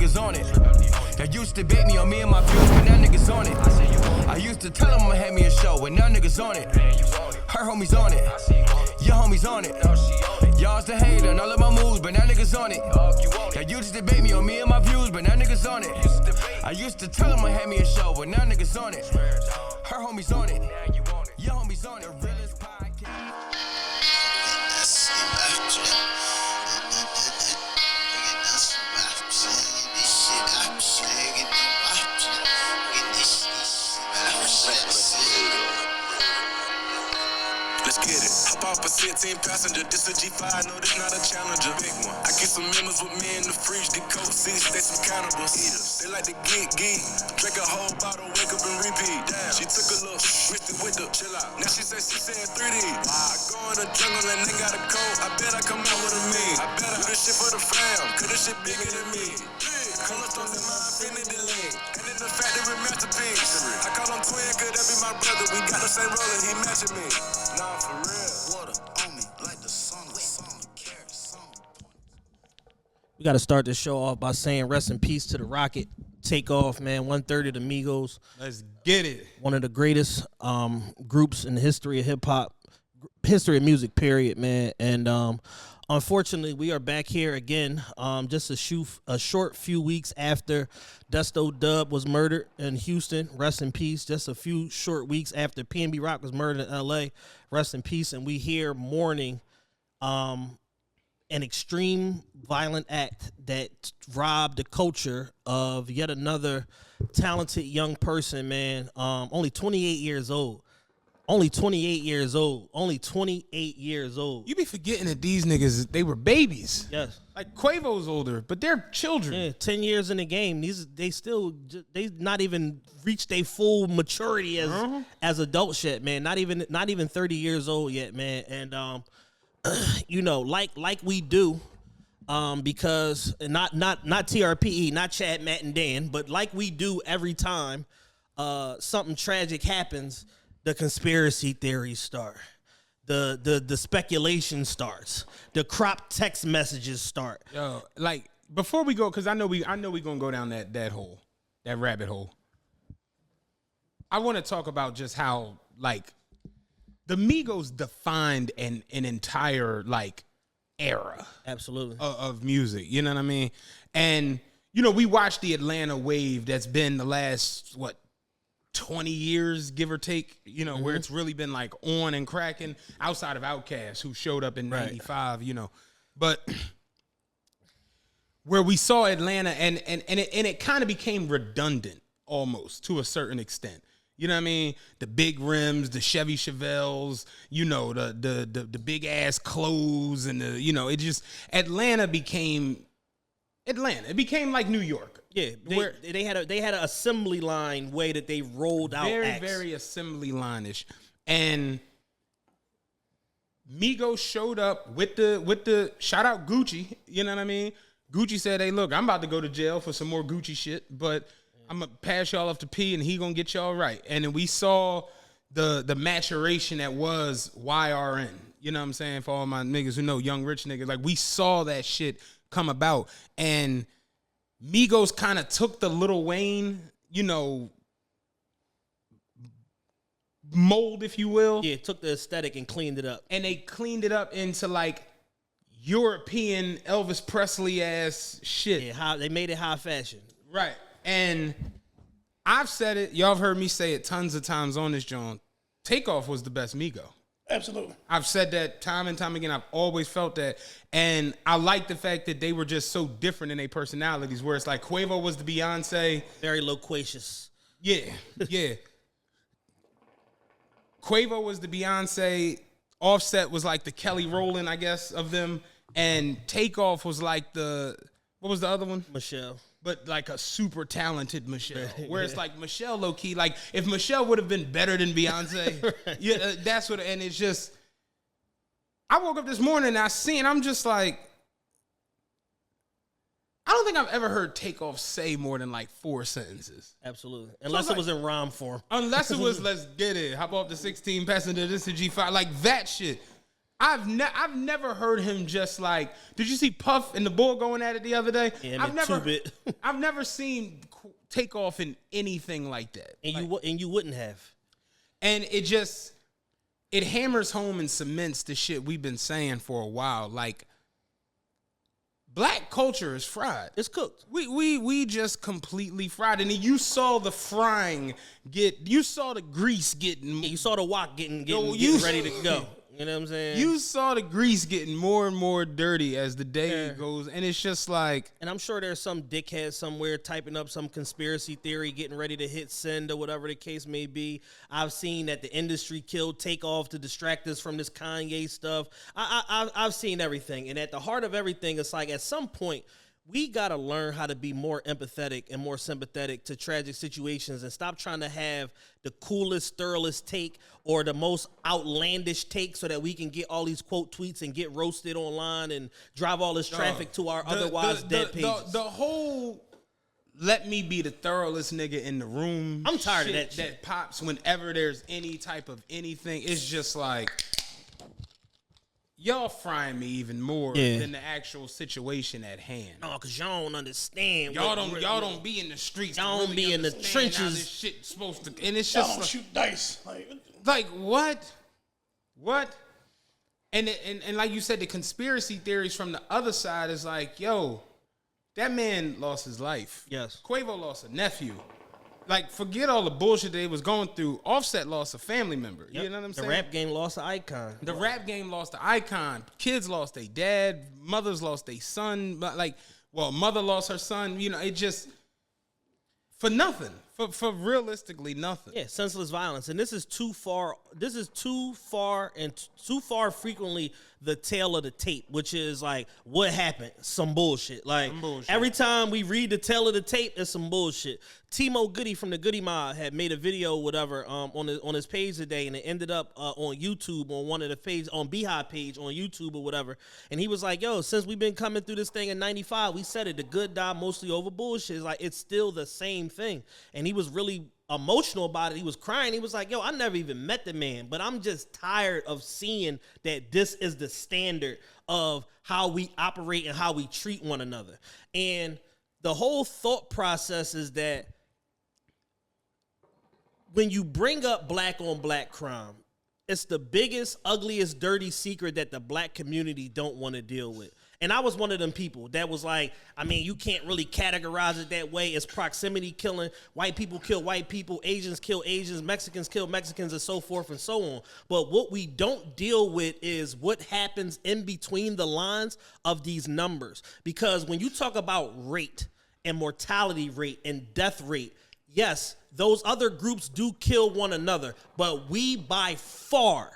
niggas on it. They used to bait me on me and my views, but now niggas on it. I used to tell them I'ma have me a show, but now niggas on it. Her homies on it, your homies on it. Y'all's the hater and all of my moves, but now niggas on it. They used to debate me on me and my views, but now niggas on it. I used to tell them I'ma have me a show, but now niggas on it. Her homies on it, your homies on it. Realest podcast. Let's get it. Hop off a 16 passenger. This a G5, no, this not a Challenger. Big one. I get some members with me in the fridge. The coat seats, they some cannibals. Eaters. They like to geek. Drink a whole bottle, wake up and repeat. Damn. She took a look, switched it with the chill out. Now she said 3D. I go in the jungle and they got a coat. I bet I come out with a mean. I bet I do this shit for the fam, cause this shit bigger than me. Color stones in my infinity link. And then the factory masterpiece. I call him twin, could that be my brother? We got the same roller, he matching me. Nah, for real. Water on me like the sun. We got to start this show off by saying rest in peace to the Rocket. Takeoff, man. 130 to Migos. Let's get it. One of the greatest groups in the history of hip hop, history of music, period, man. And unfortunately, we are back here again, just a short few weeks after Desto Dub was murdered in Houston. Rest in peace. Just a few short weeks after PNB Rock was murdered in L.A. Rest in peace. And we here mourning an extreme violent act that robbed the culture of yet another talented young person, man. Only 28 years old. Only 28 years old. Only 28 years old. You be forgetting that these niggas, they were babies. Yes. Like Quavo's older, but they're children. Yeah, 10 years in the game. They not even reached their full maturity as adults yet, man. Not even 30 years old yet, man. And you know, like we do, because not TRPE, not Chad, Matt, and Dan, but like we do every time something tragic happens, the conspiracy theories start, the speculation starts, the crop text messages start. Yo, like before we go, because I know we gonna go down that hole, that rabbit hole. I want to talk about just how like the Migos defined an entire like era, absolutely, of music. You know what I mean? And you know, we watched the Atlanta wave that's been the last 20 years, give or take, you know, where it's really been like on and cracking outside of Outkast, who showed up in 95, you know. But where we saw Atlanta and it kind of became redundant almost to a certain extent. You know what I mean? The big rims, the Chevy Chevelles, you know, the big ass clothes and the, you know, it just Atlanta became Atlanta. It became like New York. Yeah, they had an assembly line way that they rolled out. Very assembly line-ish. And Migos showed up with the shout out Gucci. You know what I mean? Gucci said, "Hey, look, I'm about to go to jail for some more Gucci shit, but I'm gonna pass y'all off to P, and he gonna get y'all right." And then we saw the maturation that was YRN. You know what I'm saying? For all my niggas who know young rich niggas, like we saw that shit come about, and Migos kind of took the Lil Wayne, you know, mold, if you will. Yeah, took the aesthetic and cleaned it up. And they cleaned it up into like European Elvis Presley ass shit. Yeah, they made it high fashion. Right. And I've said it, y'all have heard me say it tons of times on this joint. Takeoff was the best Migo. Absolutely. I've said that time and time again. I've always felt that. And I like the fact that they were just so different in their personalities, where it's like Quavo was the Beyonce. Very loquacious. Yeah, yeah. Quavo was the Beyonce. Offset was like the Kelly Rowland, I guess, of them. And Takeoff was like what was the other one? Michelle. But like a super talented Michelle. Where it's like Michelle low key, like if Michelle would have been better than Beyonce, right. Yeah, that's what, and it's just, I woke up this morning and I'm just like, I don't think I've ever heard Takeoff say more than like 4 sentences. Absolutely. Unless it was in rhyme form. Unless it was, let's get it. Hop off the 16 passenger, this is G5. Like that shit. I've never heard him just like. Did you see Puff and the Bull going at it the other day? Yeah, I've never seen Takeoff in anything like that. And you wouldn't have. And it hammers home and cements the shit we've been saying for a while. Like, black culture is fried. It's cooked. We just completely fried. And then you saw the frying you saw the grease getting. You saw the wok getting ready to go. You know what I'm saying? You saw the grease getting more and more dirty as the day goes, and it's just like. And I'm sure there's some dickhead somewhere typing up some conspiracy theory, getting ready to hit send or whatever the case may be. I've seen that the industry killed Takeoff to distract us from this Kanye stuff. I've seen everything, and at the heart of everything, it's like at some point we got to learn how to be more empathetic and more sympathetic to tragic situations and stop trying to have the coolest, thoroughest take or the most outlandish take so that we can get all these quote tweets and get roasted online and drive all this traffic to our otherwise dead pages. The whole let me be the thoroughest nigga in the room. I'm tired of that shit. That pops whenever there's any type of anything. It's just like. Y'all frying me even more than the actual situation at hand. No, cause y'all don't understand. Y'all don't be in the streets. Y'all don't be in the trenches. How this shit's supposed to, and it's just y'all don't shoot dice. Like what? And like you said, the conspiracy theories from the other side is like, yo, that man lost his life. Yes. Quavo lost a nephew. Like, forget all the bullshit they was going through. Offset lost a family member. Yep. You know what I'm saying? The rap game lost an icon. The rap game lost an icon. Kids lost their dad. Mothers lost their son. Mother lost her son. You know, it just for nothing. For realistically nothing. Yeah, senseless violence. And this is too far and too far frequently the tail of the tape, which is like, what happened? Some bullshit. Like, every time we read the tail of the tape, it's some bullshit. Timo Goody from the Goody Mob had made a video, whatever, on his page today, and it ended up on YouTube on one of the pages, on Beehive page on YouTube or whatever. And he was like, yo, since we've been coming through this thing in 95, we said it, the good die mostly over bullshit. It's like, it's still the same thing. And he was really emotional about it. He was crying. He was like, yo, I never even met the man, but I'm just tired of seeing that this is the standard of how we operate and how we treat one another. And the whole thought process is that when you bring up black on black crime, it's the biggest, ugliest, dirty secret that the black community don't want to deal with. And I was one of them people that was like, I mean, you can't really categorize it that way. It's proximity killing. White people kill white people. Asians kill Asians. Mexicans kill Mexicans, and so forth and so on. But what we don't deal with is what happens in between the lines of these numbers. Because when you talk about rate and mortality rate and death rate, yes, those other groups do kill one another. But we by far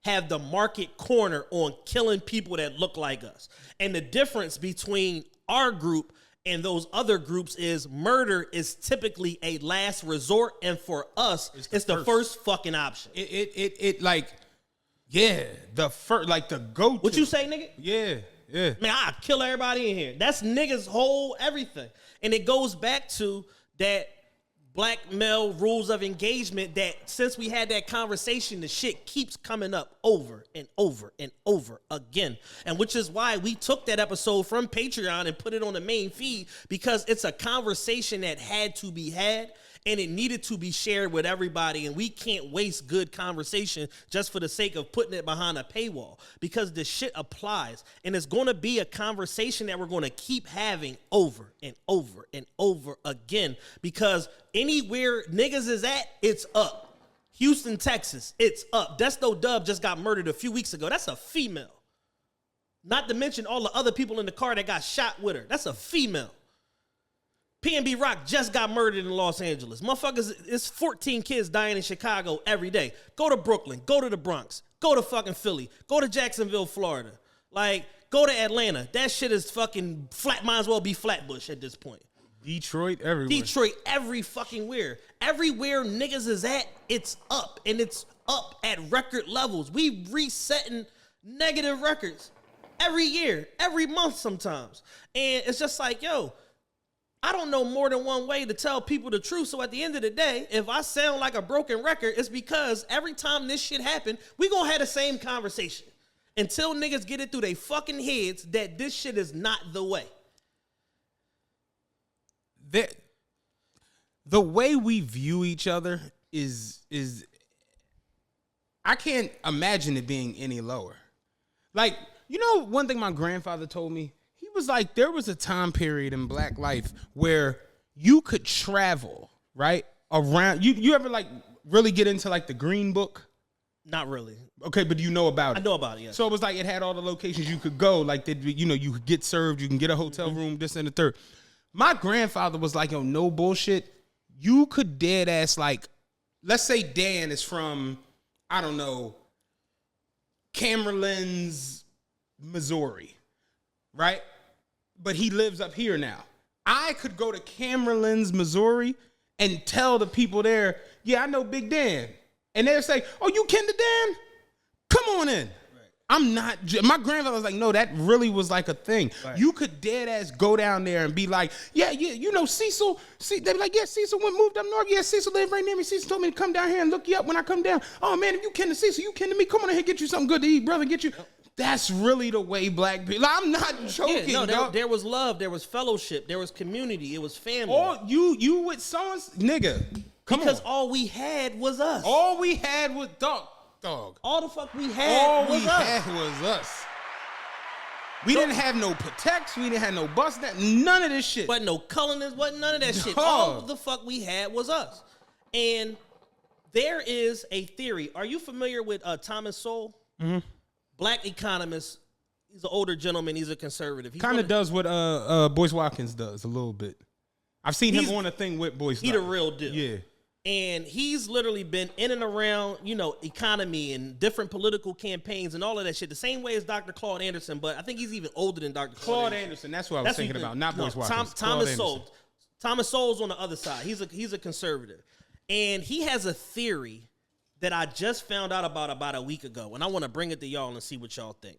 have the market corner on killing people that look like us. And the difference between our group and those other groups is murder is typically a last resort, and for us, it's the first fucking option. The first, like the go-to. What you say, nigga? Yeah. Man, I kill everybody in here. That's niggas' whole everything. And it goes back to that black male rules of engagement that since we had that conversation, the shit keeps coming up over and over and over again. And which is why we took that episode from Patreon and put it on the main feed, because it's a conversation that had to be had and it needed to be shared with everybody. And we can't waste good conversation just for the sake of putting it behind a paywall, because the shit applies. And it's going to be a conversation that we're going to keep having over and over and over again, because anywhere niggas is at, it's up. Houston, Texas, it's up. Desto Dub just got murdered a few weeks ago. That's a female. Not to mention all the other people in the car that got shot with her. That's a female. PNB Rock just got murdered in Los Angeles. Motherfuckers, it's 14 kids dying in Chicago every day. Go to Brooklyn. Go to the Bronx. Go to fucking Philly. Go to Jacksonville, Florida. Like, go to Atlanta. That shit is fucking flat. Might as well be Flatbush at this point. Detroit, everywhere. Detroit, every fucking where. Everywhere niggas is at, it's up. And it's up at record levels. We resetting negative records every year, every month sometimes. And it's just like, yo, I don't know more than one way to tell people the truth. So at the end of the day, if I sound like a broken record, it's because every time this shit happened, we gonna have the same conversation. until niggas get it through their fucking heads that this shit is not the way. The way we view each other is I can't imagine it being any lower. Like, you know, one thing my grandfather told me, he was like, there was a time period in black life where you could travel, right? Around, you ever like really get into like the Green Book? Not really. Okay, but you know about it. I know about it, yeah. So it was like it had all the locations you could go. Like, you know, you could get served, you can get a hotel room, this and the third. My grandfather was like, yo, no bullshit. You could dead ass, like, let's say Dan is from, I don't know, Camerlands, Missouri, right? But he lives up here now. I could go to Camerlands, Missouri, and tell the people there, yeah, I know Big Dan. And they'll say, oh, you kin to Dan? Come on in. Right. I'm not, my grandfather was like, no, that really was like a thing. Right. You could dead ass go down there and be like, yeah, you know, Cecil. They'd be like, yeah, Cecil moved up north. Yeah, Cecil lived right near me. Cecil told me to come down here and look you up when I come down. Oh, man, if you kin to Cecil, you kin to me. Come on in here, get you something good to eat, brother. Get you. That's really the way black people. I'm not joking. Yeah, no, there was love, there was fellowship, there was community, it was family. All you with someone's nigga. Because all we had was us. All we had was dog. All the fuck we had was us. We didn't have no protects. We didn't have no bus. None of this shit. But no colonists. Wasn't none of that shit. All the fuck we had was us. And there is a theory. Are you familiar with Thomas Sowell? Mm-hmm. Black economist. He's an older gentleman. He's a conservative. He kind of does what Boyce Watkins does a little bit. I've seen him on a thing with Boyce. He the real deal. Yeah. And he's literally been in and around, you know, economy and different political campaigns and all of that shit. The same way as Dr. Claude Anderson, but I think he's even older than Dr. Claude Anderson. That's what I was thinking about, not Boyce Watkins. Thomas Sowell. Thomas Sowell's on the other side. He's a conservative. And he has a theory that I just found out about a week ago, and I want to bring it to y'all and see what y'all think.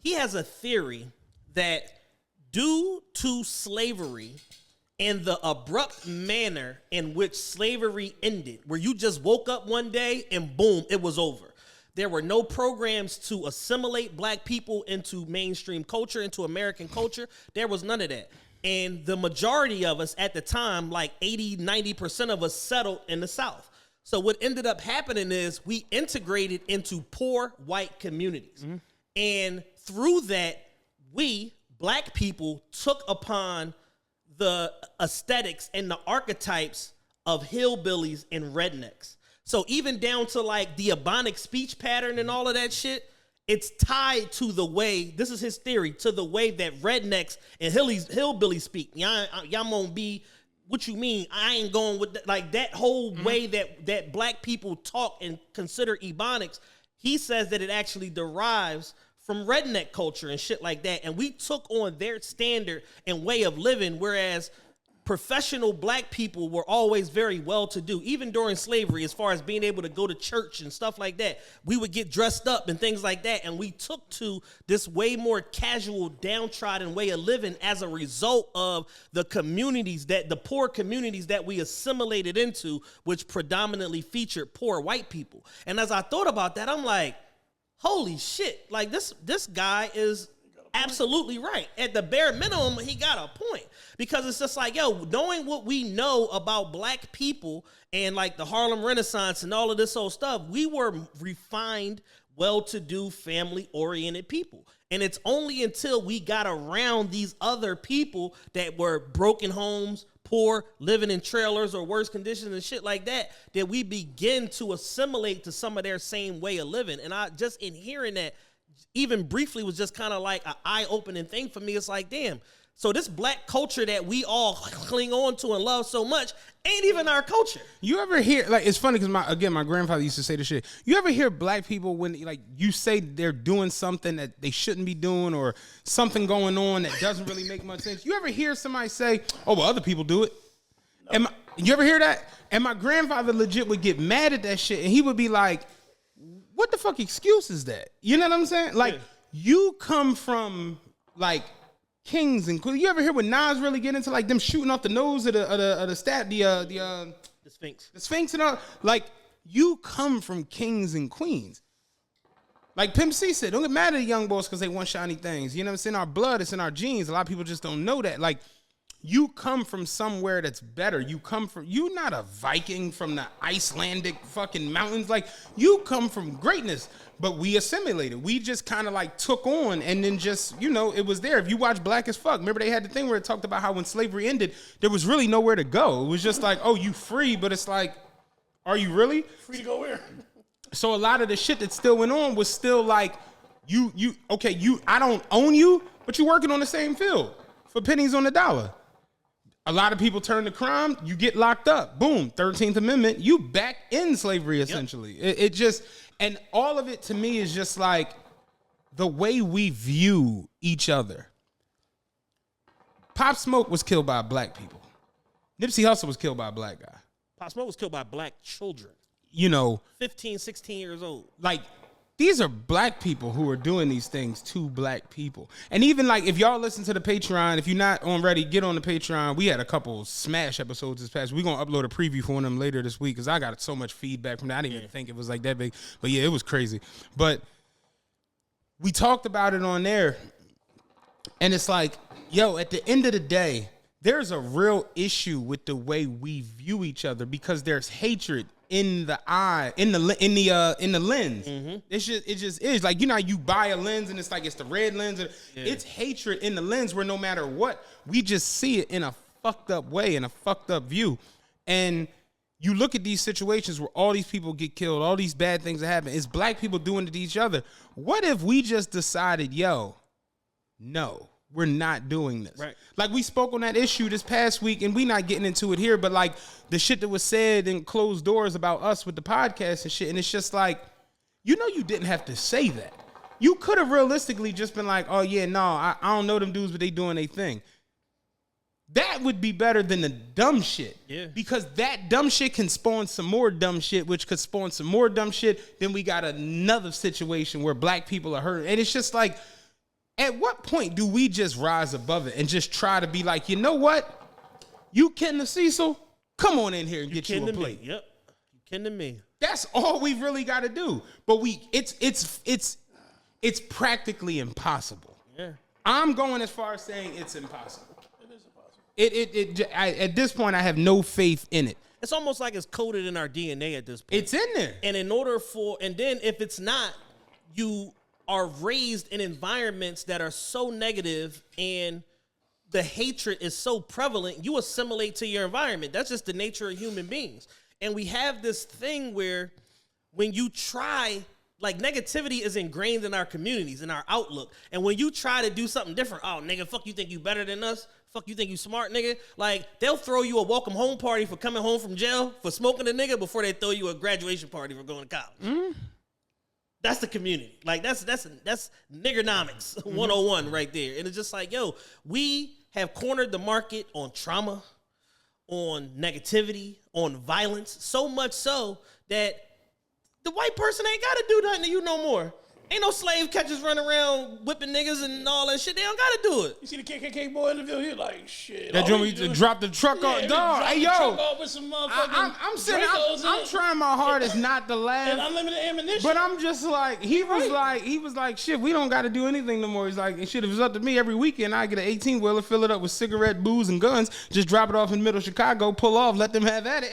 He has a theory that due to slavery and the abrupt manner in which slavery ended, where you just woke up one day and boom, it was over. There were no programs to assimilate black people into mainstream culture, into American culture. There was none of that. And the majority of us at the time, like 80, 90% of us settled in the South. So what ended up happening is we integrated into poor white communities. Mm-hmm. And through that, we, black people, took upon the aesthetics and the archetypes of hillbillies and rednecks. So even down to like the Ebonic speech pattern and all of that shit, it's tied to the way, this is his theory, to the way that rednecks and hillbillies speak. Y'all gonna be, what you mean? I ain't going with that. Like that whole way that black people talk and consider Ebonics, he says that it actually derives from redneck culture and shit like that. And we took on their standard and way of living, whereas professional black people were always very well-to-do, even during slavery, as far as being able to go to church and stuff like that. We would get dressed up and things like that, and we took to this way more casual, downtrodden way of living as a result of the communities, the poor communities that we assimilated into, which predominantly featured poor white people. And as I thought about that, I'm like, holy shit, like this guy is absolutely right. At the bare minimum, he got a point. Because it's just like, yo, knowing what we know about black people and like the Harlem Renaissance and all of this old stuff, we were refined, well-to-do, family-oriented people. And it's only until we got around these other people that were broken homes, poor, living in trailers or worse conditions and shit like that, that we begin to assimilate to some of their same way of living. And I just, in hearing that, even briefly, was just kind of like an eye-opening thing for me. It's like, damn, so this black culture that we all cling on to and love so much ain't even our culture. You ever hear, like, it's funny because my grandfather used to say this shit. You ever hear black people when, like, you say they're doing something that they shouldn't be doing or something going on that doesn't really make much sense? You ever hear somebody say, oh, well, other people do it? No. You ever hear that? And my grandfather legit would get mad at that shit, and he would be like, what the fuck excuse is that? You know what I'm saying? Like, you come from, like, kings and queens. You ever hear when Nas really get into like them shooting off the nose of the Sphinx. The Sphinx and all. Like, you come from kings and queens. Like Pimp C said, don't get mad at the young boys because they want shiny things. You know what I'm saying? Our blood, it's in our genes. A lot of people just don't know that. Like, you come from somewhere that's better. You're not a Viking from the Icelandic fucking mountains. Like, you come from greatness, but we assimilated. We just kind of like took on and then just, you know, it was there. If you watch Black as Fuck, remember they had the thing where it talked about how when slavery ended, there was really nowhere to go. It was just like, oh, you free, but it's like, are you really? Free to go where? So a lot of the shit that still went on was still like, I don't own you, but you're working on the same field for pennies on the dollar. A lot of people turn to crime, you get locked up. Boom, 13th Amendment, you back in slavery essentially. Yep. It just, and all of it to me is just like the way we view each other. Pop Smoke was killed by black people. Nipsey Hussle was killed by a black guy. Pop Smoke was killed by black children. You know, 15, 16 years old. Like, these are black people who are doing these things to black people. And even like, if y'all listen to the Patreon, if you're not already, get on the Patreon. We had a couple smash episodes this past. We're going to upload a preview for one of them later this week because I got so much feedback from that. I didn't even think it was like that big. But yeah, it was crazy. But we talked about it on there. And it's like, yo, at the end of the day, there's a real issue with the way we view each other because there's hatred in the eye, in the lens. Mm-hmm. It just is like, you know, you buy a lens and it's like it's the red lens. It's hatred in the lens where no matter what, we just see it in a fucked up way, in a fucked up view. And you look at these situations where all these people get killed, all these bad things that happen. It's black people doing it to each other. What if we just decided, yo, no, we're not doing this. Right. Like we spoke on that issue this past week and we not getting into it here, but like the shit that was said in closed doors about us with the podcast and shit. And it's just like, you know, you didn't have to say that. You could have realistically just been like, oh yeah, no, I don't know them dudes, but they doing their thing. That would be better than the dumb shit. Yeah. Because that dumb shit can spawn some more dumb shit, which could spawn some more dumb shit. Then we got another situation where black people are hurt. And it's just like, at what point do we just rise above it and just try to be like, you know what? You kidding the Cecil? Come on in here and get you a plate. Yep. You kidding to me. That's all we really got to do. But it's practically impossible. Yeah. I'm going as far as saying it's impossible. It is impossible. At this point, I have no faith in it. It's almost like it's coded in our DNA at this point. It's in there. And then if it's not, you are raised in environments that are so negative and the hatred is so prevalent, you assimilate to your environment. That's just the nature of human beings. And we have this thing where when you try, like negativity is ingrained in our communities, in our outlook. And when you try to do something different, oh, nigga, fuck you think you better than us? Fuck you think you smart, nigga? Like, they'll throw you a welcome home party for coming home from jail for smoking a nigga before they throw you a graduation party for going to college. Mm-hmm. That's the community. Like, that's niggernomics 101 right there. And it's just like, yo, we have cornered the market on trauma, on negativity, on violence, so much so that the white person ain't got to do nothing to you no more. Ain't no slave catchers running around whipping niggas and all that shit. They don't gotta do it. You see the KKK boy in the video? He like, shit. That joint to drop the truck off. Dog, hey, yo. I'm trying my hardest not to laugh. And unlimited ammunition. But I'm just like, he was like, shit, we don't gotta do anything no more. He's like, shit, if it's up to me, every weekend I get an 18-wheeler, fill it up with cigarette, booze, and guns, just drop it off in the middle of Chicago, pull off, let them have at it.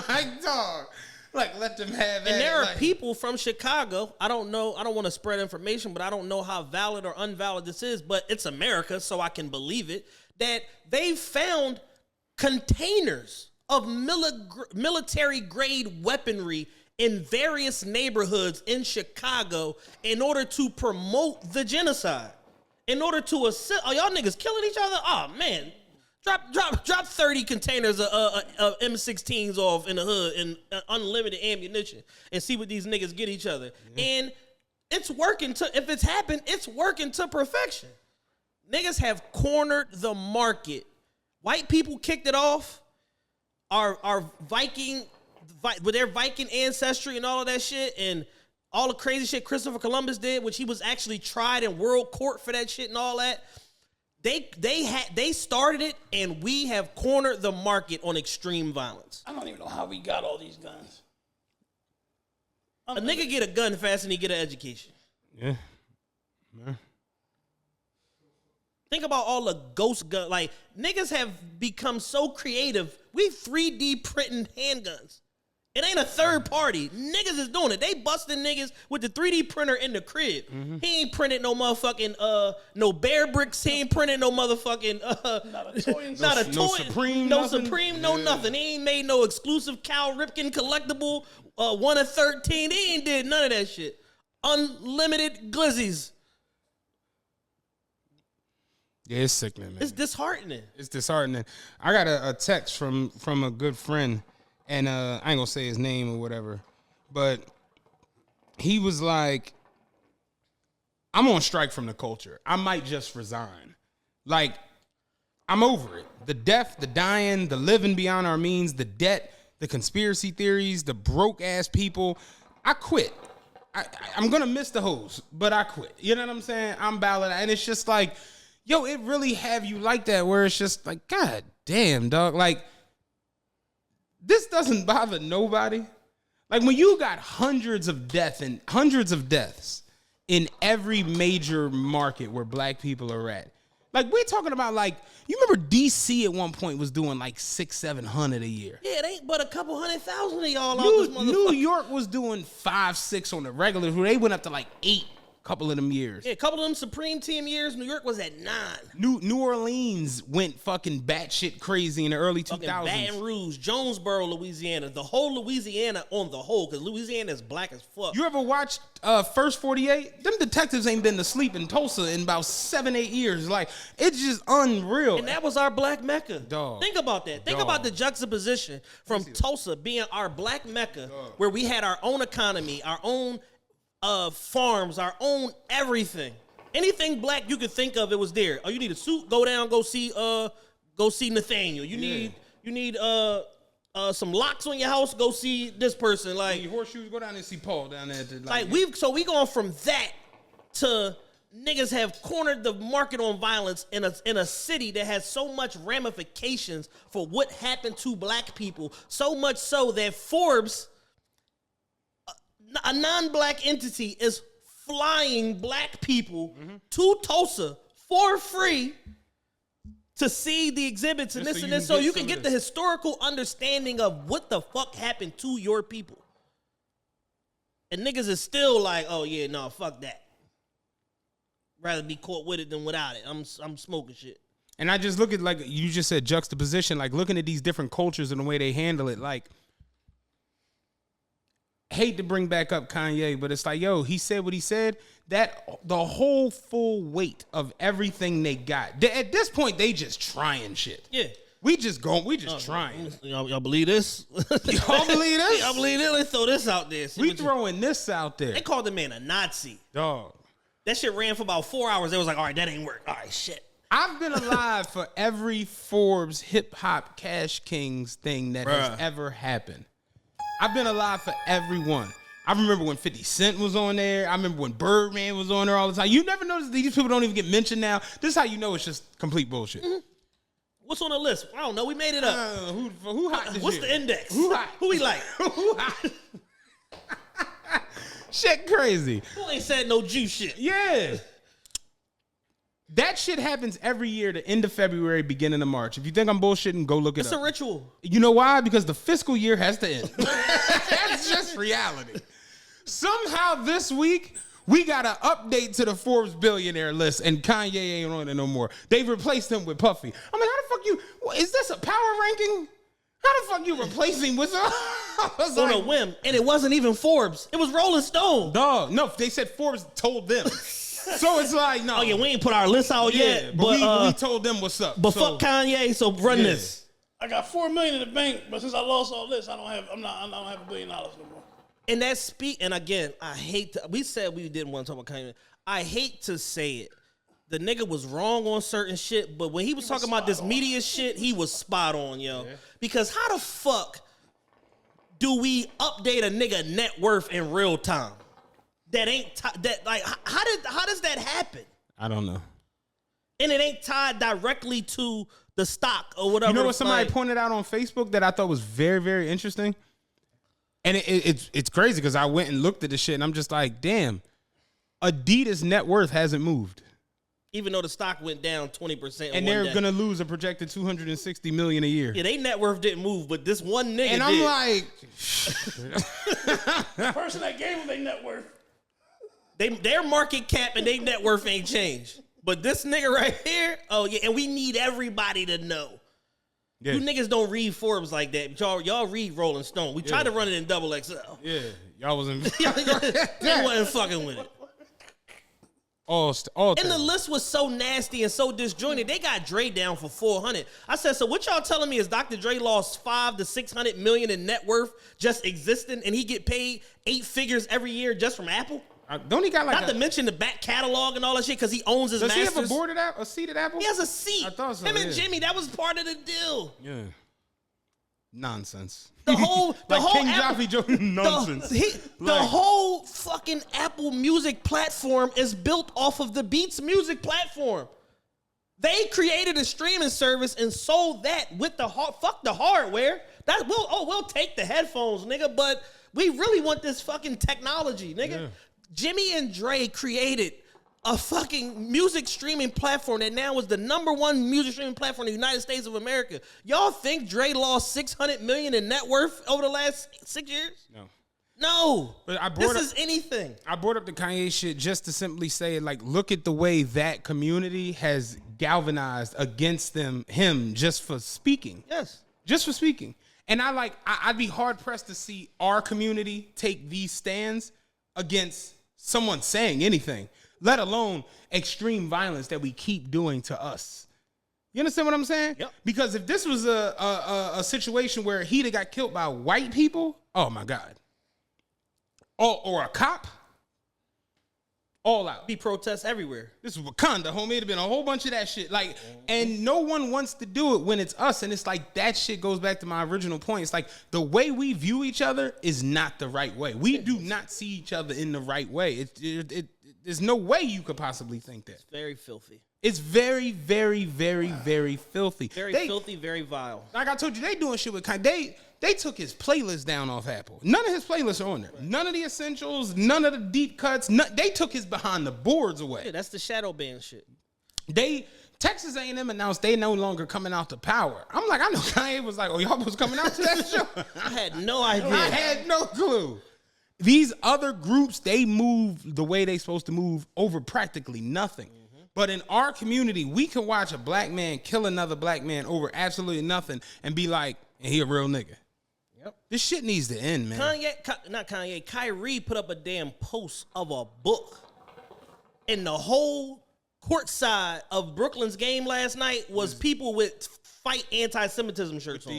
Like, dog. Like, let them have it. And there are people from Chicago, I don't know, I don't want to spread information, but I don't know how valid or invalid this is, but it's America, so I can believe it, that they found containers of military-grade weaponry in various neighborhoods in Chicago in order to promote the genocide. In order to assist, oh, y'all niggas killing each other? Oh, man. Drop 30 containers of M16s off in the hood and unlimited ammunition and see what these niggas get each other. Yeah. And it's working if it's happened, it's working to perfection. Niggas have cornered the market. White people kicked it off. Our Viking, with their Viking ancestry and all of that shit and all the crazy shit Christopher Columbus did, which he was actually tried in world court for that shit and all that. They started it, and we have cornered the market on extreme violence. I don't even know how we got all these guns. A nigga get a gun fast and he get an education. Yeah. Think about all the ghost gun. Like, niggas have become so creative. We 3D printing handguns. It ain't a third party. Niggas is doing it. They busting niggas with the 3D printer in the crib. He ain't printed no motherfucking no bear bricks. He ain't printed no motherfucking Not a toy. not a toy. No Supreme, No nothing? Supreme, no nothing. He ain't made no exclusive Cal Ripken collectible 1 of 13. He ain't did none of that shit. Unlimited glizzies. Yeah, it's sickening, man. It's disheartening. It's disheartening. I got a text from a good friend, and I ain't gonna say his name or whatever, but he was like, I'm on strike from the culture. I might just resign. Like, I'm over it. The death, the dying, the living beyond our means, the debt, the conspiracy theories, the broke ass people. I quit. I'm gonna miss the hoes, but I quit. You know what I'm saying? I'm ballot, and it's just like, yo, it really have you like that, where it's just like, God damn, dog. Like, this doesn't bother nobody. Like, when you got hundreds of deaths in every major market where black people are at. Like, we're talking about, like, you remember DC at one point was doing like 600-700 a year. Yeah, it ain't but a couple 100,000 of y'all out this motherfucker. New York was doing 5-6 on the regular. They went up to like 8 couple of them years. Yeah, a couple of them Supreme Team years, New York was at 9. New Orleans went fucking batshit crazy in the early 2000s. Fucking Baton Rouge, Jonesboro, Louisiana, the whole Louisiana on the whole, because Louisiana is black as fuck. You ever watched First 48? Them detectives ain't been to sleep in Tulsa in about 7-8 years. Like, it's just unreal. And that was our black Mecca. Dog. Think about that. Think about the juxtaposition from Tulsa being our black Mecca, where we had our own economy, our own farms, our own everything. Anything black you could think of, it was there. Oh, you need a suit? Go down, go see Nathaniel. You need some locks on your house, go see this person. Like, your horseshoes, go down and see Paul down there. We going from that to niggas have cornered the market on violence in a city that has so much ramifications for what happened to black people. So much so that Forbes, a non-black entity, is flying black people to Tulsa for free to see the exhibits and this and this, so you can get the historical understanding of what the fuck happened to your people. And niggas is still like, oh yeah, no, fuck that. Rather be caught with it than without it. I'm smoking shit. And I just look at, like you just said, juxtaposition, like looking at these different cultures and the way they handle it, like, hate to bring back up Kanye, but it's like, yo, he said what he said. That the whole full weight of everything they got. At this point, they just trying shit. Yeah. We just trying. Y'all believe this? Y'all believe this? Y'all believe this? Let's throw this out there. We throwing this out there. They called the man a Nazi. Dog. That shit ran for about 4 hours. They was like, all right, that ain't work. All right, shit. I've been alive for every Forbes Hip Hop Cash Kings thing that has ever happened. I've been alive for every one. I remember when 50 Cent was on there. I remember when Birdman was on there all the time. You never notice these people don't even get mentioned now. This is how you know it's just complete bullshit. Mm-hmm. What's on the list? I don't know. We made it up. Who hot this What's year? the index? Who hot? Who we like? Who hot? Shit crazy. Who ain't said no Jew shit? Yeah. That shit happens every year, the end of February, beginning of March. If you think I'm bullshitting, go look it It's up. a ritual. You know why? Because the fiscal year has to end. That's just reality. Somehow this week, we got an update to the Forbes billionaire list, and Kanye ain't on it no more. They've replaced him with Puffy. I mean, how the fuck you... Is this a power ranking? How the fuck you replacing with... On a whim. And it wasn't even Forbes. It was Rolling Stone. Dog. No, they said Forbes told them. So it's like, no. Oh, yeah, we ain't put our list out yet. But we told them what's up. But fuck Kanye, so run this. I got $4 million in the bank, but since I lost all this, I don't have $1 billion no more. And that and again, I hate to, we said we didn't want to talk about Kanye. I hate to say it. The nigga was wrong on certain shit, but when he was talking about this media shit, he was spot on, yo. Yeah. Because how the fuck do we update a nigga net worth in real time? That ain't how does that happen? I don't know. And it ain't tied directly to the stock or whatever. You know what somebody pointed out on Facebook that I thought was very, very interesting? And it's crazy because I went and looked at the shit and I'm just like, damn. Adidas net worth hasn't moved. Even though the stock went down 20%. And they're going to lose a projected $260 million a year. Yeah, they net worth didn't move, but this one nigga And I'm did. like... The person that gave them their net worth. Their market cap and their net worth ain't changed. But this nigga right here, oh yeah, and we need everybody to know. Yeah. You niggas don't read Forbes like that. Y'all read Rolling Stone. We tried to run it in double XL. Yeah, y'all wasn't... They wasn't fucking with it. all And the list was so nasty and so disjointed. They got Dre down for 400. I said, so what y'all telling me is Dr. Dre lost 5 to 600 million in net worth just existing, and he get paid 8 figures every year just from Apple? Don't he got like Not to mention the back catalog and all that shit because he owns his Does masters. he have a seat at Apple? He has a seat. I thought so, Him and yeah. Jimmy, that was part of the deal. Yeah. Nonsense. The whole King Apple- Joffy joke. Nonsense. The whole fucking Apple Music platform is built off of the Beats Music platform. They created a streaming service and sold that with the fuck the hardware. We'll take the headphones, nigga, but we really want this fucking technology, nigga. Yeah. Jimmy and Dre created a fucking music streaming platform that now is the #1 music streaming platform in the United States of America. Y'all think Dre lost $600 million in net worth over the last 6 years? No. But I this is anything. I brought up the Kanye shit just to simply say, like, look at the way that community has galvanized against him just for speaking. Yes. Just for speaking. And I'd be hard pressed to see our community take these stands against someone saying anything, let alone extreme violence that we keep doing to us. You understand what I'm saying? Yep. Because if this was a situation where he'd got killed by white people, oh my God. Or a cop, all out. Be protests everywhere. This is Wakanda, homie. It'd have been a whole bunch of that shit. Like, and no one wants to do it when it's us. And it's like that shit goes back to my original point. It's like the way we view each other is not the right way. We do not see each other in the right way. There's no way you could possibly think that. It's very filthy. It's very, very, very, very filthy. Very filthy, very vile. Like I told you, they doing shit with Kanye. They took his playlist down off Apple. None of his playlists are on there. None of the essentials, none of the deep cuts. They took his behind the boards away. Yeah, that's the shadow ban shit. Texas A&M announced they no longer coming out to Power. I'm like, I know Kanye was like, oh, y'all was coming out to that show? I had no idea. I had no clue. These other groups, they move the way they supposed to move over practically nothing. But in our community, we can watch a black man kill another black man over absolutely nothing and be like, and he a real nigga. Yep. This shit needs to end, man. Kyrie put up a damn post of a book. And the whole court side of Brooklyn's game last night was people with fight anti-Semitism shirts on.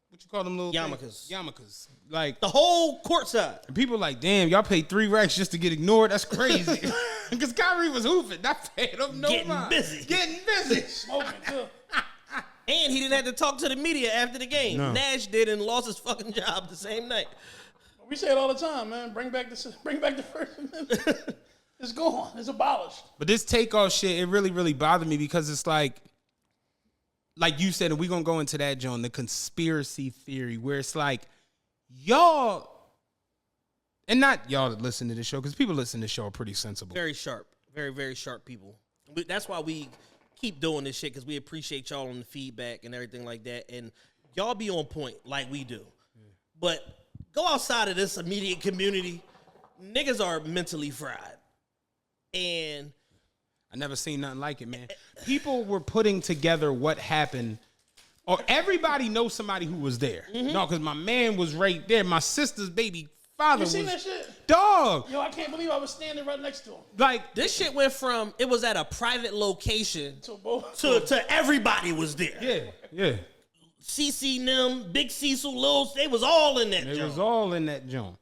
What you call them little Yarmulkes. Yarmulkes. Like The whole court side. and people like, damn, y'all paid 3 racks just to get ignored. That's crazy. Because Kyrie was hoofing. That paid him no Getting mind. busy. Getting busy. Smoking too. And he didn't have to talk to the media after the game. No. Nash did and lost his fucking job the same night. We say it all the time, man. Bring back the First Amendment. It's gone. It's abolished. But this Takeoff shit, it really, really bothered me because it's like you said, and we're going to go into that, John, the conspiracy theory, where it's like, y'all, and not y'all that listen to this show, because people listen to this show are pretty sensible. Very sharp. Very, very sharp people. That's why we keep doing this shit, because we appreciate y'all on the feedback and everything like that. And y'all be on point like we do. But go outside of this immediate community, niggas are mentally fried. And I never seen nothing like it, man. People were putting together what happened, or everybody knows somebody who was there. No, because my man was right there. My sister's baby father You was. seen that shit? Dog. Yo, I can't believe I was standing right next to him. Like, this shit went from, it was at a private location So both. to everybody was there. yeah. CC them, Big Cecil, Lil, they was all in that It joint. was all in that joint.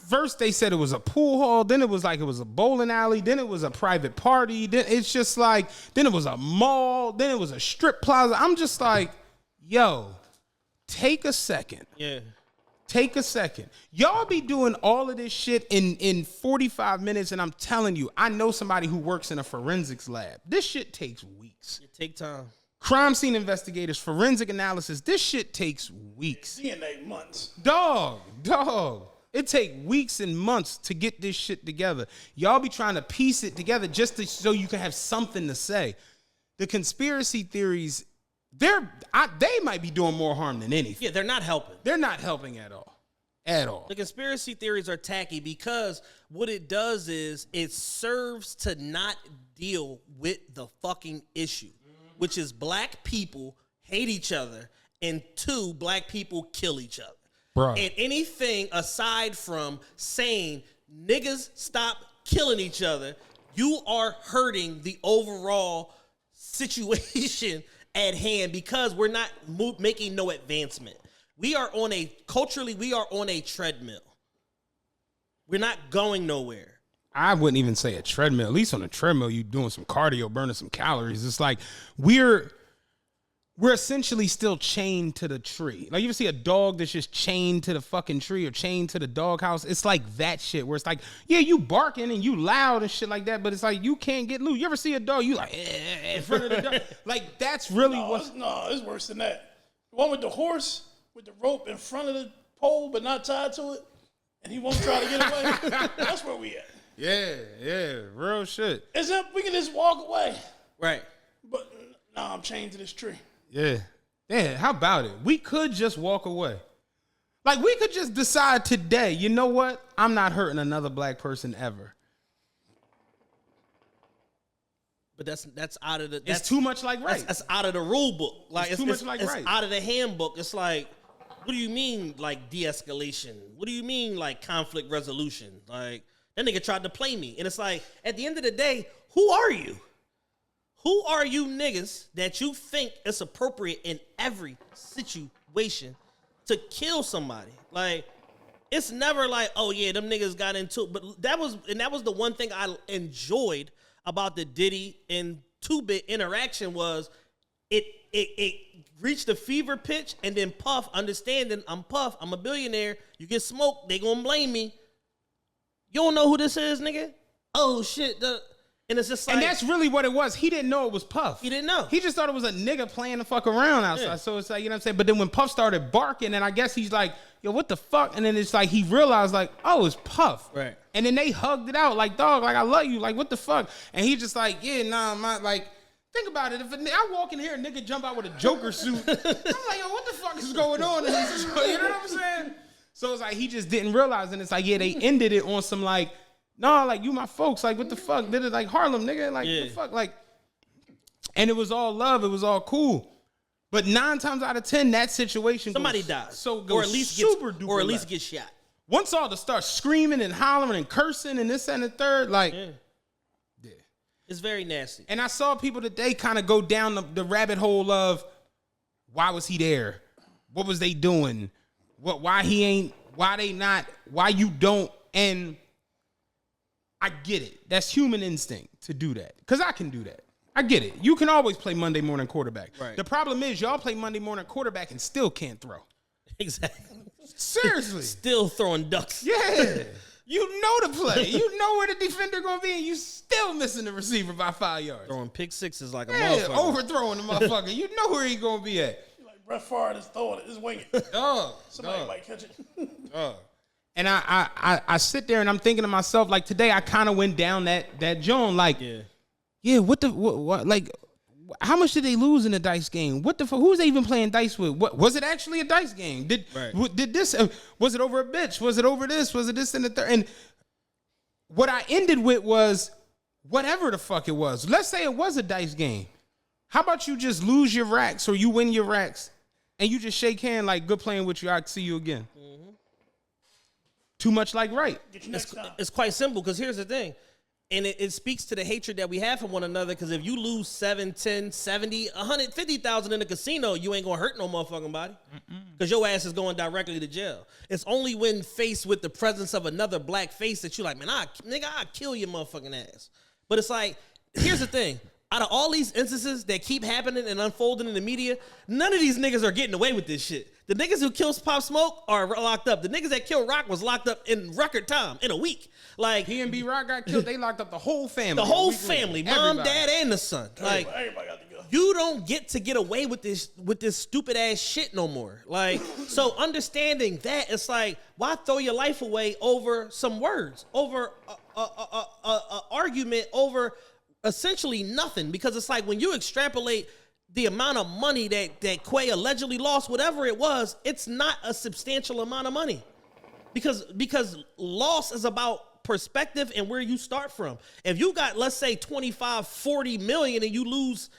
First they said it was a pool hall, then it was like it was a bowling alley, then it was a private party, then it's just like, then it was a mall, then it was a strip plaza. I'm just like, yo, take a second. Yeah. Take a second. Y'all be doing all of this shit in 45 minutes, and I'm telling you, I know somebody who works in a forensics lab. This shit takes weeks. It take time. Crime scene investigators, forensic analysis, this shit takes weeks. DNA months. Dog. It take weeks and months to get this shit together. Y'all be trying to piece it together just so you can have something to say. The conspiracy theories, they might be doing more harm than anything. Yeah, they're not helping. They're not helping at all. At all. The conspiracy theories are tacky because what it does is it serves to not deal with the fucking issue, which is black people hate each other and 2, black people kill each other. Bruh. And anything aside from saying niggas stop killing each other, you are hurting the overall situation at hand because we're not making no advancement. We are on a treadmill. We're not going nowhere. I wouldn't even say a treadmill. At least on a treadmill, you doing some cardio, burning some calories. It's like we're essentially still chained to the tree. Like you ever see a dog that's just chained to the fucking tree or chained to the doghouse? It's like that shit where it's like, yeah, you barking and you loud and shit like that, but it's like you can't get loose. You ever see a dog, you like in front of the dog? Like that's really it's worse than that. The one with the horse with the rope in front of the pole but not tied to it, and he won't try to get away. That's where we at. Yeah, real shit. Except we can just walk away. Right. But nah, I'm chained to this tree. Yeah, how about it? We could just walk away. Like, we could just decide today, you know what? I'm not hurting another black person ever. But that's out of the... It's too much like right. That's out of the rule book. Like it's too much like right. It's out of the handbook. It's like, what do you mean, like, de-escalation? What do you mean, like, conflict resolution? Like, that nigga tried to play me. And it's like, at the end of the day, who are you? Who are you niggas that you think it's appropriate in every situation to kill somebody? Like, it's never like, oh yeah, them niggas got into it. But that was the one thing I enjoyed about the Diddy and 2-Bit interaction was it reached a fever pitch, and then Puff, understanding I'm Puff, I'm a billionaire, you get smoked, they gonna blame me. You don't know who this is, nigga? Oh shit, and it's just like... And that's really what it was. He didn't know it was Puff. He didn't know. He just thought it was a nigga playing the fuck around outside. Yeah. So it's like, you know what I'm saying? But then when Puff started barking, and I guess he's like, yo, what the fuck? And then it's like, he realized like, oh, it's Puff. Right. And then they hugged it out like, dog, like, I love you. Like, what the fuck? And he's just like, yeah, nah, like, think about it. If I walk in here and nigga jump out with a Joker suit, I'm like, yo, what the fuck is going on in this show? You know what I'm saying? So it's like, he just didn't realize. And it's like, yeah, they ended it on some like, no, like, you my folks, like, what the fuck? Did it like Harlem, nigga? Like, what the fuck? Like, and it was all love. It was all cool. But 9 times out of 10, that situation somebody dies. So or at least gets shot. Once all to start screaming and hollering and cursing and this and the third, like, yeah. It's very nasty. And I saw people today kind of go down the rabbit hole of why was he there? What was they doing? Why he ain't, why they not, why you don't, and I get it. That's human instinct to do that. Because I can do that. I get it. You can always play Monday morning quarterback. Right. The problem is y'all play Monday morning quarterback and still can't throw. Exactly. Seriously. Still throwing ducks. Yeah. You know the play. You know where the defender going to be, and you still missing the receiver by 5 yards. Throwing pick sixes like a motherfucker. Overthrowing the motherfucker. You know where he going to be at. Like Brett Favre is throwing it. Just wing it. Somebody might catch it. And I sit there and I'm thinking to myself, like today I kind of went down that joint, like, yeah, what, like, how much did they lose in the dice game? What the fuck? Who's they even playing dice with? What was it actually a dice game? Did this? Was it over a bitch? Was it over this? Was it this and the third? And what I ended with was whatever the fuck it was. Let's say it was a dice game. How about you just lose your racks or you win your racks and you just shake hand like good playing with you. I'll see you again. Mm-hmm. Too much like right. It's quite simple because here's the thing. And it speaks to the hatred that we have for one another because if you lose 7, 10, 70, 150,000 in the casino, you ain't going to hurt no motherfucking body because your ass is going directly to jail. It's only when faced with the presence of another black face that you like, man, I'll kill your motherfucking ass. But it's like, here's the thing. Out of all these instances that keep happening and unfolding in the media, none of these niggas are getting away with this shit. The niggas who killed Pop Smoke are locked up. The niggas that killed Rock was locked up in record time, in a week. Like He and B Rock got killed. They locked up the whole family. the whole family, mom, Everybody. dad, and the son. Like Everybody got to go. you don't get away with this stupid ass shit no more. Like, so understanding that, it's like, why throw your life away over some words, over a argument, over essentially nothing? Because it's like when you extrapolate the amount of money that Quay allegedly lost, whatever it was, it's not a substantial amount of money. Because loss is about perspective and where you start from. If you got, let's say, 25, 40 million and you lose,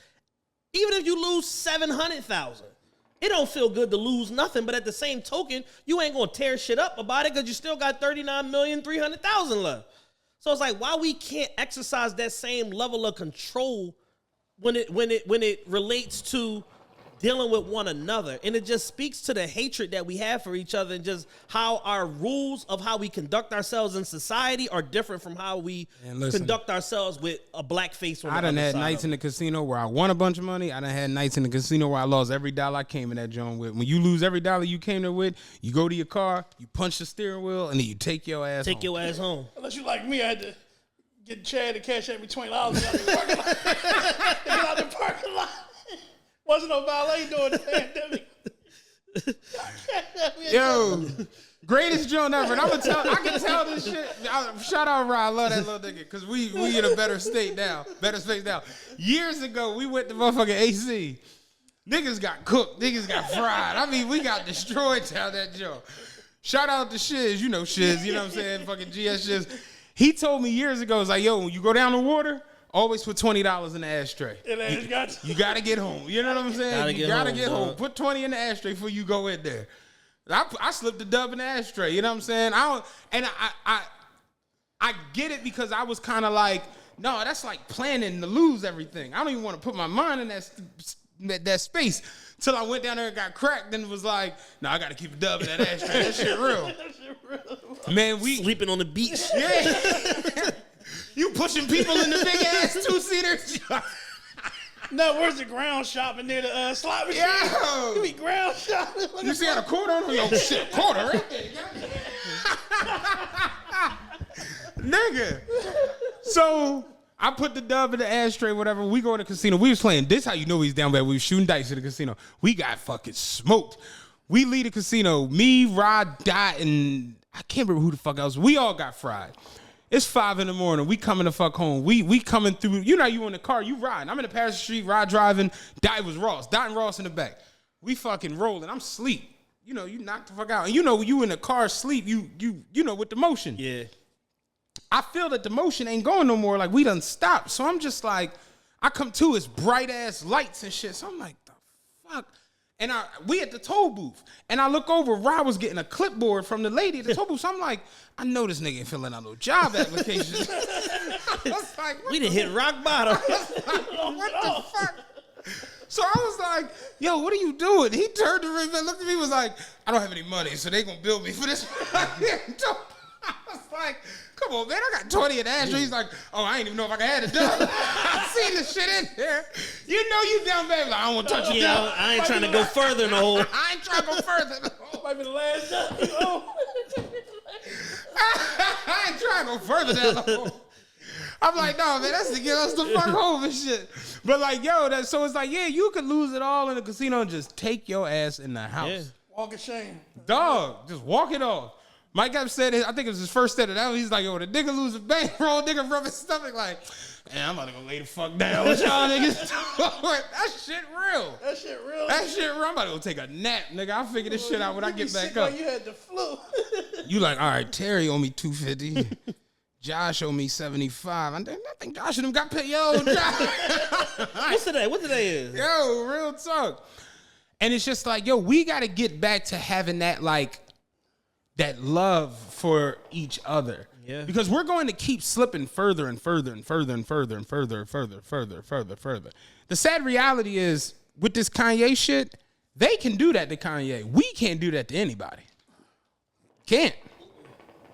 even if you lose 700,000, it don't feel good to lose nothing. But at the same token, you ain't gonna tear shit up about it because you still got 39,300,000 left. So it's like, why we can't exercise that same level of control when it relates to dealing with one another? And it just speaks to the hatred that we have for each other, and just how our rules of how we conduct ourselves in society are different from how we conduct ourselves with a black face on the I done other had side nights of in the casino where I won a bunch of money. I done had nights in the casino where I lost every dollar I came in that joint with. When you lose every dollar you came there with, you go to your car, you punch the steering wheel, and then you take your ass Take home. your ass home. Unless you like me, I had to get Chad to cash out me $20 to get out the parking lot. Wasn't no valet during the pandemic. Yo, greatest joint ever. And I can tell this shit. Shout out Rod, I love that little nigga, because we in a better state now. Better space now. Years ago, we went to motherfucking AC. Niggas got cooked. Niggas got fried. I mean, we got destroyed down that joint. Shout out to Shiz. You know Shiz. You know what I'm saying? Fucking GS Shiz. He told me years ago, it's like, yo, when you go down the water, always put $20 in the ashtray. You gotta get home. You know what I'm saying? You gotta get home. Put 20 in the ashtray before you go in there. I slipped the dub in the ashtray. You know what I'm saying? I get it, because I was kind of like, no, that's like planning to lose everything. I don't even want to put my mind in that space. Till I went down there and got cracked, and it was like, no, I gotta keep a dub in that ashtray. That shit real. Man, we Sleeping on the beach. Yeah. You pushing people in the big ass 2-seaters. No, where's the ground shopping near the slot machine? Yo. You be ground shopping. You see how the quarter on? Yo, shit, quarter right there. Nigga. So I put the dub in the ashtray, whatever. We go to the casino. We was playing. This how you know he's down bad. We was shooting dice at the casino. We got fucking smoked. We leave the casino. Me, Rod, Dot, and I can't remember who the fuck else. We all got fried. It's 5 a.m. We coming the fuck home. We coming through. You know, you in the car, you riding. I'm in the passenger street, Rod driving. Dot was Ross. Dot and Ross in the back. We fucking rolling. I'm asleep. You know, you knocked the fuck out. And you know, when you in the car asleep, you know, with the motion. Yeah. I feel that the motion ain't going no more. Like, we done stopped. So I'm just like, I come to, it's bright ass lights and shit. So I'm like, the fuck? And we at the toll booth. And I look over, Rod was getting a clipboard from the lady at the toll booth. So I'm like, I know this nigga ain't filling out no job application. I was like, We done hit rock bottom. what the fuck? So I was like, yo, what are you doing? He turned to me and looked at me, was like, I don't have any money, so they gonna bill me for this. I was like, come on, man, I got 20 in the ashtray. He's like, oh, I ain't even know if I can have it done. I seen this shit in there. You know you down bad. Like, I don't want to touch it down. I ain't trying to go further in the hole. I ain't trying to go further in the hole. Might be the last job. I ain't trying to go further down the hole. I'm like, no, man, that's to get us the fuck home and shit. But like, yo, so it's like, yeah, you could lose it all in the casino and just take your ass in the house. Yeah. Walk of shame. Dog, just walk it off. Mike Epps said, I think it was his first set of that. He's like, yo, the nigga lose a bankroll, nigga rub his stomach like, man, I'm about to go lay the fuck down. What y'all niggas doing? That shit real. That shit real. That shit real. I'm about to go take a nap, nigga. I'll figure this shit out when I get back up. Like you had the flu. You like, all right, Terry owe me $250. Josh owe me $75. I think Josh should have got paid. Yo, Josh. What's today? What today is? Yo, real talk. And it's just like, yo, we got to get back to having that, like, that love for each other. Yeah. Because we're going to keep slipping further and further and further and further and further and further. The sad reality is, with this Kanye shit, they can do that to Kanye. We can't do that to anybody. Can't.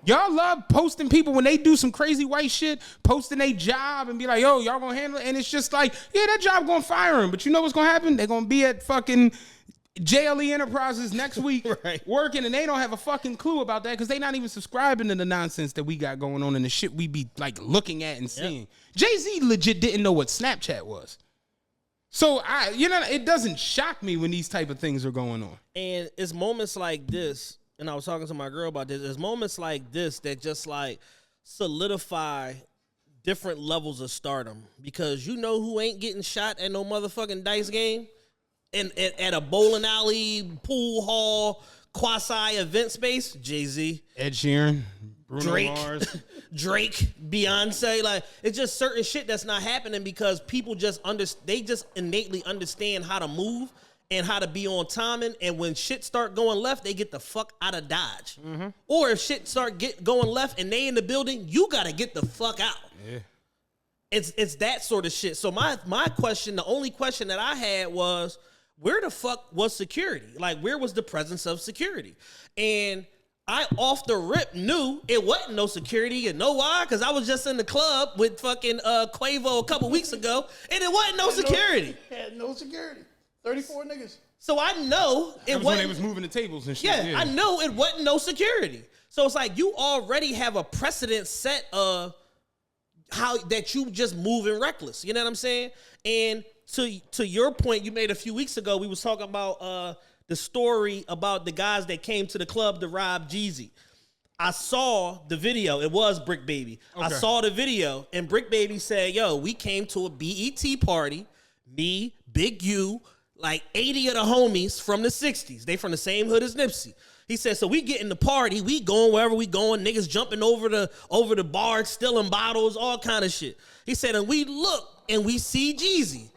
Y'all love posting people when they do some crazy white shit, posting a job and be like, yo, y'all gonna handle it? And it's just like, yeah, that job gonna fire him. But you know what's gonna happen? They're gonna be at fucking JLE Enterprises next week Right. working, and they don't have a fucking clue about that because they not even subscribing to the nonsense that we got going on and the shit we be like looking at and seeing. Jay-Z legit didn't know what Snapchat was. So it doesn't shock me when these type of things are going on. And it's moments like this, and I was talking to my girl about this, it's moments like this that just like solidify different levels of stardom. Because you know who ain't getting shot at no motherfucking dice game? At a bowling alley, pool hall, quasi event space? Jay-Z. Ed Sheeran, Bruno Drake, Mars. Drake, Beyonce, like it's just certain shit that's not happening because people just they just innately understand how to move and how to be on timing. And when shit start going left, they get the fuck out of Dodge. Mm-hmm. Or if shit start going left and they in the building, you gotta get the fuck out. Yeah. It's that sort of shit. So my question, the only question that I had was, where the fuck was security? Like, where was the presence of security? And I off the rip knew it wasn't no security. You know why? Because I was just in the club with fucking Quavo a couple weeks ago, and it wasn't no security. Had no security. 34 niggas. So I know it That was when wasn't. they was moving the tables and shit. Yeah, I know it wasn't no security. So it's like you already have a precedent set of how that you just moving reckless. You know what I'm saying? And to your point you made a few weeks ago, we was talking about the story about the guys that came to the club to rob Jeezy. I saw the video. It was Brick Baby. I saw the video, and Brick Baby said, yo, we came to a BET party, me, Big U, like 80 of the homies from the 60s. They from the same hood as Nipsey. He said, so we get in the party, we going wherever we going, niggas jumping over the bar, stealing bottles, all kind of shit. He said, and we look, and we see Jeezy.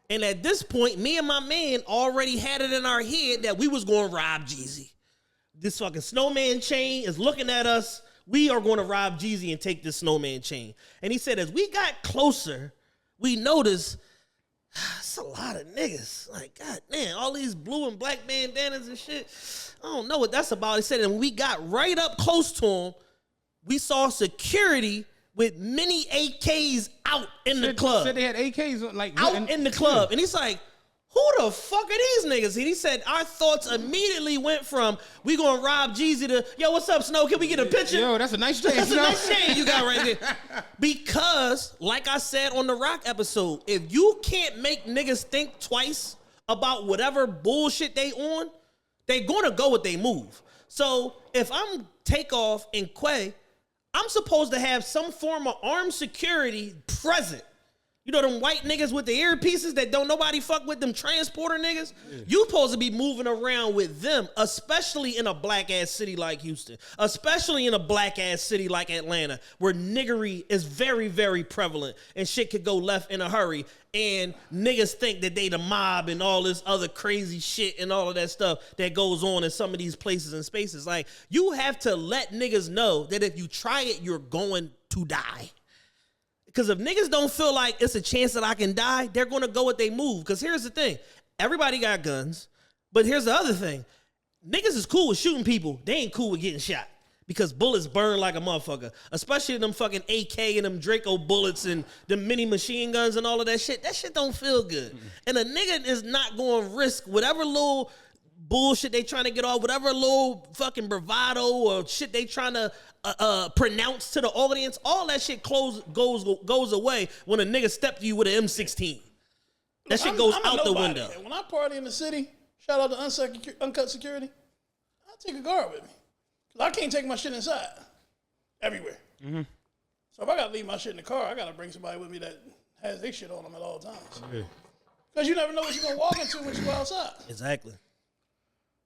And at this point, me and my man already had it in our head that we was going to rob Jeezy. This fucking snowman chain is looking at us. We are going to rob Jeezy and take this snowman chain. And he said, as we got closer, we noticed it's a lot of niggas. Like, god damn, all these blue and black bandanas and shit. I don't know what that's about. He said, and when we got right up close to him, we saw security with many AKs out in the club. Said they had AKs like out in the club. And he's like, who the fuck are these niggas? And he said, our thoughts immediately went from, we gonna rob Jeezy to, yo, what's up, Snow? Can we get a picture? Yo, that's a nice chain. That's a nice chain you got right there. Because, like I said on the Rock episode, if you can't make niggas think twice about whatever bullshit they on, they gonna go with they move. So if I'm Takeoff and Quay, I'm supposed to have some form of armed security present. You know them white niggas with the earpieces that don't nobody fuck with, them transporter niggas? Yeah. You supposed to be moving around with them, especially in a black-ass city like Houston, especially in a black-ass city like Atlanta, where niggery is very, very prevalent and shit could go left in a hurry, and niggas think that they the mob and all this other crazy shit and all of that stuff that goes on in some of these places and spaces. Like, you have to let niggas know that if you try it, you're going to die. Because if niggas don't feel like it's a chance that I can die, they're going to go with they move. Because here's the thing. Everybody got guns. But here's the other thing. Niggas is cool with shooting people. They ain't cool with getting shot. Because bullets burn like a motherfucker. Especially them fucking AK and them Draco bullets and them mini machine guns and all of that shit. That shit don't feel good. Mm-hmm. And a nigga is not going to risk whatever little bullshit they trying to get off, whatever little fucking bravado or shit they trying to pronounce to the audience. All that shit goes away when a nigga step to you with an M16. That shit goes out the window. When I party in the city, shout out to Uncut Security, I take a guard with me. Because I can't take my shit inside. Everywhere. Mm-hmm. So if I got to leave my shit in the car, I got to bring somebody with me that has their shit on them at all times. Because you never know what you're going to walk into when you go outside. Exactly.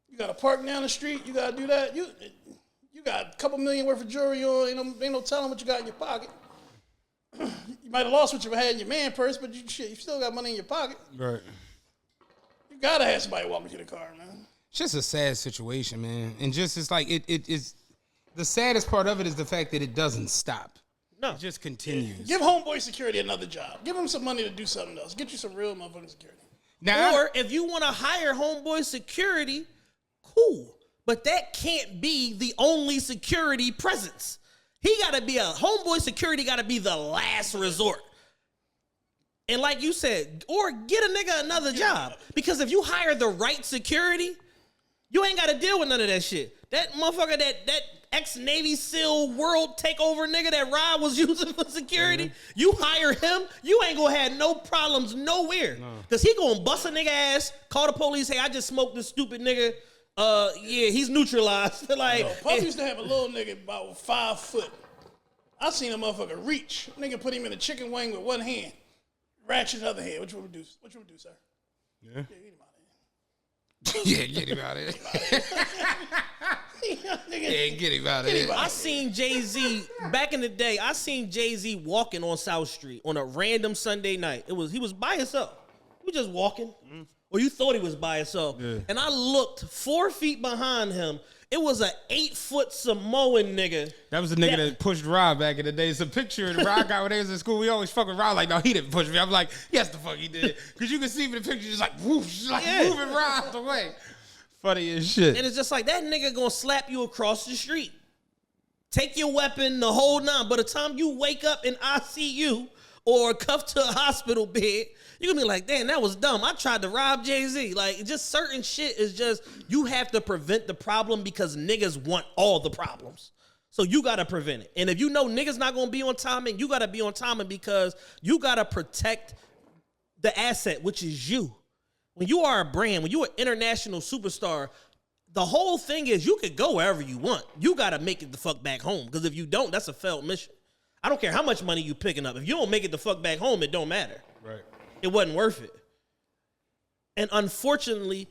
You got to park down the street. You got to do that. You got a couple million worth of jewelry on. Ain't no telling what you got in your pocket. You might have lost what you had in your man purse, but you still got money in your pocket. Right. You got to have somebody walk me to the car, man. It's just a sad situation, man. And just, it's like, it is, the saddest part of it is the fact that it doesn't stop. No. It just continues. Give Homeboy Security another job. Give him some money to do something else. Get you some real motherfucking security. Now, or if you want to hire Homeboy Security, cool. But that can't be the only security presence. Homeboy Security got to be the last resort. And like you said, or get a nigga another job. Because if you hire the right security, you ain't got to deal with none of that shit. That motherfucker, that ex-Navy SEAL world takeover nigga that Rob was using for security, you hire him, you ain't gonna have no problems nowhere. Because he gonna bust a nigga ass, call the police, hey, I just smoked this stupid nigga. Yeah, he's neutralized. Like, Puff used to have a little nigga about 5 foot. I seen a motherfucker reach. Nigga put him in a chicken wing with one hand. Ratchet other hand. Which one would do, sir? Yeah. Get him out of here. Get him out of here. I seen Jay-Z back in the day. I seen Jay-Z walking on South Street on a random Sunday night. He was by himself. He was just walking, or you thought he was by himself. Yeah. And I looked 4 feet behind him. It was a 8-foot Samoan nigga. That was the nigga that pushed Rob back in the day. It's a picture of the Rob guy when they was in school. We always fuck with Rob like, no, he didn't push me. I'm like, yes, the fuck he did. Because you can see in the picture just like, whoosh, like moving Rob away. Funny as shit. And it's just like, that nigga gonna slap you across the street. Take your weapon, the whole nine. By the time you wake up in ICU or cuffed to a hospital bed, you're gonna be like, damn, that was dumb. I tried to rob Jay-Z. Like, just certain shit is just, you have to prevent the problem because niggas want all the problems. So you gotta prevent it. And if you know niggas not gonna be on timing, you gotta be on timing because you gotta protect the asset, which is you. When you are a brand, when you're an international superstar, the whole thing is you could go wherever you want. You gotta make it the fuck back home. Because if you don't, that's a failed mission. I don't care how much money you picking up. If you don't make it the fuck back home, it don't matter. Right. It wasn't worth it. And unfortunately,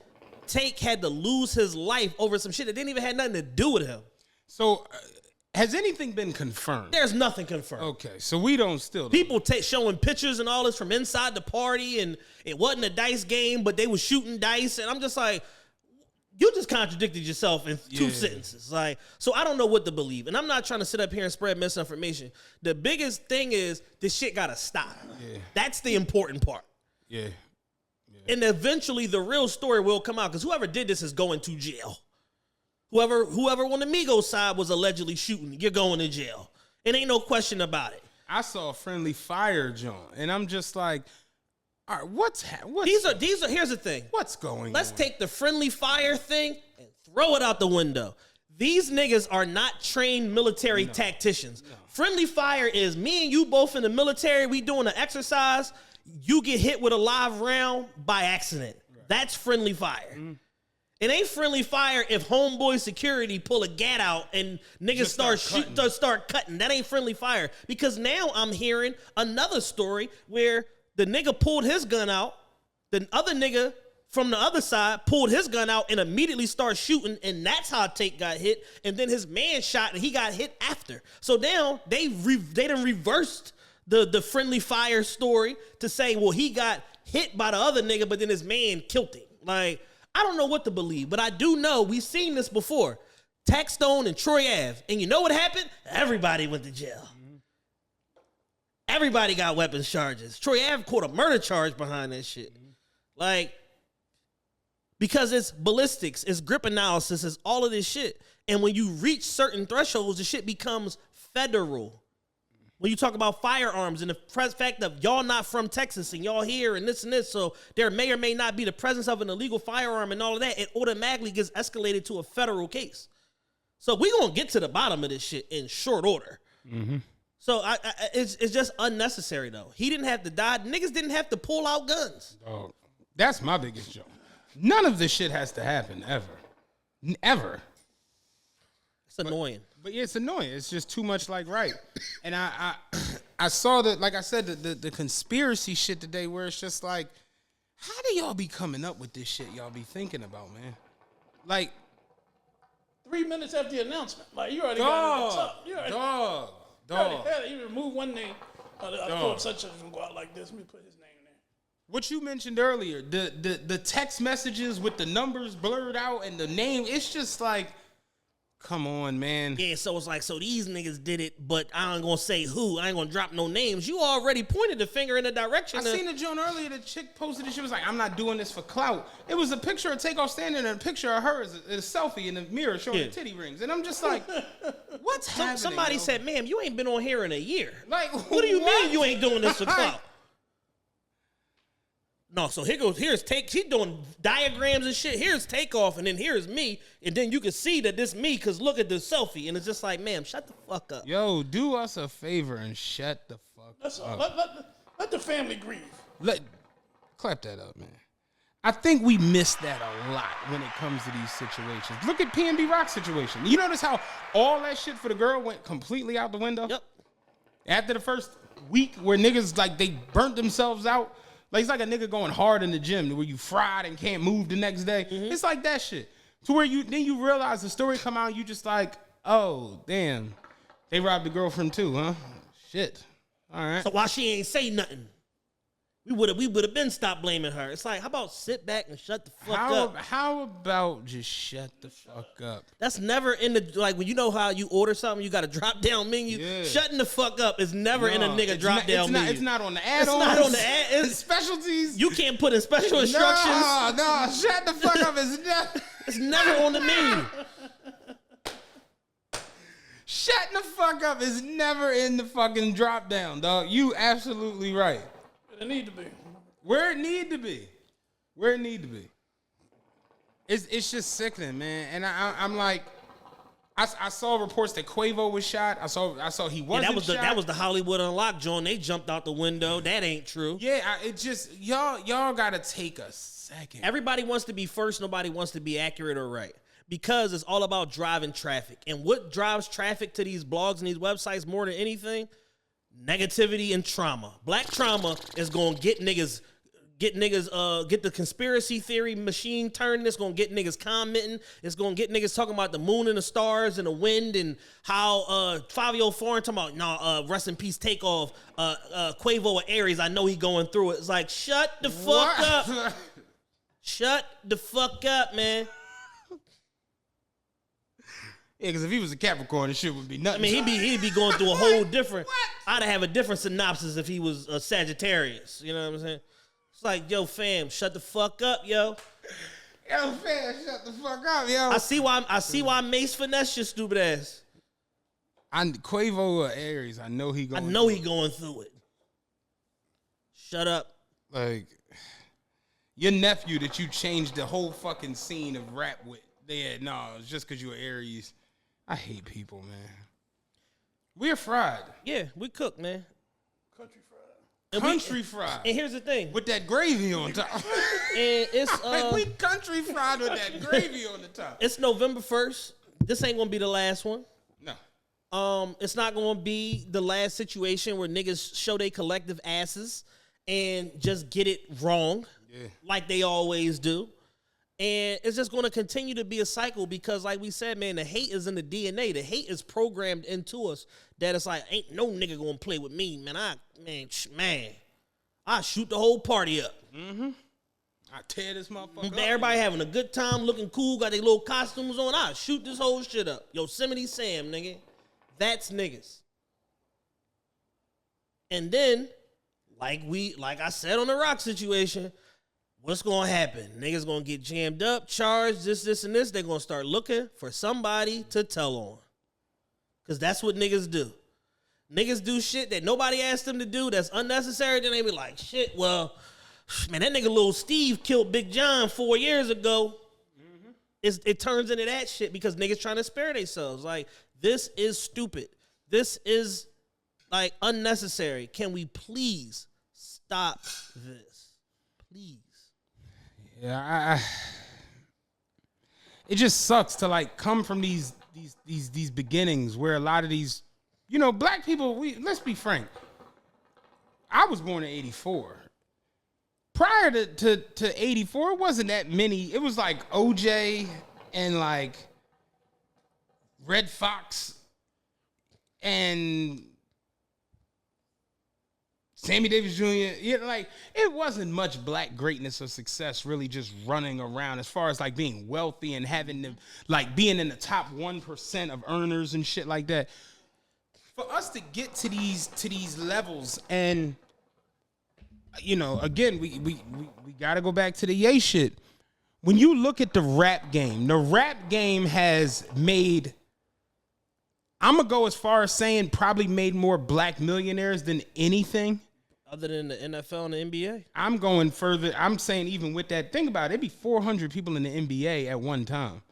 Take had to lose his life over some shit that didn't even have nothing to do with him. So, has anything been confirmed? There's nothing confirmed. Okay, so we don't still know. People showing pictures and all this from inside the party, and it wasn't a dice game, but they were shooting dice, and I'm just like, you just contradicted yourself in 2 sentences. Like, so I don't know what to believe. And I'm not trying to sit up here and spread misinformation. The biggest thing is this shit gotta stop. Yeah. That's the important part. Yeah. And eventually the real story will come out because whoever did this is going to jail. Whoever on the Migos side was allegedly shooting, you're going to jail. It ain't no question about it. I saw a friendly fire, John, and I'm just like, all right, what's these are here's the thing. What's going on? Let's take the friendly fire thing and throw it out the window. These niggas are not trained military tacticians. No. Friendly fire is me and you both in the military, we doing an exercise, you get hit with a live round by accident. Right. That's friendly fire. Mm. It ain't friendly fire if homeboy security pull a gat out and niggas start cutting. That ain't friendly fire. Because now I'm hearing another story where the nigga pulled his gun out, the other nigga from the other side pulled his gun out and immediately started shooting, and that's how Tate got hit. And then his man shot and he got hit after. So now they done reversed the friendly fire story to say, well, he got hit by the other nigga, but then his man killed him. Like, I don't know what to believe, but I do know we've seen this before. Taxstone and Troy Ave. And you know what happened? Everybody went to jail. Mm-hmm. Everybody got weapons charges. Troy Ave caught a murder charge behind that shit. Mm-hmm. Like, because it's ballistics, it's grip analysis, it's all of this shit. And when you reach certain thresholds, the shit becomes federal. When you talk about firearms and the fact of y'all not from Texas and y'all here and this, so there may or may not be the presence of an illegal firearm and all of that, it automatically gets escalated to a federal case. So we're going to get to the bottom of this shit in short order. Mm-hmm. So it's just unnecessary, though. He didn't have to die. Niggas didn't have to pull out guns. Oh, that's my biggest joke. None of this shit has to happen, ever. Ever. It's annoying. But yeah, it's annoying. It's just too much like right. And I saw that, like I said, the conspiracy shit today where it's just like, how do y'all be coming up with this shit y'all be thinking about, man? Like 3 minutes after the announcement. Like, you already got it at the top. You already had it. You remove one name. I thought such and gonna go out like this. Let me put his name there. What you mentioned earlier, the text messages with the numbers blurred out and the name, it's just like, come on, man. Yeah, so it's like, so these niggas did it, but I ain't gonna say who. I ain't gonna drop no names. You already pointed the finger in the direction. I seen the joint earlier. The chick posted this. She was like, I'm not doing this for clout. It was a picture of Takeoff standing and a picture of her as a selfie in the mirror showing the titty rings. And I'm just like, what's happening? Somebody said, ma'am, you ain't been on here in a year. Like, what do you mean you ain't doing this for clout? No, so here's Take. She's doing diagrams and shit. Here's Takeoff, and then here's me, and then you can see that this me, because look at the selfie, and it's just like, ma'am, shut the fuck up. Yo, do us a favor and shut the fuck up. Let the family grieve. Clap that up, man. I think we miss that a lot when it comes to these situations. Look at PNB Rock situation. You notice how all that shit for the girl went completely out the window? Yep. After the first week where niggas, like, they burnt themselves out. Like, it's like a nigga going hard in the gym where you fried and can't move the next day. Mm-hmm. It's like that shit. To where then you realize the story come out and you just like, oh, damn. They robbed the girlfriend too, huh? Shit. All right. So why she ain't say nothing? We would have been stopped blaming her. It's like, how about sit back and shut the fuck up? How about just shut the fuck up? That's never in the, like, when you know how you order something, you got a drop down menu. Yeah. Shutting the fuck up is never in a nigga drop down menu. It's not on the add-ons. It's not on the It's specialties. You can't put in special instructions. No, shut the fuck up. It's never on the menu. Shutting the fuck up is never in the fucking drop down, dog. You absolutely right. It need to be. Where it need to be. Where it need to be. It's just sickening, man. And I'm like, I saw reports that Quavo was shot. I saw he wasn't shot. That was the Hollywood Unlocked joint. They jumped out the window. That ain't true. Yeah, it just y'all gotta take a second. Everybody wants to be first. Nobody wants to be accurate or right. Because it's all about driving traffic. And what drives traffic to these blogs and these websites more than anything? Negativity and trauma. Black trauma is gonna get niggas, get the conspiracy theory machine turning. It's gonna get niggas commenting. It's gonna get niggas talking about the moon and the stars and the wind and how 5-year-old foreign talking about rest in peace Takeoff, Quavo or Aries. I know he going through it. It's like, shut the fuck up. Shut the fuck up, man. Yeah, because if he was a Capricorn, this shit would be nothing. I mean, he'd be going through a whole different. I'd have a different synopsis if he was a Sagittarius. You know what I'm saying? It's like, yo, fam, shut the fuck up, yo. Yo, fam, shut the fuck up, yo. I see why Mace finesse your stupid ass. Quavo or Aries, I know he going. Through it. Shut up. Like your nephew that you changed the whole fucking scene of rap with. No, it's just because you're Aries. I hate people, man. We're fried. Yeah, we cook, man. Country fried. Fried. And here's the thing. With that gravy on top. And it's like we country fried with that gravy on the top. It's November 1st. This ain't gonna be the last one. No. It's not gonna be the last situation where niggas show they collective asses and just get it wrong. Yeah. Like they always do. And it's just going to continue to be a cycle because, like we said, man, the hate is in the DNA. The hate is programmed into us that it's like, ain't no nigga going to play with me, man. I shoot the whole party up. Mm-hmm. I tear this motherfucker up. Everybody having a good time, looking cool, got their little costumes on. I shoot this whole shit up. Yosemite Sam, nigga. That's niggas. And then, like I said on the Rock situation, what's going to happen? Niggas going to get jammed up, charged, this, and this. They're going to start looking for somebody to tell on. Because that's what niggas do. Niggas do shit that nobody asked them to do that's unnecessary. Then they be like, shit, well, man, that nigga Lil Steve killed Big John 4 years ago. Mm-hmm. It turns into that shit because niggas trying to spare themselves. Like, this is stupid. This is, like, unnecessary. Can we please stop this? Please. Yeah, it just sucks to like come from these beginnings where a lot of these, black people. Let's be frank. I was born in '84. Prior to '84, it wasn't that many. It was like OJ and like Red Fox and Sammy Davis Jr., it wasn't much black greatness or success really just running around as far as like being wealthy and having to like being in the top 1% of earners and shit like that. For us to get to these levels and again, we gotta go back to the Ye shit. When you look at the rap game has made, I'm gonna go as far as saying probably made more black millionaires than anything. Other than the NFL and the NBA? I'm going further. I'm saying even with that, think about it. It'd be 400 people in the NBA at one time.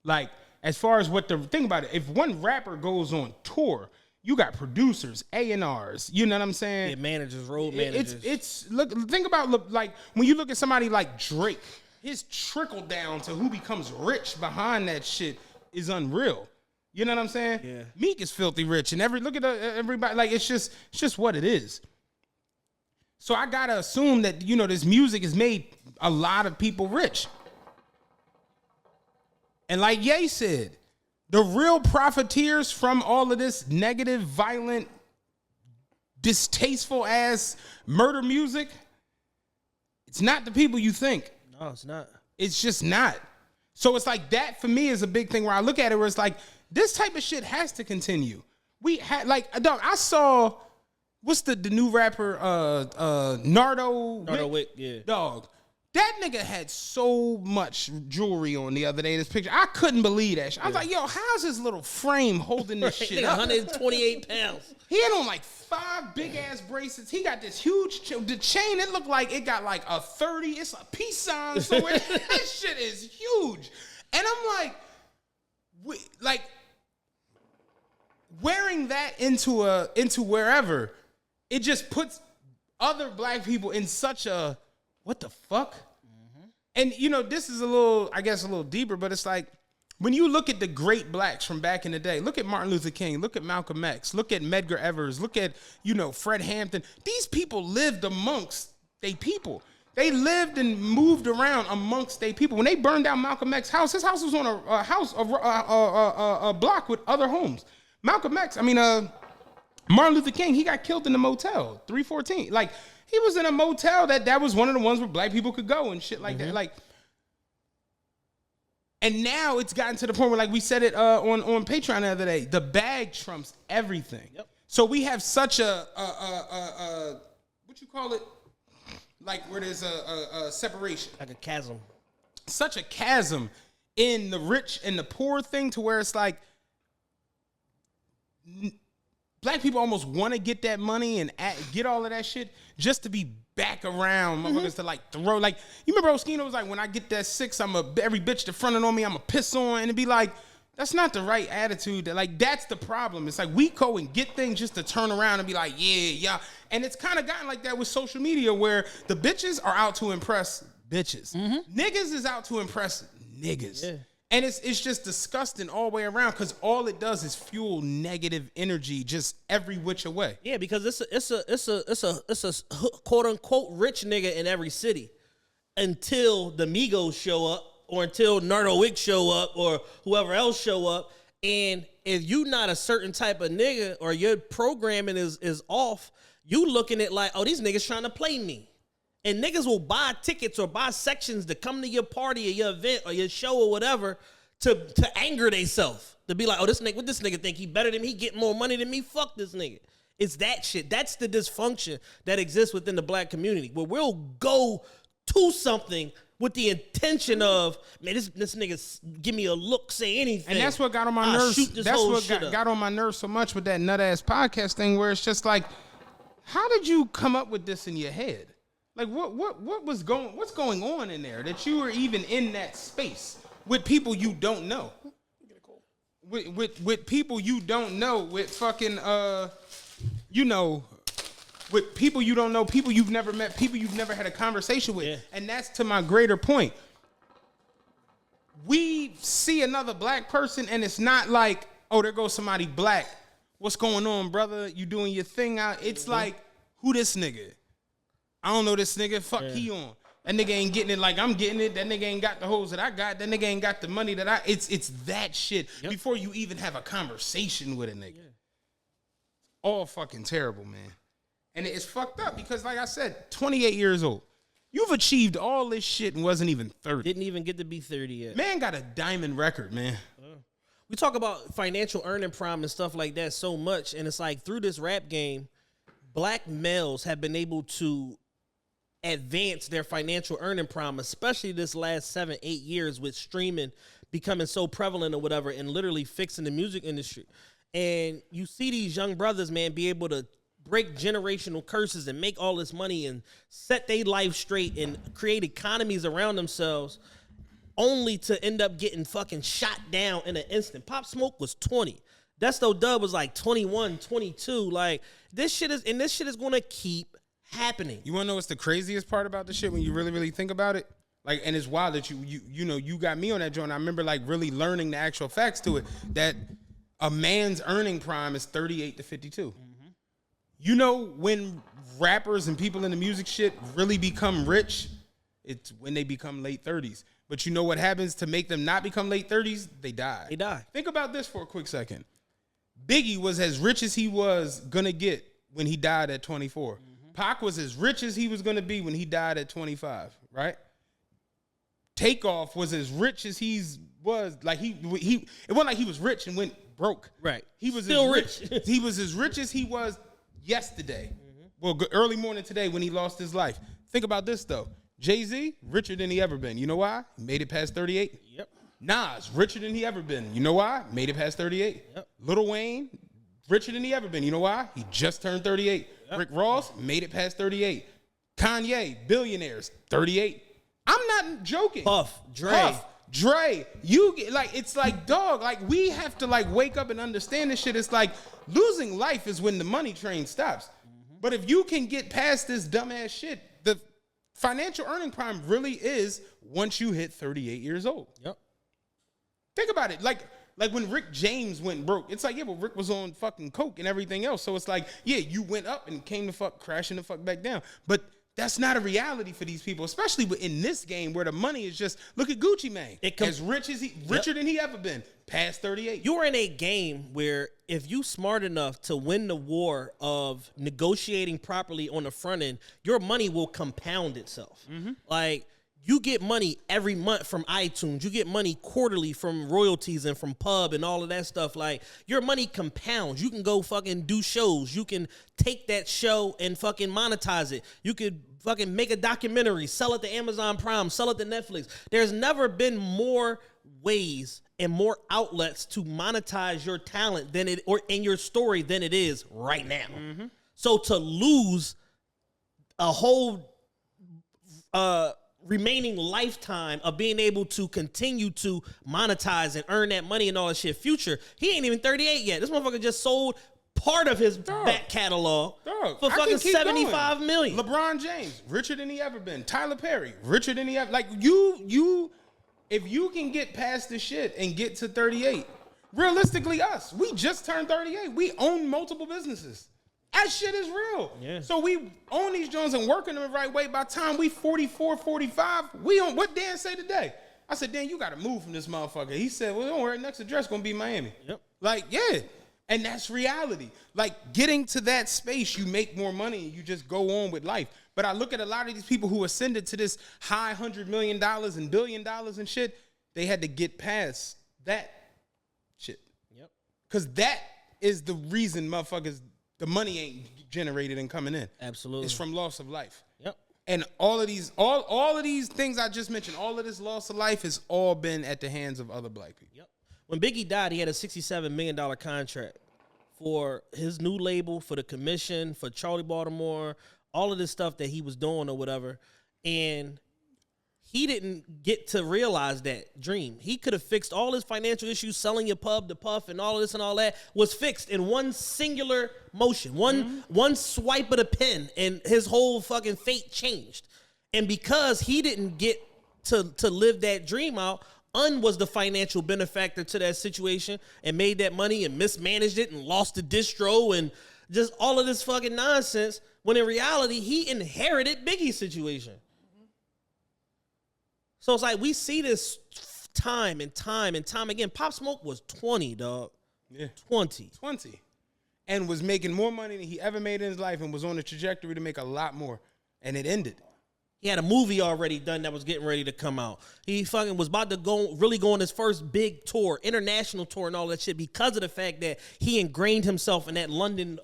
Like, as far as think about it. If one rapper goes on tour, you got producers, A&Rs. You know what I'm saying? Yeah, managers, road managers. Think about like when you look at somebody like Drake, his trickle down to who becomes rich behind that shit is unreal. You know what I'm saying? Yeah. Meek is filthy rich, and look at everybody. Like it's just what it is. So I gotta assume that this music has made a lot of people rich. And like Ye said, the real profiteers from all of this negative, violent, distasteful ass murder music, it's not the people you think. No, it's not. It's just not. So it's like that for me is a big thing where I look at it where it's like, this type of shit has to continue. We had dog, I saw what's the new rapper Nardo Wick, yeah. Dog. That nigga had so much jewelry on the other day in this picture. I couldn't believe that shit. I was like, yo, how's his little frame holding this shit up? 128 pounds. He had on like 5 big ass bracelets. He got this huge the chain. It looked like it got like a 30. It's a peace sign somewhere. That shit is huge. And I'm like, wearing that into wherever, it just puts other black people in such a what the fuck? Mm-hmm. And this is a little deeper, but it's like when you look at the great blacks from back in the day, look at Martin Luther King, look at Malcolm X, look at Medgar Evers, look at, Fred Hampton. These people lived amongst they people. They lived and moved around amongst they people. When they burned down Malcolm X's house, his house was on a block with other homes. Martin Luther King, he got killed in the motel, 314. Like, he was in a motel that was one of the ones where black people could go and shit like that. Like, and now it's gotten to the point where, like we said it on Patreon the other day, the bag trumps everything. Yep. So we have such a what you call it? Like where there's a separation. Like a chasm. Such a chasm in the rich and the poor thing to where it's like black people almost want to get that money and get all of that shit just to be back around motherfuckers to like throw. Like, you remember Oskino was like, when I get that 6, every bitch that fronted on me, I'm a piss on. And it'd be like, that's not the right attitude. That's the problem. It's like we go and get things just to turn around and be like, yeah. And it's kind of gotten like that with social media where the bitches are out to impress bitches. Niggas is out to impress niggas. Yeah. And it's just disgusting all the way around because all it does is fuel negative energy just every which way. Yeah, because it's a quote unquote rich nigga in every city until the Migos show up or until Nardo Wick show up or whoever else show up. And if you not a certain type of nigga or your programming is off, you looking at like, oh, these niggas trying to play me. And niggas will buy tickets or buy sections to come to your party or your event or your show or whatever to anger theyself. To be like, oh, this nigga think he better than me? He getting more money than me? Fuck this nigga. It's that shit. That's the dysfunction that exists within the black community where we'll go to something with the intention of, man, this nigga give me a look, say anything. And that's what got on my nerves. That's what got on my nerves so much with that nut ass podcast thing where it's just like, how did you come up with this in your head? Like what's going on in there that you were even in that space with people you don't know, with people you don't know, with fucking with people you don't know, people you've never met, people you've never had a conversation with, yeah. And that's to my greater point. We see another black person and it's not like, oh, there goes somebody black. What's going on, brother? You doing your thing out? It's like, who this nigga? I don't know this nigga. Fuck, he on. That nigga ain't getting it like I'm getting it. That nigga ain't got the hoes that I got. That nigga ain't got the money that It's that shit before you even have a conversation with a nigga. Yeah. All fucking terrible, man. And it's fucked up because, like I said, 28 years old. You've achieved all this shit and wasn't even 30. Didn't even get to be 30 yet. Man got a diamond record, man. We talk about financial earning prime and stuff like that so much, and it's like through this rap game, black males have been able to advance their financial earning prime, especially this last 7-8 years with streaming becoming so prevalent or whatever and literally fixing the music industry. And you see these young brothers, man, be able to break generational curses and make all this money and set their life straight and create economies around themselves, only to end up getting fucking shot down in an instant. Pop Smoke was 20. Desto Dub was like 21, 22. Like, this shit is going to keep happening. You want to know what's the craziest part about the shit when you really, really think about it? Like, and it's wild that you got me on that joint. I remember like really learning the actual facts to it, that a man's earning prime is 38 to 52. Mm-hmm. You know when rappers and people in the music shit really become rich? It's when they become late 30s. But you know what happens to make them not become late 30s? They die. They die. Think about this for a quick second. Biggie was as rich as he was gonna get when he died at 24. Mm-hmm. Pac was as rich as he was gonna be when he died at 25, right? Takeoff was as rich as he was. Like it wasn't like he was rich and went broke. Right. He was still rich. rich. He was as rich as he was yesterday. Mm-hmm. Well, early morning today when he lost his life. Think about this though. Jay-Z, richer than he ever been. You know why? He made it past 38. Yep. Nas, richer than he ever been. You know why? Made it past 38. Yep. Lil Wayne, richer than he ever been. You know why? He just turned 38. Yep. Rick Ross made it past 38. Kanye, billionaires, 38. I'm not joking. Puff, Dre. You get like, it's like, dog, like we have to like wake up and understand this shit. It's like losing life is when the money train stops. Mm-hmm. But if you can get past this dumbass shit, the financial earning prime really is once you hit 38 years old. Yep. Think about it. Like when Rick James went broke, it's like, yeah, but Rick was on fucking coke and everything else. So it's like, yeah, you went up and came the fuck crashing the fuck back down. But that's not a reality for these people, especially in this game where the money is just, look at Gucci Mane. As rich as richer than he ever been, past 38. You're in a game where if you smart enough to win the war of negotiating properly on the front end, your money will compound itself. Mm-hmm. Like, you get money every month from iTunes. You get money quarterly from royalties and from pub and all of that stuff. Like, your money compounds. You can go fucking do shows. You can take that show and fucking monetize it. You could fucking make a documentary, sell it to Amazon Prime, sell it to Netflix. There's never been more ways and more outlets to monetize your talent in your story than it is right now. Mm-hmm. So to lose a whole remaining lifetime of being able to continue to monetize and earn that money and all that shit future, he ain't even 38 yet. This motherfucker just sold part of his back catalog for fucking $75 million. LeBron James, richer than he ever been. Tyler Perry, richer than he ever. Like you, if you can get past this shit and get to 38, realistically, we just turned 38. We own multiple businesses. That shit is real. Yeah. So we own these joints and working them the right way. By the time we 44, 45, we on what Dan say today? I said, Dan, you got to move from this motherfucker. He said, well, don't worry, next address going to be Miami. Yep. Like, yeah. And that's reality. Like, getting to that space, you make more money and you just go on with life. But I look at a lot of these people who ascended to this high $100 million and $1 billion and shit, they had to get past that shit. Yep. Because that is the reason motherfuckers, the money ain't generated and coming in. Absolutely. It's from loss of life. Yep. And all of these things I just mentioned, all of this loss of life has all been at the hands of other black people. Yep. When Biggie died, he had a $67 million contract for his new label, for the commission, for Charlie Baltimore, all of this stuff that he was doing or whatever. And he didn't get to realize that dream. He could have fixed all his financial issues, selling your pub to Puff and all of this and all that was fixed in one singular motion, one swipe of the pen, and his whole fucking fate changed. And because he didn't get to live that dream out, was the financial benefactor to that situation and made that money and mismanaged it and lost the distro and just all of this fucking nonsense, when in reality, he inherited Biggie's situation. So it's like we see this time and time and time again. Pop Smoke was 20, dog. Yeah. 20. And was making more money than he ever made in his life and was on a trajectory to make a lot more. And it ended. He had a movie already done that was getting ready to come out. He fucking was about to go on his first big tour, international tour and all that shit because of the fact that he ingrained himself in that London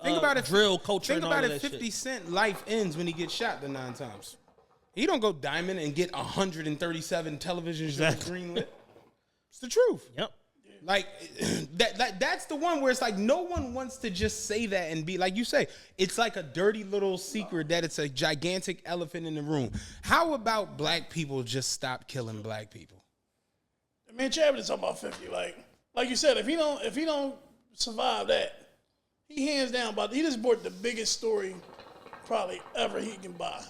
drill culture and all that shit. Think about it, 50 Cent life ends when he gets shot the 9 times. He don't go diamond and get 137 television shows greenlit. It's the truth. Yep. Like that's the one where it's like no one wants to just say that and be like you say. It's like a dirty little secret that it's a gigantic elephant in the room. How about black people just stop killing black people? Man, Chapman is talking about 50. Like you said, if he don't survive that, he hands down. But he just bought the biggest story probably ever he can buy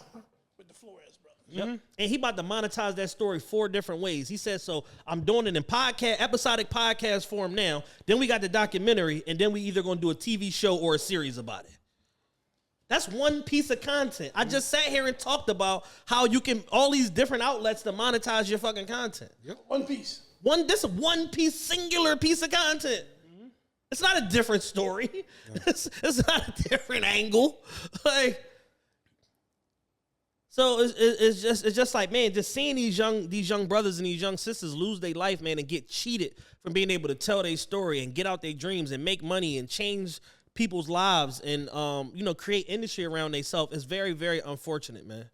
with the Flores brothers. Yep. And he about to monetize that story 4 different ways. He said, so I'm doing it in episodic podcast form now. Then we got the documentary, and then we either going to do a TV show or a series about it. That's one piece of content. I just sat here and talked about how you can, all these different outlets to monetize your fucking content. Yep. One piece. This one piece, singular piece of content. It's not a different story. It's not a different angle. Like, so it's just like, man, just seeing these young brothers and these young sisters lose their life, man, and get cheated from being able to tell their story and get out their dreams and make money and change people's lives and create industry around themselves is very, very unfortunate, man.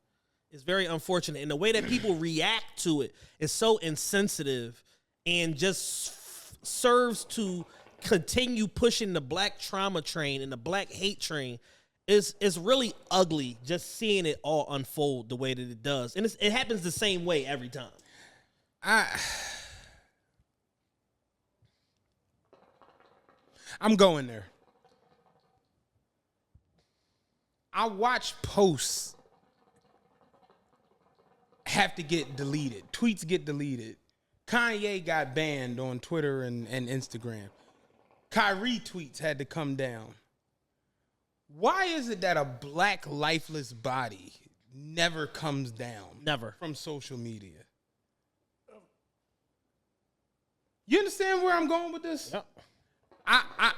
It's very unfortunate. And the way that people react to it is so insensitive and just serves to continue pushing the black trauma train and the black hate train. Is really ugly just seeing it all unfold the way that it does. And it happens the same way every time. I'm going there. I watch posts have to get deleted. Tweets get deleted. Kanye got banned on Twitter and Instagram. Kyrie tweets had to come down. Why is it that a black lifeless body never comes down? Never. From social media. You understand where I'm going with this? Yep. I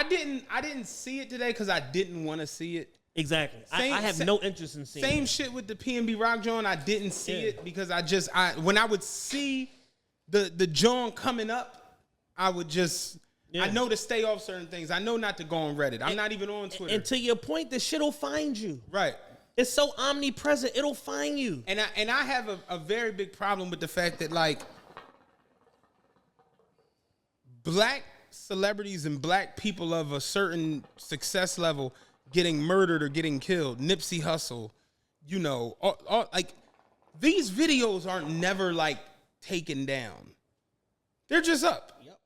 didn't see it today because I didn't want to see it. Exactly. I have no interest in seeing same it. Shit with the PNB Rock joint. I didn't see it because when I would see the joint coming up, I would just I know to stay off certain things. I know not to go on Reddit. I'm not even on Twitter. And to your point, the shit'll find you. Right. It's so omnipresent, it'll find you. And I have a very big problem with the fact that like black celebrities and black people of a certain success level getting murdered or getting killed. Nipsey Hussle, like these videos aren't never like taken down. They're just up. Yep.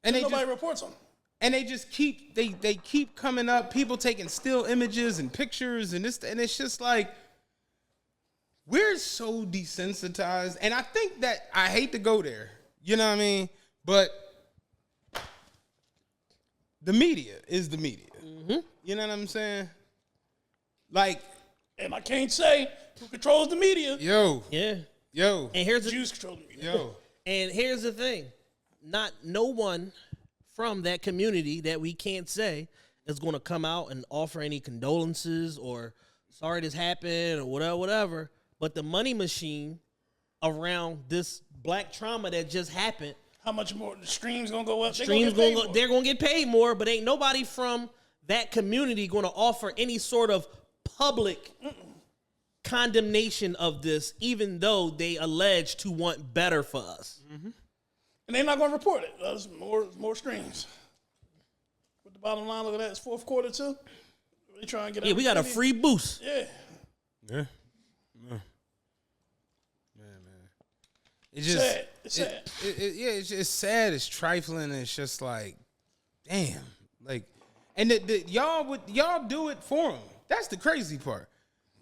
And nobody reports them. And they just keep they keep coming up. People taking still images and pictures and it's just like we're so desensitized. And I think that I hate to go there. You know what I mean? But the media is the media. Mm-hmm. You know what I'm saying? Like, and I can't say who controls the media. Yo. And here's the Jews control the media. Yo. And here's the thing. No one from that community that we can't say is going to come out and offer any condolences or sorry this happened or whatever. But the money machine around this black trauma that just happened. How much more? The streams going to go up? They're going to get paid more, but ain't nobody from that community going to offer any sort of public condemnation of this, even though they allege to want better for us. Mm-hmm. And they're not going to report it. There's more streams. But the bottom line, look at that, it's fourth quarter too. They trying to get we got a free boost. Yeah. Man. It's just sad. It's sad. It's just sad. It's trifling. It's just like, damn. Like, and y'all do it for them. That's the crazy part.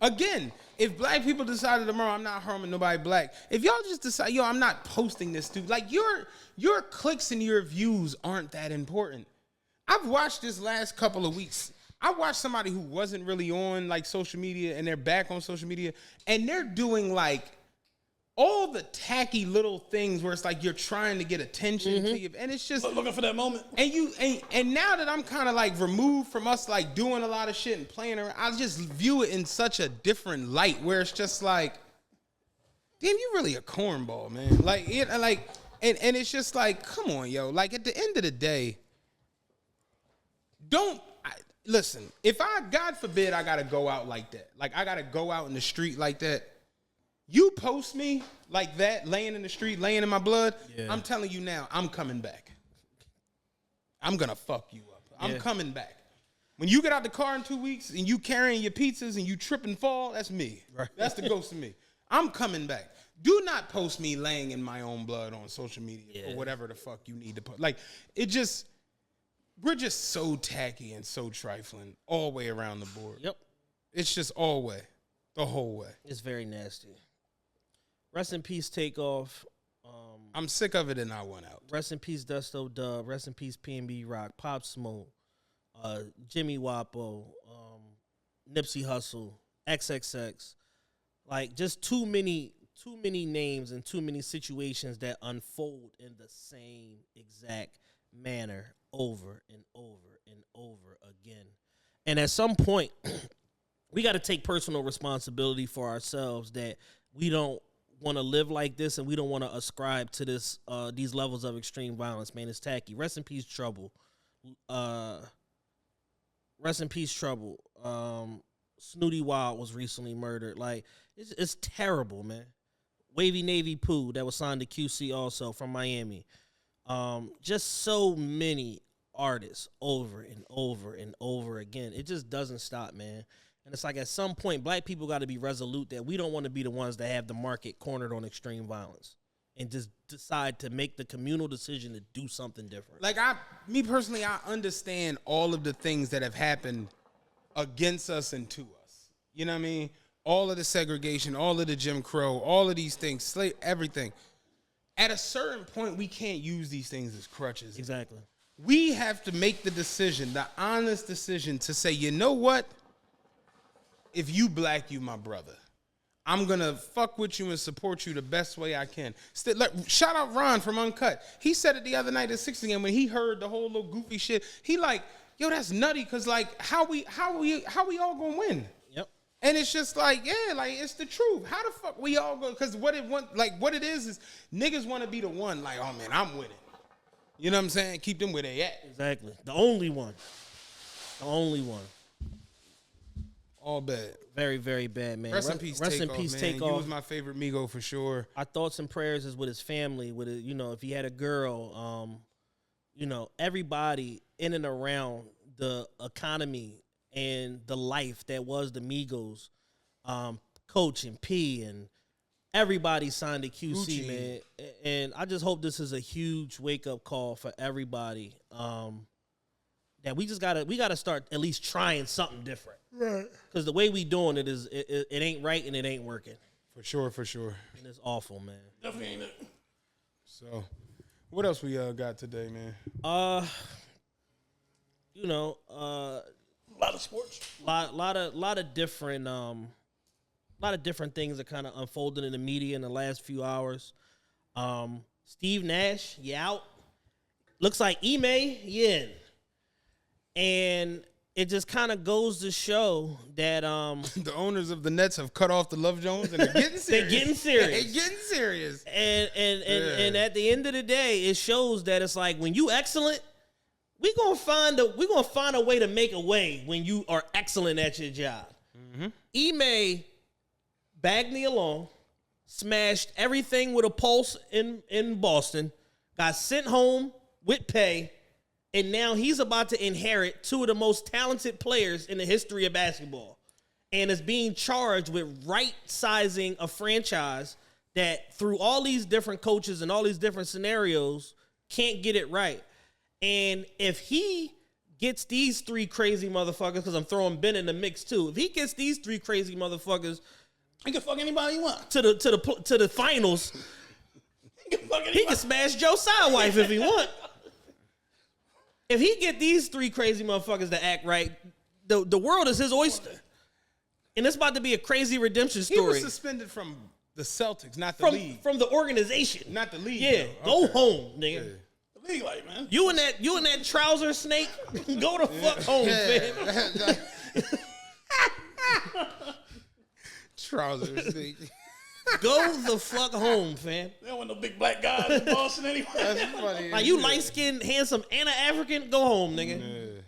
Again, if black people decided tomorrow, I'm not harming nobody black. If y'all just decide, I'm not posting this dude. Like your clicks and your views aren't that important. I've watched this last couple of weeks. I watched somebody who wasn't really on like social media and they're back on social media and they're doing like all the tacky little things where it's like you're trying to get attention to you, and it's just looking for that moment. And now that I'm kind of like removed from us like doing a lot of shit and playing around, I just view it in such a different light where it's just like, damn, you really a cornball, man. Like and it's just like, come on, yo. Like at the end of the day, listen. If God forbid, I gotta go out like that. Like I gotta go out in the street like that. You post me like that, laying in the street, laying in my blood. Yeah. I'm telling you now, I'm coming back. I'm gonna fuck you up. I'm coming back. When you get out the car in 2 weeks and you carrying your pizzas and you trip and fall, that's me. Right. That's the ghost of me. I'm coming back. Do not post me laying in my own blood on social media or whatever the fuck you need to put. Like, we're just so tacky and so trifling all the way around the board. Yep. It's just all way, the whole way. It's very nasty. Rest in peace, Takeoff. I'm sick of it and I want out. Rest in peace, Dusto Dub. Rest in peace, P&B Rock, Pop Smoke, Jimmy Wapo, Nipsey Hussle, XXX. Like, just too many names and too many situations that unfold in the same exact manner over and over and over again. And at some point, we got to take personal responsibility for ourselves that we don't want to live like this and we don't want to ascribe to this these levels of extreme violence, man. It's tacky. Rest in peace, Trouble. Rest in peace, Trouble. Snooty Wild was recently murdered. Like, it's terrible, man. Wavy Navy Pooh that was signed to QC also from Miami. Just so many artists over and over and over again. It just doesn't stop, man. And it's like at some point, black people got to be resolute that we don't want to be the ones that have the market cornered on extreme violence and just decide to make the communal decision to do something different. Like, me personally, I understand all of the things that have happened against us and to us. You know what I mean? All of the segregation, all of the Jim Crow, all of these things, everything. At a certain point, we can't use these things as crutches. Exactly. We have to make the decision, the honest decision to say, you know what? If you black, you my brother. I'm going to fuck with you and support you the best way I can. Shout out Ron from Uncut. He said it the other night at 6 again when he heard the whole little goofy shit. He like, yo, that's nutty because like how we all going to win? Yep. And it's just like, yeah, like it's the truth. How the fuck we all go? Because what it is niggas want to be the one like, oh man, I'm winning. You know what I'm saying? Keep them where they at. Exactly. The only one. The only one. All bad. Very, very bad, man. Rest in peace, Takeoff. He was my favorite Migo for sure. Our thoughts and prayers is with his family. With it, you know, if he had a girl, you know, everybody in and around the economy and the life that was the Migos, Coach and P and everybody signed to QC, Gucci. Man. And I just hope this is a huge wake up call for everybody. That we gotta start at least trying something different. Right. Because the way we doing it is it ain't right and it ain't working. For sure. And it's awful, man. Definitely ain't it. So, what else we got today, man? You know, a lot of sports. Lot of different things that kind of unfolded in the media in the last few hours. Steve Nash, you out. Looks like Ime, you in. And it just kind of goes to show that the owners of the Nets have cut off the Love Jones and they're getting serious. They're getting serious. And at the end of the day, it shows that it's like when you excellent, we're gonna find a way to make a way when you are excellent at your job. Mm-hmm. Ime bagged me along, smashed everything with a pulse in Boston, got sent home with pay. And now he's about to inherit two of the most talented players in the history of basketball. And is being charged with right-sizing a franchise that through all these different coaches and all these different scenarios can't get it right. And if he gets these three crazy motherfuckers, because I'm throwing Ben in the mix too, if he gets these three crazy motherfuckers, he can fuck anybody he wants to the finals. He can smash Joe Sidewife if he want. If he get these three crazy motherfuckers to act right, the world is his oyster. And it's about to be a crazy redemption story. He was suspended from the Celtics, not the league. From the organization. Not the league. Yeah, go home, nigga. Yeah. The league, like, man. You and that trouser snake, go the fuck home, man. Trouser snake. Go the fuck home, fam. They don't want no big black guys in Boston anyway. That's funny. Like, you light-skinned, handsome, and an African, go home, nigga. Yeah.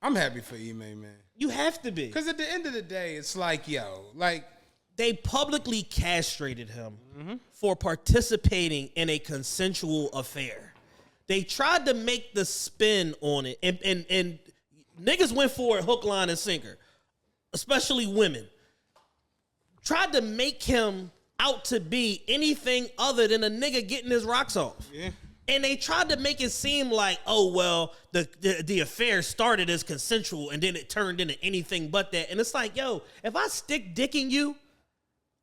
I'm happy for Ime, man. You have to be. Because at the end of the day, it's like, yo, like, They publicly castrated him for participating in a consensual affair. They tried to make the spin on it, and niggas went for it hook, line, and sinker, especially women. Tried to make him out to be anything other than a nigga getting his rocks off. Yeah. And they tried to make it seem like, oh, well, the affair started as consensual and then it turned into anything but that. And it's like, yo, if I stick dick in you,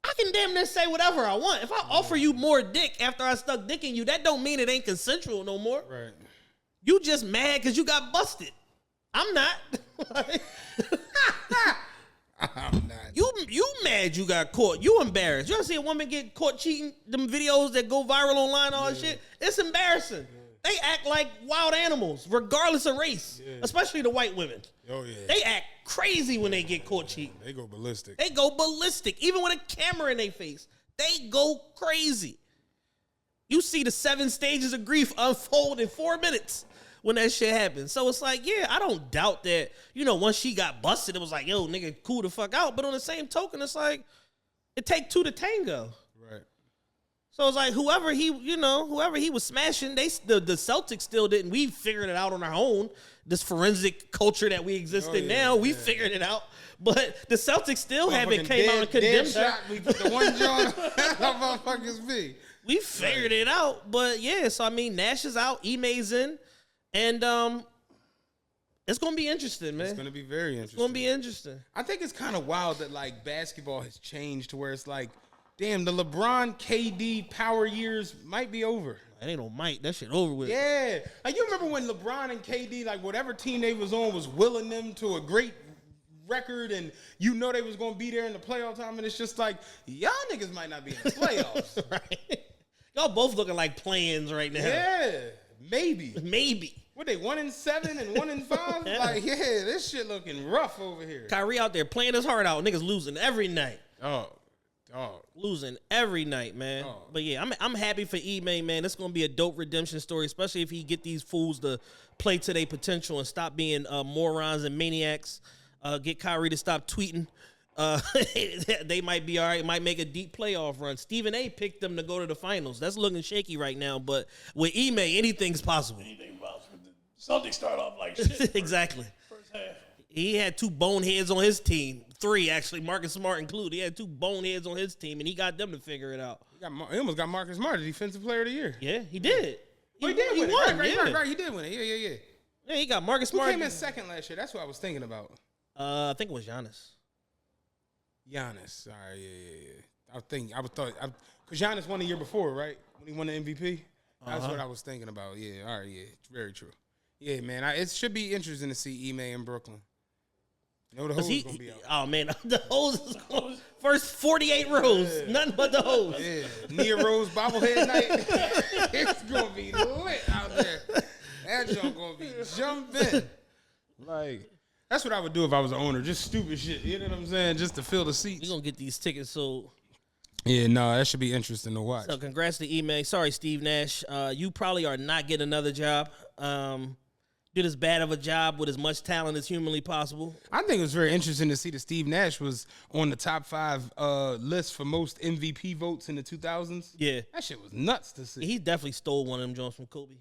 I can damn near say whatever I want. If I offer you more dick after I stuck dick in you, that don't mean it ain't consensual no more. Right. You just mad because you got busted. I'm not. I'm not. You mad you got caught. You embarrassed. You ever see a woman get caught cheating? Them videos that go viral online, all that shit. It's embarrassing. They act like wild animals, regardless of race. Especially the white women. Oh yeah. They act crazy when they get caught cheating. They go ballistic. They go ballistic. Even with a camera in their face, they go crazy. You see the 7 stages of grief unfold in 4 minutes when that shit happens. So it's like, yeah, I don't doubt that, once she got busted, it was like, yo, nigga, cool the fuck out. But on the same token, it's like, it take 2 to tango. Right. So it's like, whoever he was smashing, the Celtics still didn't. We figured it out on our own. This forensic culture that we exist in now, we figured it out. But the Celtics still haven't came out and condemned her. We put the one joint. How motherfuckers be? We figured it out. But yeah, so I mean, Nash is out, Ime's in. And it's gonna be interesting, man. It's gonna be very interesting. It's gonna be interesting. I think it's kind of wild that like basketball has changed to where it's like, damn, the LeBron KD power years might be over. That ain't no might. That shit over with. Yeah, like you remember when LeBron and KD, like whatever team they was on, was willing them to a great record, and they was gonna be there in the playoff time, and it's just like y'all niggas might not be in the playoffs. Right? Y'all both looking like plans right now. Yeah, maybe. What they 1-7 and 1-5? Like, yeah, this shit looking rough over here. Kyrie out there playing his heart out. Niggas losing every night. Oh. Losing every night, man. Oh. But yeah, I'm happy for Ime, man. It's gonna be a dope redemption story, especially if he get these fools to play to their potential and stop being morons and maniacs. Get Kyrie to stop tweeting. They might be all right. Might make a deep playoff run. Stephen A picked them to go to the finals. That's looking shaky right now. But with Ime, anything's possible. Anything possible. Celtics start off like shit. Exactly. First half. He had 2 boneheads on his team. 3, actually, Marcus Smart included. He had 2 boneheads on his team, and he got them to figure it out. He almost got Marcus Smart, the Defensive Player of the Year. Yeah, he did. He did win. Won, Right. He did win it. Yeah. Yeah, he got Marcus Who Smart. came in second last year? That's what I was thinking about. I think it was Giannis. Giannis. All right, yeah. Because Giannis won the year before, right? When he won the MVP. That's what I was thinking about. Yeah, all right, yeah. Very true. Yeah, man. It should be interesting to see Ime in Brooklyn. The hoes is going to be out. Oh, man. The hoes is going first 48 rows. Yeah. Nothing but the hoes. Yeah. Nia Rose bobblehead night. It's going to be lit out there. That junk going to be jumping. Like, that's what I would do if I was an owner. Just stupid shit. You know what I'm saying? Just to fill the seats. You're going to get these tickets sold. Yeah, no, that should be interesting to watch. So, congrats to Ime. Sorry, Steve Nash. You probably are not getting another job. Did as bad of a job with as much talent as humanly possible. I think it was very interesting to see that Steve Nash was on the top 5 list for most MVP votes in the 2000s. Yeah. That shit was nuts to see. He definitely stole one of them joints from Kobe.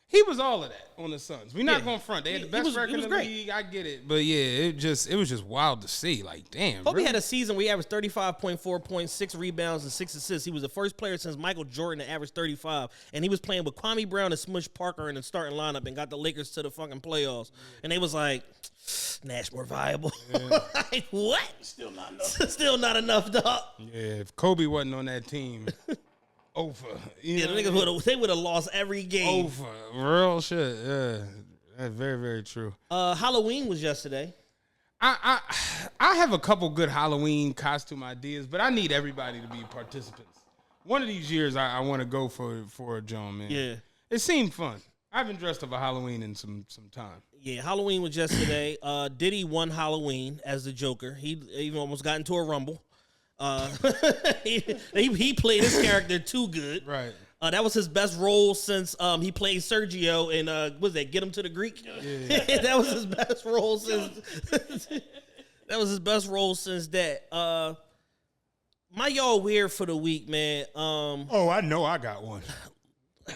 He was all of that on the Suns. We're not going front. They had the best record in the league. I get it. But yeah, it was just wild to see. Like, damn. Kobe had a season where he averaged 35.4 points, 6 rebounds, and 6 assists. He was the first player since Michael Jordan to average 35. And he was playing with Kwame Brown and Smush Parker in the starting lineup and got the Lakers to the fucking playoffs. And they was like, Nash more viable. Yeah. Like, what? Still not enough. Still not enough, dog. Yeah, if Kobe wasn't on that team... Over. Yeah, the niggas would have lost every game. Over. Real shit. Yeah. That's very, very true. Halloween was yesterday. I have a couple good Halloween costume ideas, but I need everybody to be participants. One of these years I want to go for a John, man. Yeah. It seemed fun. I haven't dressed up a Halloween in some time. Yeah, Halloween was yesterday. Diddy won Halloween as the Joker. He even almost got into a rumble. He played his character too good. Right. That was his best role since he played Sergio in was that Get Him to the Greek? Yeah. That was his best role since. That was his best role since that. My y'all weird for the week, man. Oh, I know I got one. I'm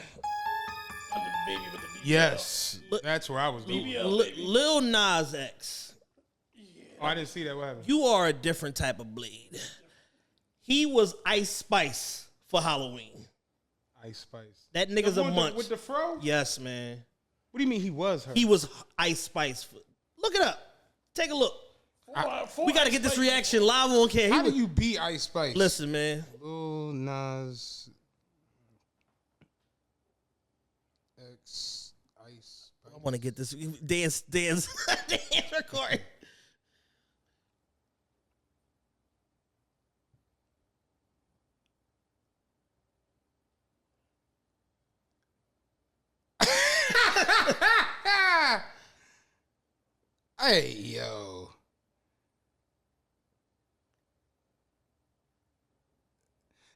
the baby with the BBL. Yes, that's where I was going. BBL. Lil Nas X. Oh, I didn't see that. What happened? You are a different type of bleed. He was Ice Spice for Halloween. Ice Spice. That nigga's a munch. With the fro? Yes, man. What do you mean he was her? He was Ice Spice. Look it up. Take a look. We got to get this reaction live on camera. How do you beat Ice Spice? Listen, man. Lil Nas X Ice Spice. I want to get this dance record. Hey, yo.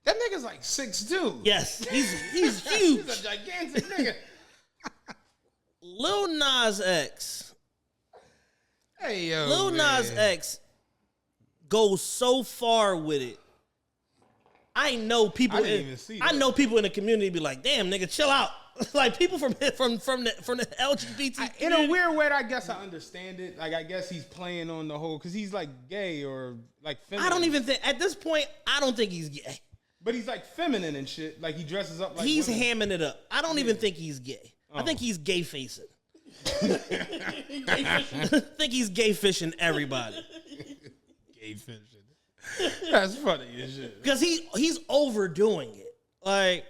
That nigga's like 6'2". Yes, he's He's huge. a gigantic nigga. Lil Nas X. Hey, yo. Lil Nas X goes so far with it. I know people. I didn't even see I that. know people in the community be like, "Damn, nigga, chill out." Like people from the LGBT. In a weird way, I guess I understand it. Like, I guess he's playing on the whole, because he's like gay or like feminine. I don't even think at this point. I don't think he's gay. But he's like feminine and shit. Like, he dresses up like He's women. hamming it up. I don't even think he's gay. I think he's gay facing. I think he's gay fishing everybody. Gay fishing. That's funny as shit. Because he's overdoing it. Like,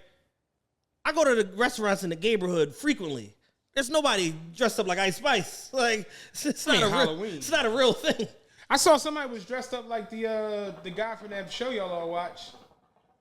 I go to the restaurants in the neighborhood frequently. There's nobody dressed up like Ice Spice. Like, it's not a real thing. I saw somebody was dressed up like the guy from that show y'all all watch.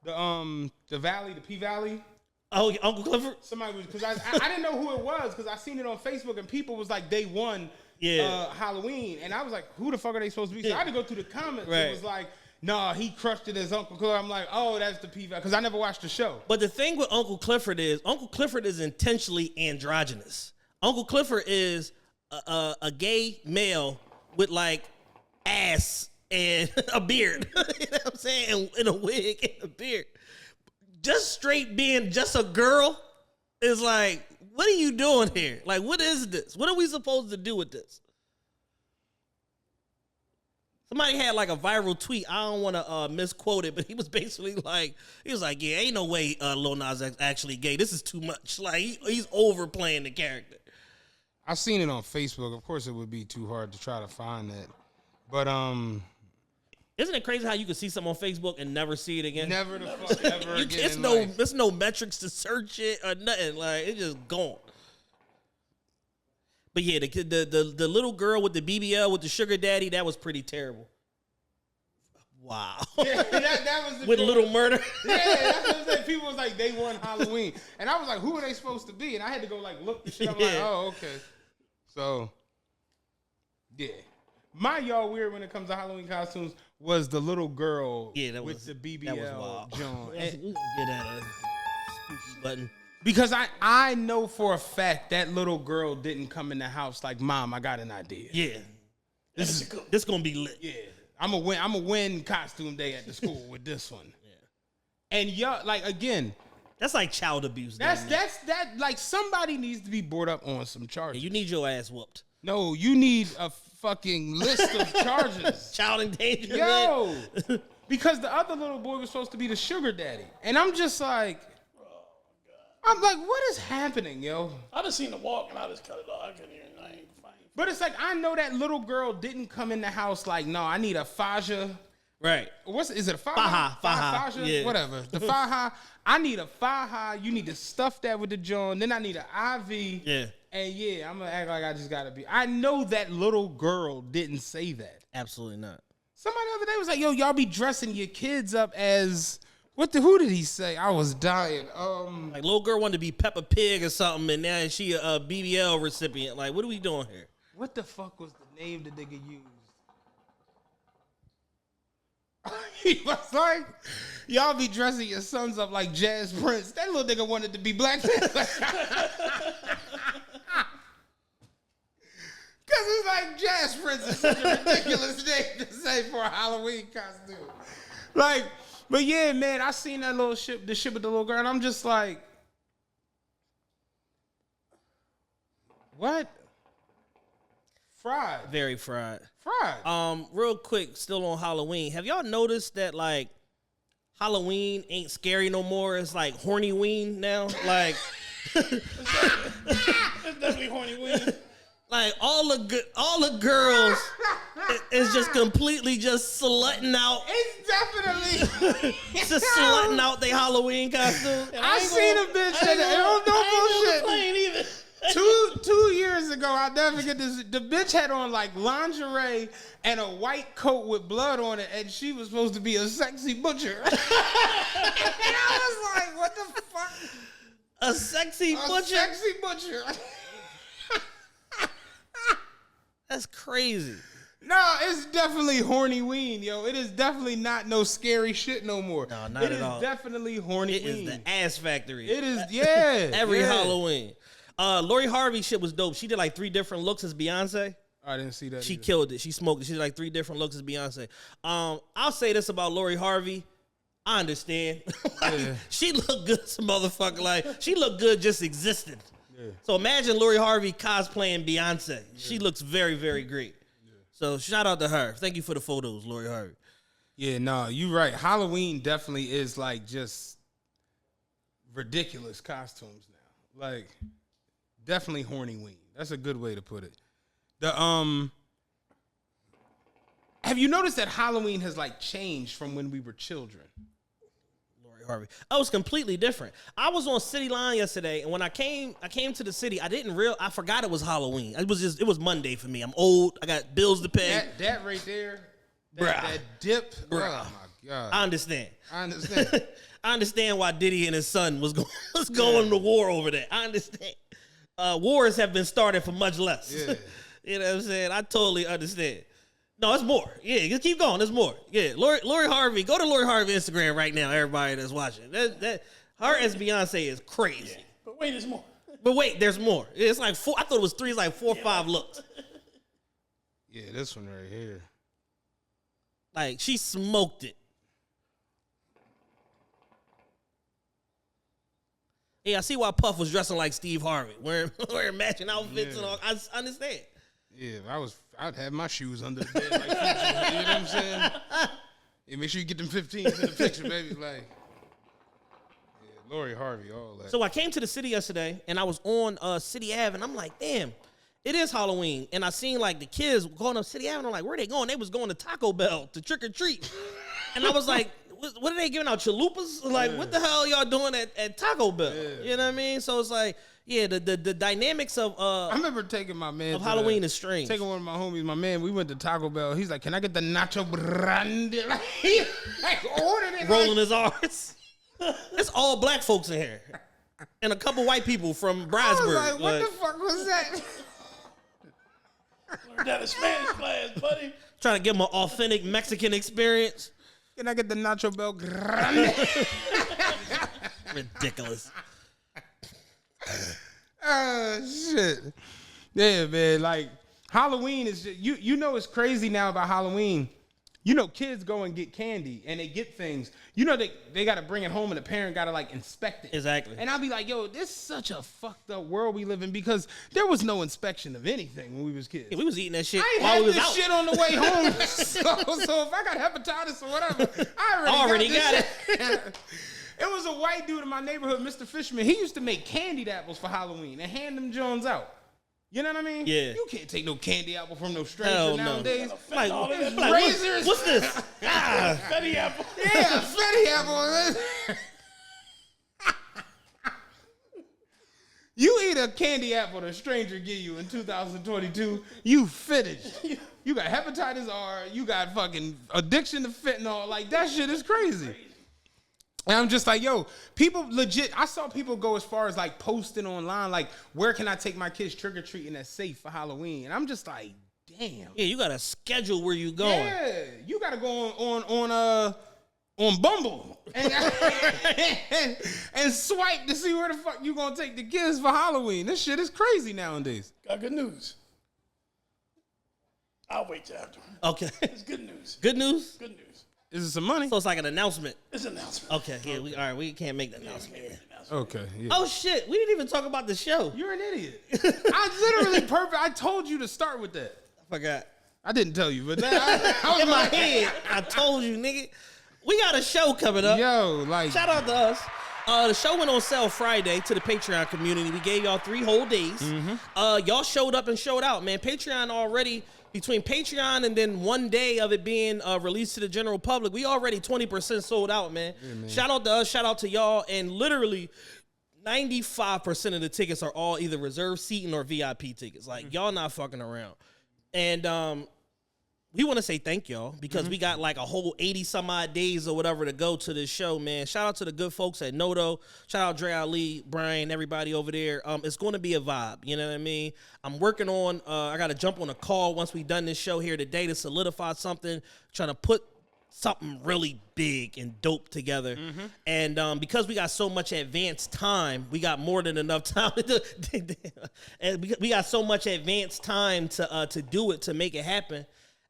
The Valley, the P Valley. Oh, Uncle Clifford? Somebody was, because I didn't know who it was, because I seen it on Facebook and people was like day one Halloween. And I was like, who the fuck are they supposed to be? So I had to go through the comments. Right. It was like, nah, he crushed it as Uncle Clifford. I'm like, oh, that's the P Valley, because I never watched the show. But the thing with Uncle Clifford is intentionally androgynous. Uncle Clifford is a gay male with like ass and a beard. You know what I'm saying? And a wig and a beard. Just straight being just a girl is like, what are you doing here? Like, what is this? What are we supposed to do with this? Somebody had like a viral tweet. I don't want to misquote it, but he was basically like, yeah, ain't no way Lil Nas X actually gay. This is too much. Like, he's overplaying the character. I seen it on Facebook. Of course, it would be too hard to try to find that. But isn't it crazy how you can see something on Facebook and never see it again? never the fuck ever again. There's no metrics to search it or nothing. Like, it's just gone. But yeah, the little girl with the BBL with the sugar daddy, that was pretty terrible. Wow. Yeah, that was the with girl. Little Murder. Yeah, that's what I'm saying. People was like, they won Halloween. And I was like, who are they supposed to be? And I had to go like look the shit. I'm like, oh, okay. So, yeah. My y'all weird when it comes to Halloween costumes was the little girl with the BBL John. Get at a spooky button. Because I know for a fact that little girl didn't come in the house like, Mom, I got an idea. Yeah. This gonna be lit. Yeah. I'm a win costume day at the school with this one. Yeah. And y'all, like, again, that's like child abuse. That's like somebody needs to be brought up on some charges. Yeah, you need your ass whooped. No, you need a fucking list of charges. Child endangerment. Yo. Because the other little boy was supposed to be the sugar daddy. And I'm just like, I'm like, what is happening, yo? I just seen the walk and I just cut it off. I couldn't even. I ain't fine. But it's like, I know that little girl didn't come in the house like, no, I need a faja. Right. Is it a faja? Faja. Yeah. Whatever. The faja. I need a faja. You need to stuff that with the joint. Then I need an IV. Yeah. And yeah, I'm going to act like I just got to be. I know that little girl didn't say that. Absolutely not. Somebody the other day was like, yo, y'all be dressing your kids up as... Who did he say? I was dying. Like, little girl wanted to be Peppa Pig or something, and now she a BBL recipient. Like, what are we doing here? What the fuck was the name the nigga used? He was like, y'all be dressing your sons up like Jazz Prince. That little nigga wanted to be Black Panther. Because it's like Jazz Prince is such a ridiculous name to say for a Halloween costume. Like, But yeah, man, I seen that little shit, the shit with the little girl, and I'm just like, what? Fried. Very fried. Fried. Real quick, still on Halloween. Have y'all noticed that like Halloween ain't scary no more? It's like horny ween now. Like It's definitely horny weed. like all the girls is just completely just slutting out. It's definitely. Just slutting out their Halloween costume. I seen a bitch that don't know bullshit. Playing either. 2 years ago, I'll never forget this. The bitch had on like lingerie and a white coat with blood on it, and she was supposed to be a sexy butcher. And I was like, what the fuck? A sexy A butcher? sexy butcher. That's crazy. No, it's definitely horny ween, yo. It is definitely not no scary shit no more. No, not it at all. It is definitely horny It ween. is the ass factory. It is, yeah. Every yeah. Halloween. Lori Harvey shit was dope. She did like 3 different looks as Beyonce. I didn't see that. She either. killed it. She smoked it. She did like 3 different looks as Beyonce. I'll say this about Lori Harvey. I understand. Yeah. She looked good as a motherfucker. Like, she looked good just existing. Yeah. So imagine Lori Harvey cosplaying Beyonce. Yeah. She looks very, very great. Yeah. So shout out to her. Thank you for the photos, Lori Harvey. Yeah, no, you're right. Halloween definitely is like just ridiculous costumes now. Like, definitely horny ween. That's a good way to put it. Have you noticed that Halloween has like changed from when we were children? Lori Harvey. I was completely different. I was on City Line yesterday, and when I came to the city, I forgot it was Halloween. It was Monday for me. I'm old. I got bills to pay. That right there, Bruh. that dip. Bruh. Oh my God. I understand. I understand. I understand why Diddy and his son was going to war over that. I understand. Wars have been started for much less. Yeah. You know what I'm saying? I totally understand. No, it's more. Yeah, just keep going. There's more. Yeah, Lori Harvey. Go to Lori Harvey Instagram right now. Everybody that's watching. That her as Beyonce is crazy. Yeah. But wait, there's more. But wait, there's more. It's like 4. I thought it was 3. It's like 4 or 5 looks. Yeah, this one right here. Like she smoked it. Yeah, I see why Puff was dressing like Steve Harvey, wearing matching outfits and all. I understand. Yeah, I'd have my shoes under the bed like Future, you know what I'm saying? Yeah, make sure you get them 15s in the picture, baby. Like, yeah, Lori Harvey, all that. So I came to the city yesterday, and I was on City Ave, and I'm like, damn, it is Halloween. And I seen like the kids going up City Ave, and I'm like, where they going? They was going to Taco Bell to trick or treat. And I was like, what are they giving out, chalupas? Like, what the hell y'all doing at Taco Bell? Yeah. You know what I mean? So it's like, yeah, the dynamics of I remember taking my man of Halloween is strange. Taking one of my homies, my man, we went to Taco Bell. He's like, can I get the nacho grande? Like, he ordered it. Rolling his R's. It's all black folks in here. And a couple white people from Brownsburg. I was like, what the fuck was that? Learned that in Spanish class, buddy. Trying to give them an authentic Mexican experience. Can I get the nacho bell grande? Ridiculous. Shit. Yeah, man. Like, Halloween is just, you know it's crazy now about Halloween. You know, kids go and get candy and they get things. You know, they got to bring it home and the parent got to like inspect it. Exactly. And I'll be like, yo, this is such a fucked up world we live in because there was no inspection of anything when we was kids. Yeah, we was eating that shit I ain't while had we was this out. shit on the way home. so if I got hepatitis or whatever, I already got it. It was a white dude in my neighborhood, Mr. Fishman. He used to make candied apples for Halloween and hand them Jones out. You know what I mean? Yeah. You can't take no candy apple from no stranger Hell no. nowadays. Like, It's like, razors. what's this? Ah. Fetty apple. Yeah, Fetty apple. You eat a candy apple that a stranger give you in 2022, you finished. You got hepatitis R, you got fucking addiction to fentanyl. Like, that shit is crazy. And I'm just like, yo, people legit, I saw people go as far as like posting online, like, where can I take my kids trick-or-treating that's safe for Halloween? And I'm just like, damn. Yeah, you got to schedule where you going. Yeah, you got to go on Bumble and swipe to see where the fuck you gonna take the kids for Halloween. This shit is crazy nowadays. Got good news. I'll wait till after. Okay. It's good news. Good news? Good news. Is it some money? So it's like an announcement. It's an announcement. Okay, yeah, all right, we can't make the announcement. Okay. Yeah. Oh shit, we didn't even talk about the show. You're an idiot. I literally perfect. I told you to start with that. I forgot. I didn't tell you, but I was In my like, head, I told you, nigga. We got a show coming up. yo, like, Shout out to us. The show went on sale Friday to the Patreon community. We gave y'all 3 whole days. Y'all showed up and showed out, man. Patreon already, between Patreon and then 1 day of it being released to the general public, we already 20% sold out, man. Yeah, man. Shout out to us, shout out to y'all, and literally 95% of the tickets are all either reserved seating or VIP tickets. Like, y'all not fucking around. And we want to say thank y'all because we got like a whole 80 some odd days or whatever to go to this show, man. Shout out to the good folks at Noto. Shout out Dre Ali, Brian, everybody over there. It's going to be a vibe. You know what I mean? I'm working on, I got to jump on a call once we done this show here today to solidify something, trying to put something really big and dope together. And because we got so much advanced time, we got more than enough time and we got so much advanced time to do it, to make it happen.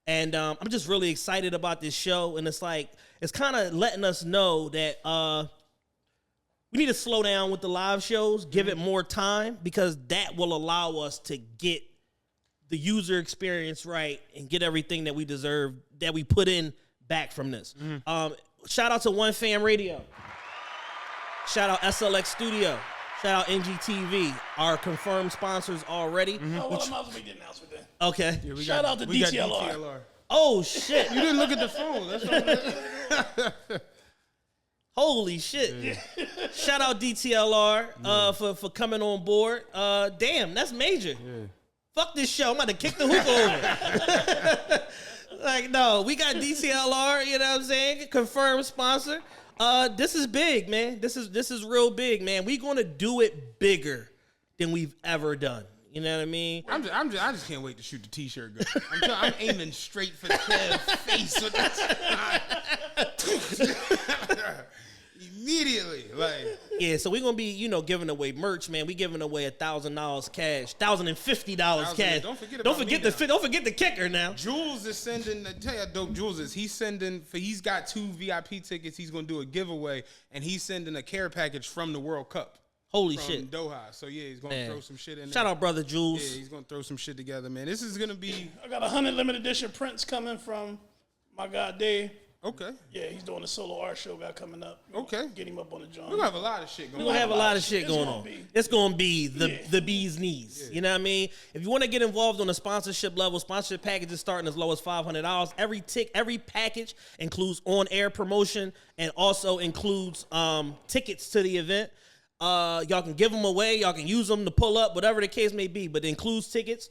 And I'm just really excited about this show. And it's like, it's kind of letting us know that we need to slow down with the live shows, give it more time, because that will allow us to get the user experience right and get everything that we deserve, that we put in back from this. Shout out to One Fam Radio. Shout out SLX Studio. Shout out NGTV, our confirmed sponsors already. Oh, well, I might as well make the announcement then. Okay. yeah, Shout out to we got DTLR. Oh, shit. You didn't look at the phone. That's what Holy shit. Yeah. Shout out DTLR for coming on board. Damn, that's major. Yeah. Fuck this show. I'm about to kick the hook over. Like, no, we got DTLR, you know what I'm saying? Confirmed sponsor. This is big, man. This is real big, man. We gonna do it bigger than we've ever done. You know what I mean? I just can't wait to shoot the T-shirt gun. I'm aiming straight for the Kev's face with that. Immediately, like, yeah. So we gonna be, giving away merch, man. We giving away $1,000 cash, $1,050 cash. Don't forget the kicker now. Jules is sending. Tell you how dope Jules is. He's got 2 VIP tickets. He's gonna do a giveaway, and he's sending a care package from the World Cup. Holy from shit. Doha. So yeah, he's gonna throw some shit in there. Shout out, brother Jules. Yeah, he's gonna throw some shit together, man. This is gonna be. I got 100 limited edition prints coming from my guy Dave. Okay. Yeah, he's doing a solo art show got coming up. Okay. Get him up on the joint. We're gonna have a lot of shit going on. We're gonna have a lot of shit going on. It's gonna be Yeah. the bee's knees. Yeah. You know what I mean? If you want to get involved on a sponsorship level, sponsorship packages starting as low as $500. Every package includes on-air promotion and also includes tickets to the event. Y'all can give them away. Y'all can use them to pull up, whatever the case may be. But it includes tickets.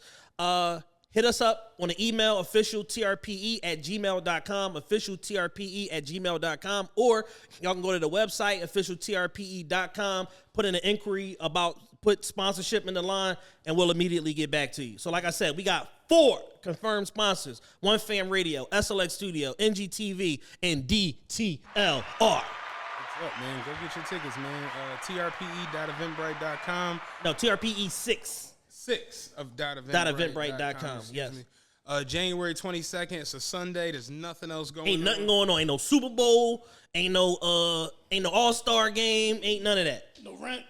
Hit us up on the email, officialtrpe@gmail.com, officialtrpe@gmail.com, or y'all can go to the website, officialtrpe.com, put in an inquiry put sponsorship in the line, and we'll immediately get back to you. So like I said, we got 4 confirmed sponsors: One Fam Radio, SLX Studio, NGTV, and DTLR. What's up, man? Go get your tickets, man. TRPE.eventbrite.com. No, TRPE 6 of .eventbrite.com. Yes. January 22nd. It's a Sunday. There's nothing else going on. Ain't nothing going on. Ain't no Super Bowl. Ain't no All-Star game. Ain't none of that. No rent.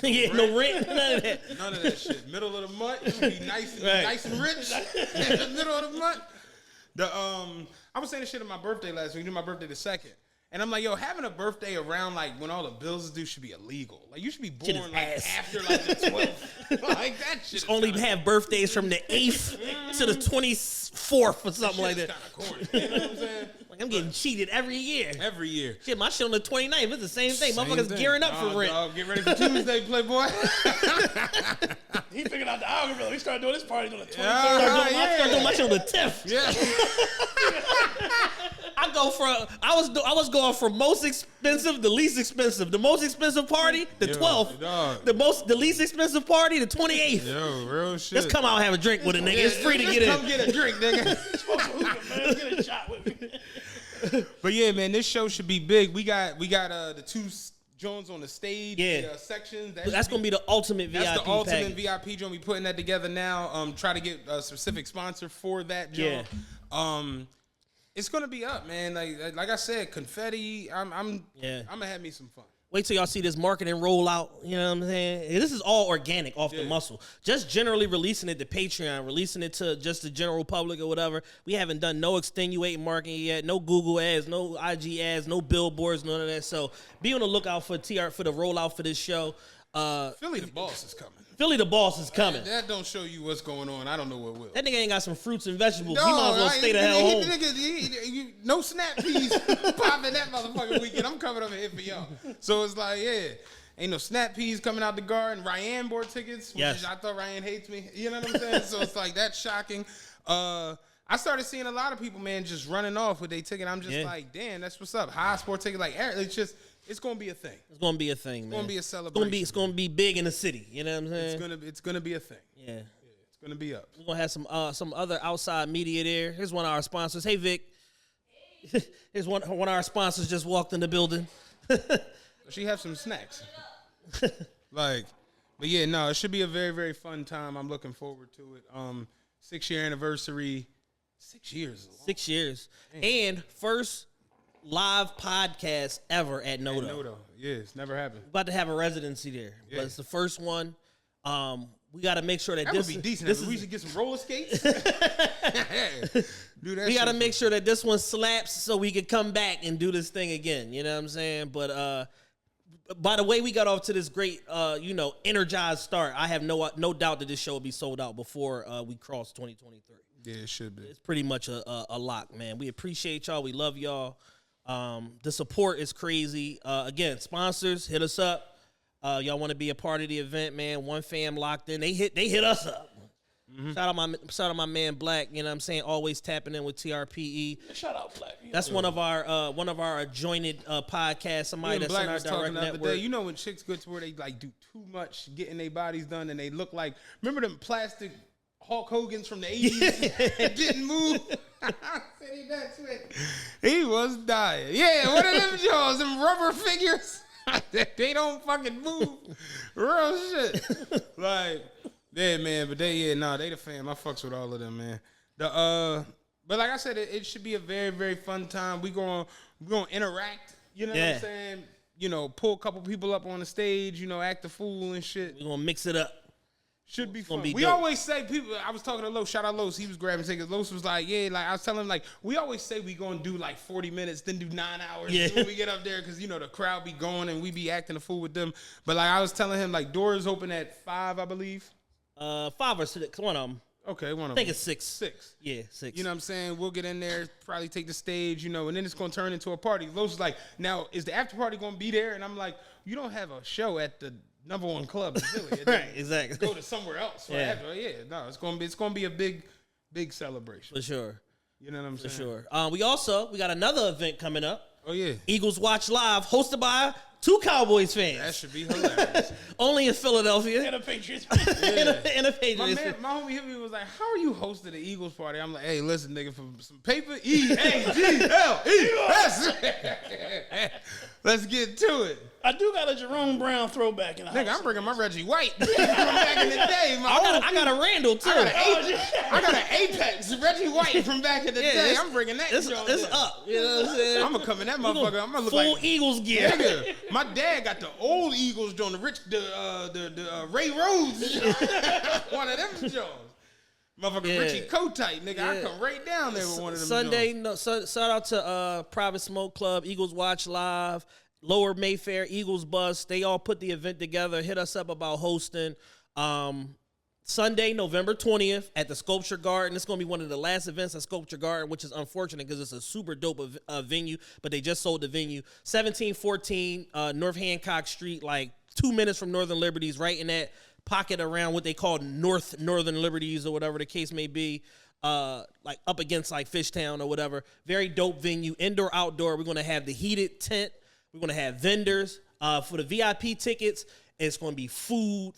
Yeah, no rent. None of that. None of that shit. Middle of the month. You be nice and rich. In the middle of the month. I was saying this shit on my birthday last week. I did my birthday the 2nd. And I'm like, yo, having a birthday around like when all the bills is due should be illegal. Like you should be born like after like the 12th. Like that shit. Just only have birthdays from the 8th to the 24th or something like that. Kind of corny. You know what I'm saying? Like I'm getting cheated every year. Every year. Shit, my shit on the 29th. It's the same thing. Motherfuckers gearing up for rent. Get ready for Tuesday, Playboy. He figured out the algorithm. He started doing his party on the 23rd. I started doing my shit on the 10th. Yeah. I was going from most expensive to least expensive. The most expensive party, the 12th. Dog. The least expensive party, the 28th. Yo, real shit. Just come out and have a drink with a nigga. It's free to get in. Come get a drink, nigga. Man, get a shot with me. But yeah, man, this show should be big. We got the 2 Jones on the stage. Yeah. The sections. That's gonna be the ultimate VIP. That's the ultimate package. VIP joint. We putting that together now. Try to get a specific sponsor for that joint. Yeah. It's gonna be up, man. Like I said, confetti. I'm gonna have me some fun. Wait till y'all see this marketing rollout. You know what I'm saying? This is all organic off the muscle. Just generally releasing it to Patreon, releasing it to just the general public or whatever. We haven't done no extenuating marketing yet. No Google ads, no IG ads, no billboards, none of that. So be on the lookout for the rollout for this show. Philly the Boss is coming. Philly the Boss is coming. That don't show you what's going on. I don't know what will. That nigga ain't got some fruits and vegetables. He might as well stay the hell home. No snap peas popping that motherfucking weekend. I'm coming over here for y'all. So it's like, ain't no snap peas coming out the garden. Ryan bought tickets. Which I thought Ryan hates me. You know what I'm saying? So it's like, that's shocking. I started seeing a lot of people, man, just running off with their ticket. I'm just like, damn, that's what's up. High sport ticket. Like, it's going to be a thing. It's going to be a thing, man. It's going to be a celebration. It's going to be big in the city. You know what I'm saying? It's going to be a thing. Yeah. It's going to be up. We're going to have some other outside media there. Here's one of our sponsors. Hey, Vic. Here's one of our sponsors just walked in the building. She have some snacks. But yeah, no, it should be a very, very fun time. I'm looking forward to it. 6-year anniversary. 6 years. 6 years. Damn. And first live podcast ever at Noto. Yeah, it's never happened. We're about to have a residency there, but it's the first one. We got to make sure that this would be decent. We should get some roller skates. Do that. We got to make sure that this one slaps so we can come back and do this thing again. You know what I'm saying? But by the way, we got off to this great, energized start. I have no doubt that this show will be sold out before we cross 2023. Yeah, it should be. It's pretty much a lock, man. We appreciate y'all. We love y'all. The support is crazy. Again, sponsors, hit us up. Y'all want to be a part of the event, man. One Fam locked in. They hit us up. Mm-hmm. Shout out my man Black. You know what I'm saying? Always tapping in with TRPE. Shout out Black. That's one of our adjointed podcasts. Somebody that's in our direct network. You know when chicks go to where they like do too much getting their bodies done and they look like, remember them plastic Hulk Hogan's from the 80s didn't move. He was dying. Yeah, what are them jaws? Them rubber figures? They don't fucking move. Real shit. Like, yeah, man. But they the fam. I fucks with all of them, man. But like I said, it should be a very, very fun time. We gonna interact. You know what I'm saying? Pull a couple people up on the stage. Act the fool and shit. We gonna mix it up. Should be fun. We always say people. I was talking to Los. Shout out Los. He was grabbing tickets. Los was like, I was telling him like we always say we gonna do like 40 minutes, then do 9 hours when we get up there because the crowd be going and we be acting a fool with them. But like I was telling him like doors open at 5, I believe. 5 or 6. One of them. Okay, one of them. I think it's 6. 6. Yeah, 6. You know what I'm saying? We'll get in there, probably take the stage, and then it's gonna turn into a party. Los is like, now is the after party gonna be there? And I'm like, you don't have a show at the number 1 club in Philly. Right, exactly. Go to somewhere else. No, it's gonna be a big celebration. For sure. You know what I'm saying? For sure. We got another event coming up. Oh yeah. Eagles Watch Live, hosted by 2 Cowboys fans. That should be hilarious. Only in Philadelphia. And a Patriots. and a Patriots. My homie hit me was like, how are you hosting the Eagles party? I'm like, hey, listen, nigga, for some paper, E-A-G-L-E-S. Let's get to it. I do got a Jerome Brown throwback in the house. Nigga, I'm bringing my Reggie White from back in the day. I got a Randall, too. I got an Apex Reggie White from back in the day. I'm bringing that. It's up. You know what I'm saying? I'm going to come in that motherfucker. I'm going to look full like Eagles gear. Nigga, my dad got the old Eagles joint, the Ray Rhodes. One of them joints. Motherfucker Richie Kotite, nigga. I come right down there with one of them Sunday, shout out to Private Smoke Club, Eagles Watch Live, Lower Mayfair, Eagles Bus. They all put the event together. Hit us up about hosting. Sunday, November 20th at the Sculpture Garden. It's going to be one of the last events at Sculpture Garden, which is unfortunate because it's a super dope venue, but they just sold the venue. 1714 North Hancock Street, like 2 minutes from Northern Liberties, right in that pocket around what they call Northern Liberties or whatever the case may be, like up against like Fishtown or whatever. Very dope venue, indoor, outdoor. We're going to have the heated tent. We're going to have vendors. For the VIP tickets, it's going to be free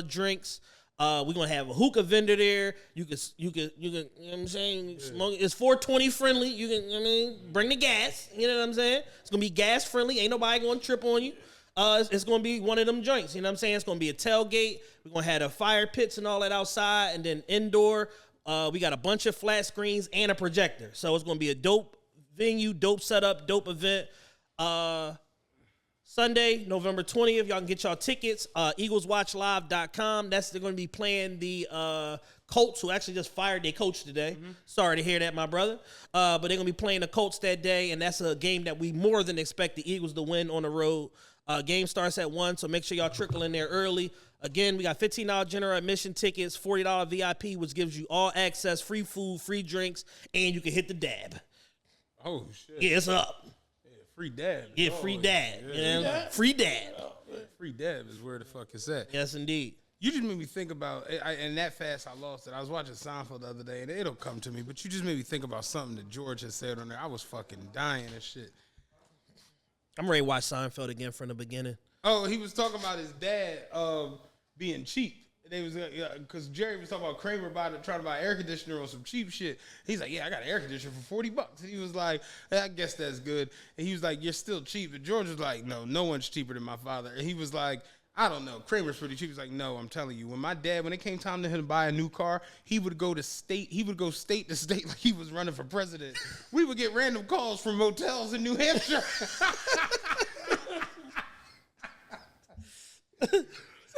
drinks. We're going to have a hookah vendor there. You can, you know what I'm saying? Smoke. It's 420 friendly. You can, bring the gas. You know what I'm saying? It's going to be gas friendly. Ain't nobody going to trip on you. It's going to be one of them joints. You know what I'm saying? It's going to be a tailgate. We're going to have the fire pits and all that outside, and then indoor. We got a bunch of flat screens and a projector. So it's going to be a dope venue, dope setup, dope event. Sunday, November 20th, y'all can get y'all tickets. EaglesWatchLive.com. They're going to be playing the Colts, who actually just fired their coach today. Sorry to hear that, my brother. But they're going to be playing the Colts that day, and that's a game that we more than expect the Eagles to win on the road. Game starts at 1, so make sure y'all trickle in there early. Again, we got $15 general admission tickets, $40 VIP, which gives you all access, free food, free drinks, and you can hit the dab. Oh, shit. Yeah, it's up. Free dab. Yeah, free dab. Yeah. Free dab. Free dab is where the fuck it's at. Yes, indeed. You just made me think about, and that fast I lost it. I was watching Seinfeld the other day, and it'll come to me, but you just made me think about something that George had said on there. I was fucking dying and shit. I'm ready to watch Seinfeld again from the beginning. Oh, he was talking about his dad being cheap. They was because Jerry was talking about Kramer trying to buy air conditioner on some cheap shit. He's like, yeah, I got an air conditioner for $40. And he was like, I guess that's good. And he was like, you're still cheap. And George was like, no one's cheaper than my father. And he was like, I don't know. Kramer's pretty cheap. He's like, no, I'm telling you. When my dad, when it came time to him to buy a new car, he would go state to state like he was running for president. We would get random calls from motels in New Hampshire.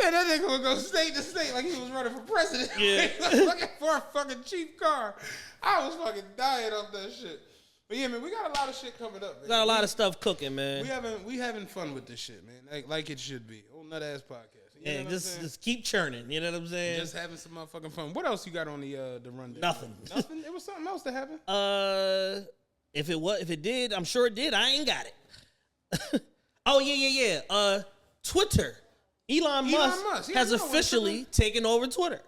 And that nigga would go state to state like he was running for president. Yeah. Looking for a fucking cheap car. I was fucking dying off that shit. But yeah, man, we got a lot of shit coming up, man. Got a lot of stuff cooking, man. We having fun with this shit, man. Like it should be. Old Nut Ass Podcast. You know what I'm saying? Just keep churning. You know what I'm saying? Just having some motherfucking fun. What else you got on the rundown? Nothing. Nothing? It was something else that happened? If it did, I'm sure it did. I ain't got it. Oh yeah. Twitter. Elon Musk has officially taken over Twitter.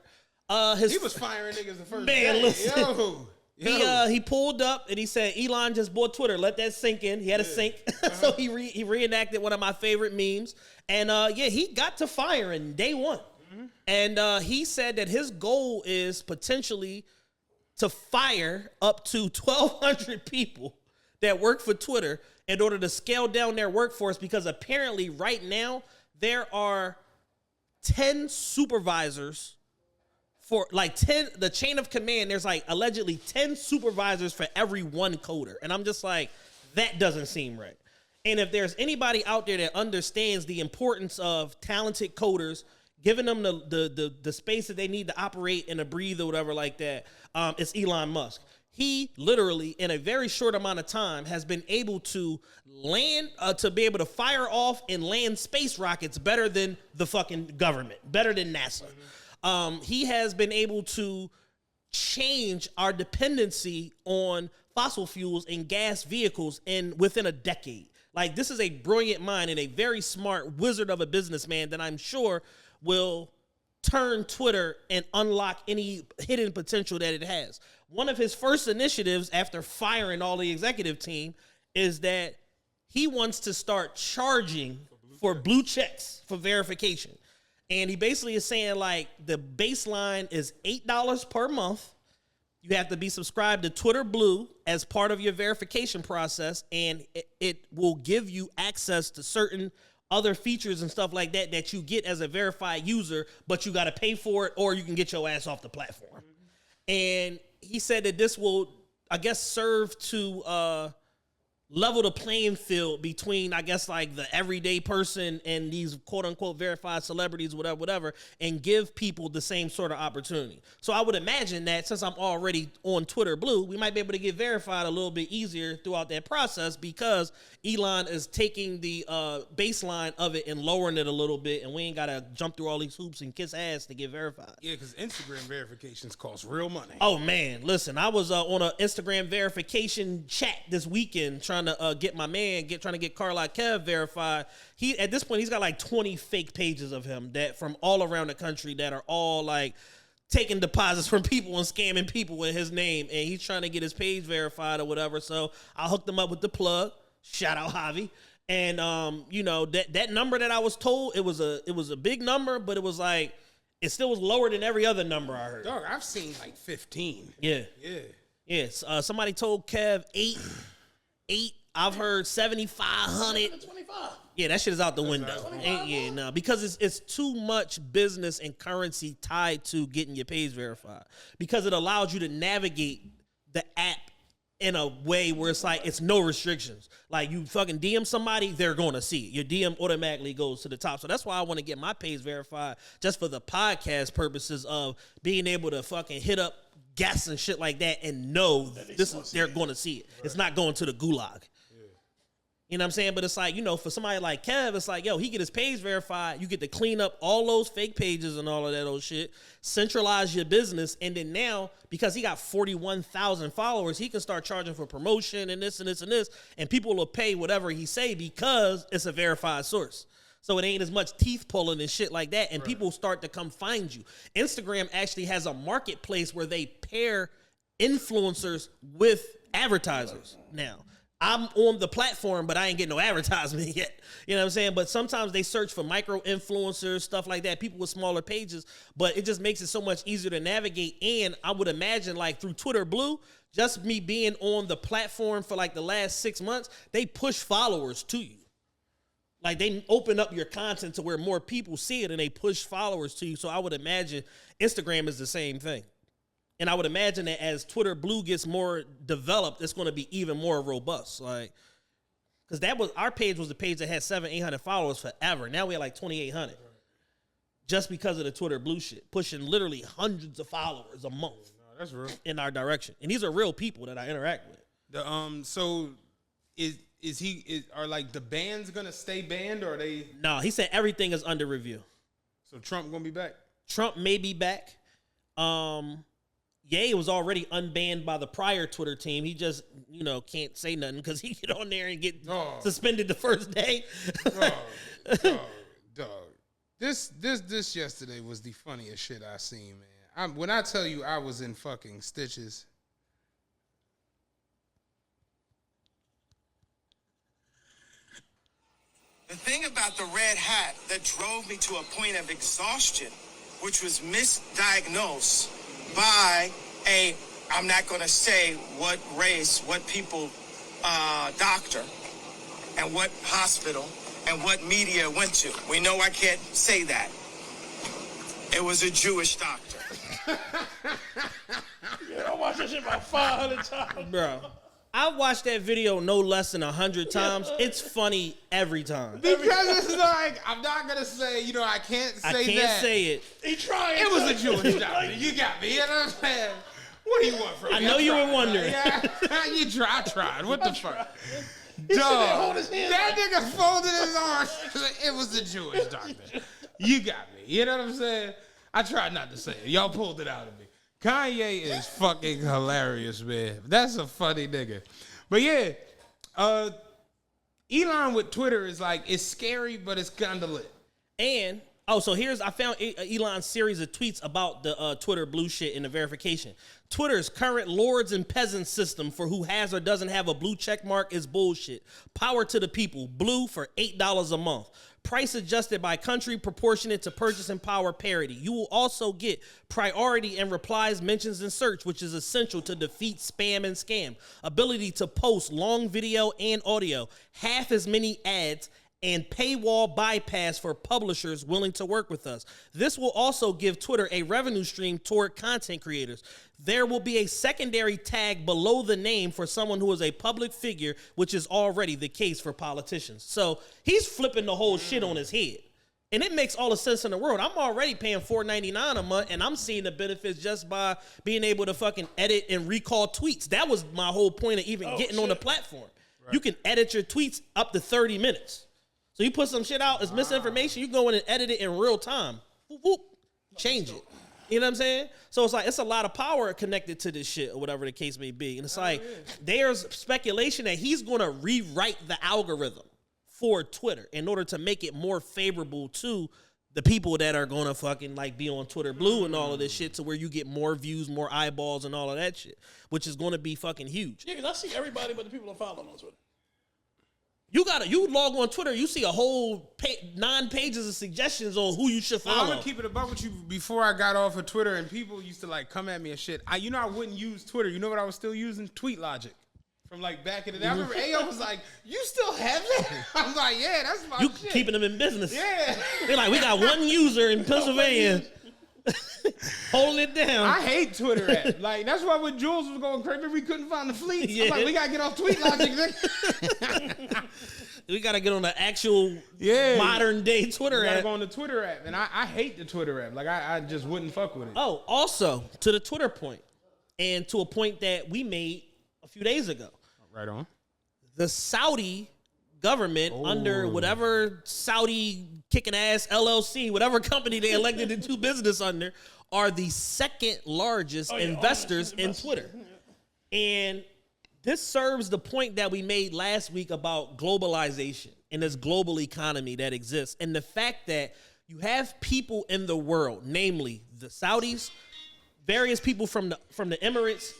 He was firing niggas the first man, day. Listen. Yo. He pulled up and he said, Elon just bought Twitter. Let that sink in. He had a sink. So he reenacted one of my favorite memes. And he got to firing day one. And he said that his goal is potentially to fire up to 1,200 people that work for Twitter in order to scale down their workforce, because apparently right now there are 10 supervisors for like 10, the chain of command. There's like allegedly 10 supervisors for every one coder. And I'm just like, that doesn't seem right. And if there's anybody out there that understands the importance of talented coders, giving them the space that they need to operate and to breathe or whatever like that, it's Elon Musk. He literally, in a very short amount of time, has been able to land, to be able to fire off and land space rockets better than the fucking government, better than NASA. He has been able to change our dependency on fossil fuels and gas vehicles within a decade. Like, this is a brilliant mind and a very smart wizard of a businessman that I'm sure will turn Twitter and unlock any hidden potential that it has. One of his first initiatives after firing all the executive team is that he wants to start charging for blue checks for verification. And he basically is saying, like, the baseline is $8 per month. You have to be subscribed to Twitter Blue as part of your verification process, and it will give you access to certain other features and stuff like that that you get as a verified user, but you got to pay for it or you can get your ass off the platform. And he said that this will, I guess, serve to level the playing field between, I guess, like the everyday person and these quote unquote verified celebrities, whatever, and give people the same sort of opportunity. So I would imagine that since I'm already on Twitter Blue, we might be able to get verified a little bit easier throughout that process, because Elon is taking the baseline of it and lowering it a little bit, and we ain't got to jump through all these hoops and kiss ass to get verified. Yeah, because Instagram verifications cost real money. Oh, man. Listen, I was on an Instagram verification chat this weekend trying to get my man, trying to get Carla Kev verified. At this point, he's got like 20 fake pages of him that from all around the country that are all like taking deposits from people and scamming people with his name, and he's trying to get his page verified or whatever. So I hooked him up with the plug. Shout out Javi. And that number that I was told, it was a big number, but it was like it still was lower than every other number I heard. Dog, I've seen like 15. Yeah. Yeah. Yes. Somebody told Kev 8. I've heard 7,500. 25. Yeah, that shit is out the window. No, because it's too much business and currency tied to getting your page verified. Because it allows you to navigate the app in a way where it's like it's no restrictions. Like you fucking DM somebody, they're gonna see it. Your DM automatically goes to the top. So that's why I want to get my page verified, just for the podcast purposes of being able to fucking hit up guests and shit like that and know they're gonna see it. Right. It's not going to the gulag. You know what I'm saying? But it's like, for somebody like Kev, it's like, yo, he get his page verified. You get to clean up all those fake pages and all of that old shit, centralize your business. And then now, because he got 41,000 followers, he can start charging for promotion and this and this and this. And people will pay whatever he say because it's a verified source. So it ain't as much teeth pulling and shit like that. And people start to come find you. Instagram actually has a marketplace where they pair influencers with advertisers now. I'm on the platform, but I ain't getting no advertisement yet. You know what I'm saying? But sometimes they search for micro influencers, stuff like that, people with smaller pages, but it just makes it so much easier to navigate. And I would imagine like through Twitter Blue, just me being on the platform for like the last 6 months, they push followers to you. Like they open up your content to where more people see it and they push followers to you. So I would imagine Instagram is the same thing. And I would imagine that as Twitter Blue gets more developed, it's going to be even more robust. Like, because our page was the page that had 700-800 followers forever. Now we have like 2,800, just because of the Twitter Blue shit, pushing literally hundreds of followers a month. No, that's real. In our direction, and these are real people that I interact with. So are like the bands gonna stay banned, or are they? No, he said everything is under review. So Trump gonna be back? Trump may be back. Ye was already unbanned by the prior Twitter team. He just, can't say nothing because he get on there and get suspended the first day. Dog. This yesterday was the funniest shit I seen, man. When I tell you I was in fucking stitches. The thing about the red hat that drove me to a point of exhaustion, which was misdiagnosed by I'm not going to say what race, what people, doctor, and what hospital, and what media went to. We know I can't say that. It was a Jewish doctor. I watched that shit about 500 times. Bro, I watched that video no less than 100 times. It's funny every time. Because it's like, I'm not going to say, I can't say that. I can't say it. He tried. It was a Jewish doctor. You got me. You know what I'm saying? What do you want from me? I know you were wondering. I tried. What the fuck? Dog, that nigga folded his arms. It was a Jewish doctor. You got me. You know what I'm saying? I tried not to say it. Y'all pulled it out of me. Kanye is fucking hilarious, man. That's a funny nigga. But yeah, Elon with Twitter is like, it's scary, but it's kind of lit. And, I found Elon's series of tweets about the Twitter Blue shit and the verification. Twitter's current lords and peasants system for who has or doesn't have a blue check mark is bullshit. Power to the people. Blue for $8 a month. Price adjusted by country proportionate to purchasing power parity. You will also get priority and replies, mentions, and search, which is essential to defeat spam and scam. Ability to post long video and audio. Half as many ads and paywall bypass for publishers willing to work with us. This will also give Twitter a revenue stream toward content creators. There will be a secondary tag below the name for someone who is a public figure, which is already the case for politicians. So he's flipping the whole shit on his head. And it makes all the sense in the world. I'm already paying $4.99 a month, and I'm seeing the benefits just by being able to fucking edit and recall tweets. That was my whole point of even getting on the platform. Right. You can edit your tweets up to 30 minutes. So you put some shit out, it's misinformation, you go in and edit it in real time. Whoop, whoop, change it. You know what I'm saying? So it's like, it's a lot of power connected to this shit or whatever the case may be. And it's like, there's speculation that he's going to rewrite the algorithm for Twitter in order to make it more favorable to the people that are going to fucking like be on Twitter Blue and all of this shit to where you get more views, more eyeballs and all of that shit, which is going to be fucking huge. Yeah, because I see everybody but the people I'm following on Twitter. You log on Twitter, you see a whole 9 pages of suggestions on who you should follow. I'm gonna keep it above with you. Before I got off of Twitter, and people used to like come at me and shit. I wouldn't use Twitter. You know what I was still using? Tweet Logic. from like back in the day. I remember AO was like, "You still have that?" I was like, "Yeah, that's my You shit." keeping them in business. Yeah. They're like, we got one user in Pennsylvania holding it down. I hate Twitter app. Like that's why when Jules was going crazy, we couldn't find the fleets. Yeah. I'm like, we gotta get off Tweet Logic. We got to get on the actual modern day Twitter gotta app. go on the Twitter app, and I hate the Twitter app. Like I just wouldn't fuck with it. Oh, also to the Twitter point, and to a point that we made a few days ago. Right on. The Saudi government, under whatever Saudi kicking ass LLC, whatever company they elected to do business under, are the second largest investors in Twitter. And this serves the point that we made last week about globalization and this global economy that exists. And the fact that you have people in the world, namely the Saudis, various people from the Emirates,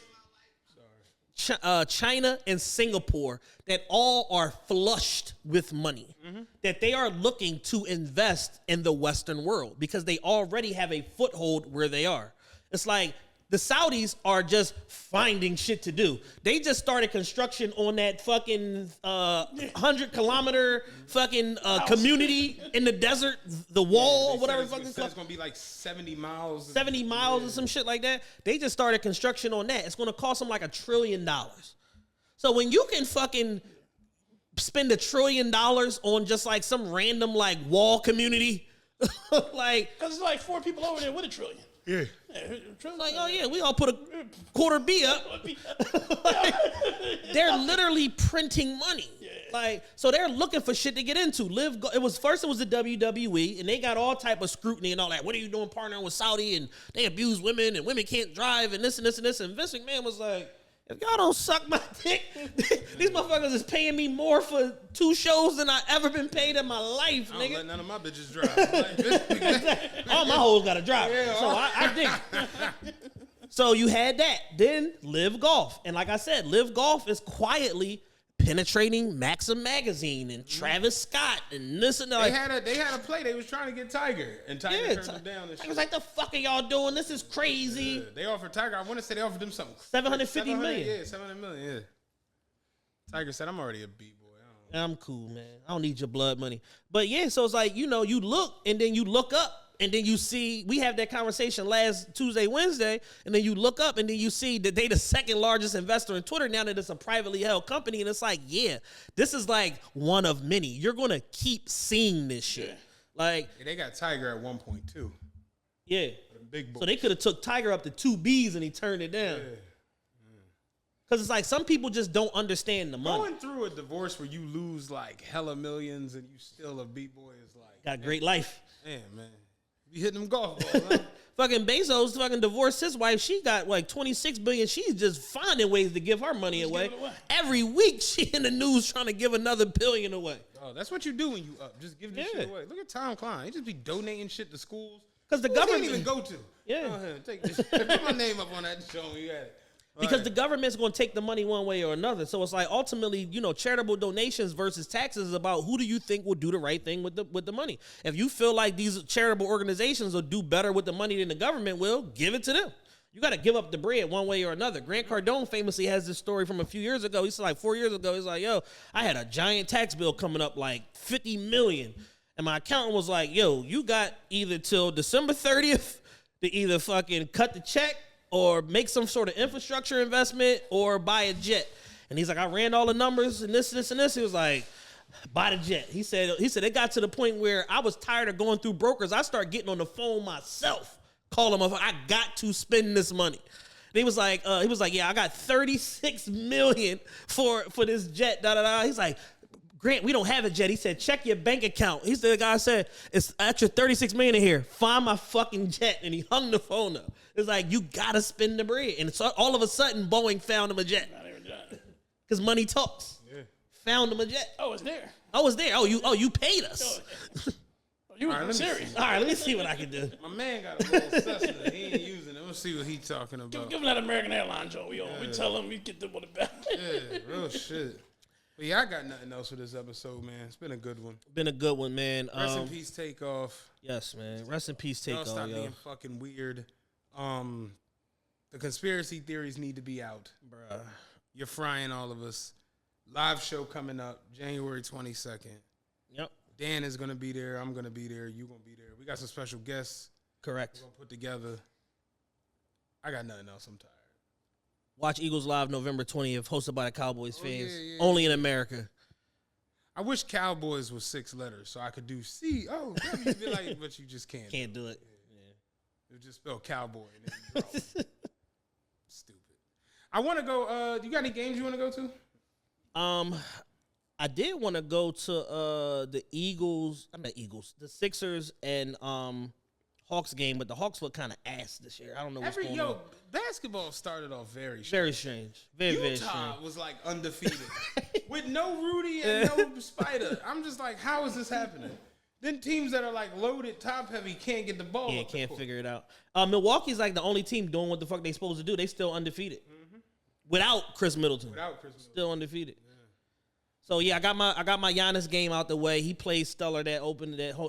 China and Singapore, that all are flushed with money, that they are looking to invest in the Western world because they already have a foothold where they are. It's like the Saudis are just finding shit to do. They just started construction on that fucking 100-kilometer fucking community in the desert, the wall, or whatever. It's going to be like 70 miles. 70 miles or some shit like that. They just started construction on that. It's going to cost them like $1 trillion. So when you can fucking spend $1 trillion on just like some random like wall community, like, Because it's like 4 people over there with $1 trillion. Yeah. like, oh yeah, we all put a quarter B up. They're literally printing money. Like, so they're looking for shit to get into. It was the WWE, and they got all type of scrutiny and all that. What are you doing partnering with Saudi? And they abuse women, and women can't drive, and this and this and this. And Vince McMahon was like, if y'all don't suck my dick, these motherfuckers is paying me more for 2 shows than I ever been paid in my life, I don't nigga. let none of my bitches drive. All my hoes got to drive. Yeah, So I dig it. So you had that. Then Live Golf. And like I said, Live Golf is quietly penetrating Maxim Magazine and Travis Scott and this and that. They had a play. They was trying to get Tiger, and Tiger turned them down. And I shit. was like, the fuck are y'all doing? This is crazy. Yeah, they offered Tiger. I want to say they offered them something. 750 million. Yeah, 700 million. Yeah. Tiger said, "I'm already a B-boy. I'm cool, man. I don't need your blood money." But yeah, so it's like, you know, you look and then you look up and then you see, we have that conversation last Tuesday, Wednesday, and then you look up and then you see that they the second largest investor in Twitter now that it's a privately held company. And it's like, yeah, this is like one of many. You're going to keep seeing this shit. Like, They got Tiger at 1.2. yeah. Big boy. So they could have took Tiger up to 2 Bs and he turned it down. Because it's like some people just don't understand the money. Going through a divorce where you lose like hella millions and you still a B-boy is like, Got a great life. damn, man. You hitting them golf balls, huh? Fucking Bezos fucking divorced his wife. She got like 26 billion. She's just finding ways to give her money away. Every week she in the news trying to give another billion away. Oh, that's what you do when you up. Just give this shit away. Look at Tom Klein. He just be donating shit to schools. Because the Schools government he didn't even go to. Yeah. Go ahead, take this. Put my name up on that show. You got it. Because the government's going to take the money one way or another. So it's like ultimately, you know, charitable donations versus taxes is about who do you think will do the right thing with the money. If you feel like these charitable organizations will do better with the money than the government will, give it to them. You got to give up the bread one way or another. Grant Cardone famously has this story from a few years ago. He said like 4 years ago, he's like, yo, I had a giant tax bill coming up like 50 million. And my accountant was like, yo, you got either till December 30th to either fucking cut the check or make some sort of infrastructure investment or buy a jet. And he's like, I ran all the numbers and this, and this. He was like, buy the jet. He said it got to the point where I was tired of going through brokers. I started getting on the phone myself, calling them up. I got to spend this money. And he was like, yeah, I got 36 million for this jet. Da da da. He's like, Grant, we don't have a jet. He said, check your bank account. He said, the guy said, it's extra 36 million in here. Find my fucking jet. And he hung the phone up. It's like, you gotta spend the bread. And so all of a sudden, Boeing found him a jet. Because money talks. Yeah. Found him a jet. Oh, it's there. Oh, it's there. Oh, you paid us. You were serious. All right, let me see what I can do. My man got a little Cessna. He ain't using it. Let's see what he talking about. Give him that American Airlines joke. We tell him we get them on the back. Yeah, real shit. But yeah, I got nothing else for this episode, man. It's been a good one. Been a good one, man. Rest in peace, Takeoff. Yes, man. Rest in peace, Y'all Takeoff. stop being fucking weird. The conspiracy theories need to be out. Bruh. You're frying all of us. Live show coming up January 22nd. Yep. Dan is going to be there. I'm going to be there. You're going to be there. We got some special guests. Correct. We're going to put together. I got nothing else. I'm tired. Watch Eagles Live November 20th, hosted by the Cowboys fans. Yeah. Only in America. I wish Cowboys was 6 letters so I could do C-O-W. Be like, but you just can't. Can't do it. Yeah. It just spell cowboy. And then stupid. I want to go. You got any games you want to go to? I did want to go to the Eagles. The Sixers and Hawks game, but the Hawks look kind of ass this year. I don't know what's going on. Basketball started off very strange. Very strange. Very Utah strange. was like undefeated with no Rudy and no Spider. I'm just like, how is this happening? Then teams that are like loaded, top heavy, can't get the ball. Yeah, can't figure it out. Milwaukee's like the only team doing what the fuck they supposed to do. They still undefeated without Chris Middleton. Still undefeated. Yeah. So yeah, I got my Giannis game out the way. He played stellar that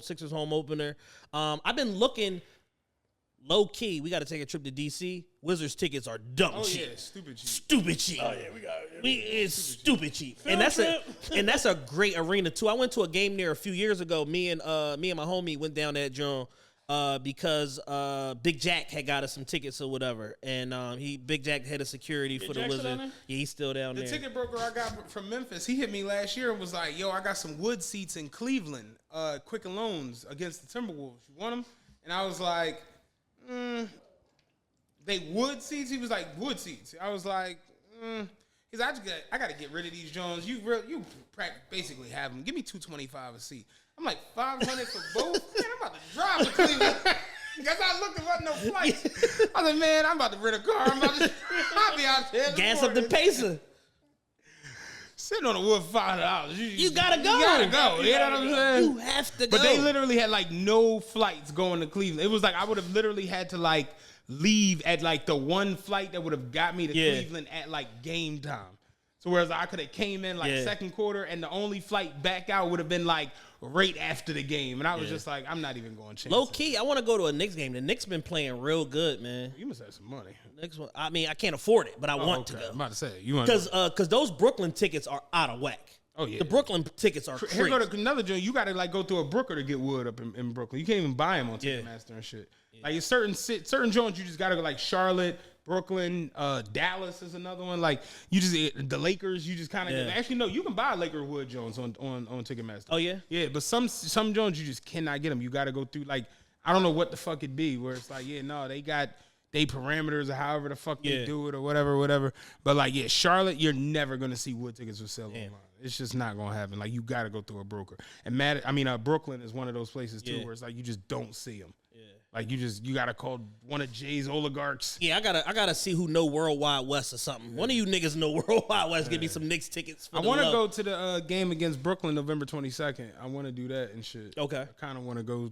Sixers home opener. I've been looking low key. We got to take a trip to DC. Wizards tickets are dumb cheap. Yeah, stupid cheap. Stupid cheap. Oh yeah, we got it. It's stupid cheap. And that's a great arena too. I went to a game there a few years ago. Me and my homie went down that joint because Big Jack had got us some tickets or whatever. And Big Jack had a security for the Jack still down Wizards. there? Yeah, he's still down The there. ticket broker I got from Memphis, he hit me last year and was like, yo, I got some wood seats in Cleveland, Quicken Loans against the Timberwolves. You want them? And I was like, they wood seats? He was like, wood seats. I was like, he's like, I got to get rid of these Jones. You basically have them. Give me $225 a seat. I'm like, $500 for both? Man, I'm about to drive to Cleveland. Because I looked, there wasn't no flights. I was like, man, I'm about to rent a car. I'll be out there. Gas up the pacer. Sitting on the wood for $5. You gotta go. You gotta go. You know what I'm saying? You have to go. But they literally had like no flights going to Cleveland. It was like I would have literally had to like leave at like the one flight that would have got me to Cleveland at like game time. So whereas I could have came in like second quarter and the only flight back out would have been like right after the game. And I was just like, I'm not even going to change. Low key, I want to go to a Knicks game. The Knicks been playing real good, man. You must have some money. Next one, I mean, I can't afford it, but I want to go. I'm about to say you want because those Brooklyn tickets are out of whack. Oh yeah, the Brooklyn tickets are crazy. Here go to another joint. You got to like go through a Brooker to get wood up in Brooklyn. You can't even buy them on Ticketmaster and shit. Yeah. Like certain joints, you just got to go like Charlotte, Brooklyn, Dallas is another one. Like you just the Lakers, you just kind of actually no, you can buy Laker Wood Jones on Ticketmaster. Oh yeah, yeah. But some Jones you just cannot get them. You got to go through like I don't know what the fuck it be where it's like they got they parameters or however the fuck they do it or whatever. But like Charlotte, you're never gonna see Wood tickets for sale online. It's just not gonna happen. Like you got to go through a broker. And Brooklyn is one of those places too where it's like you just don't see them. Like you gotta call one of Jay's oligarchs. Yeah, I gotta see who know Worldwide West or something. One of you niggas know Worldwide West. Give me some Knicks tickets. I want to go to the game against Brooklyn November 22nd. I want to do that and shit. Okay. I kind of want to go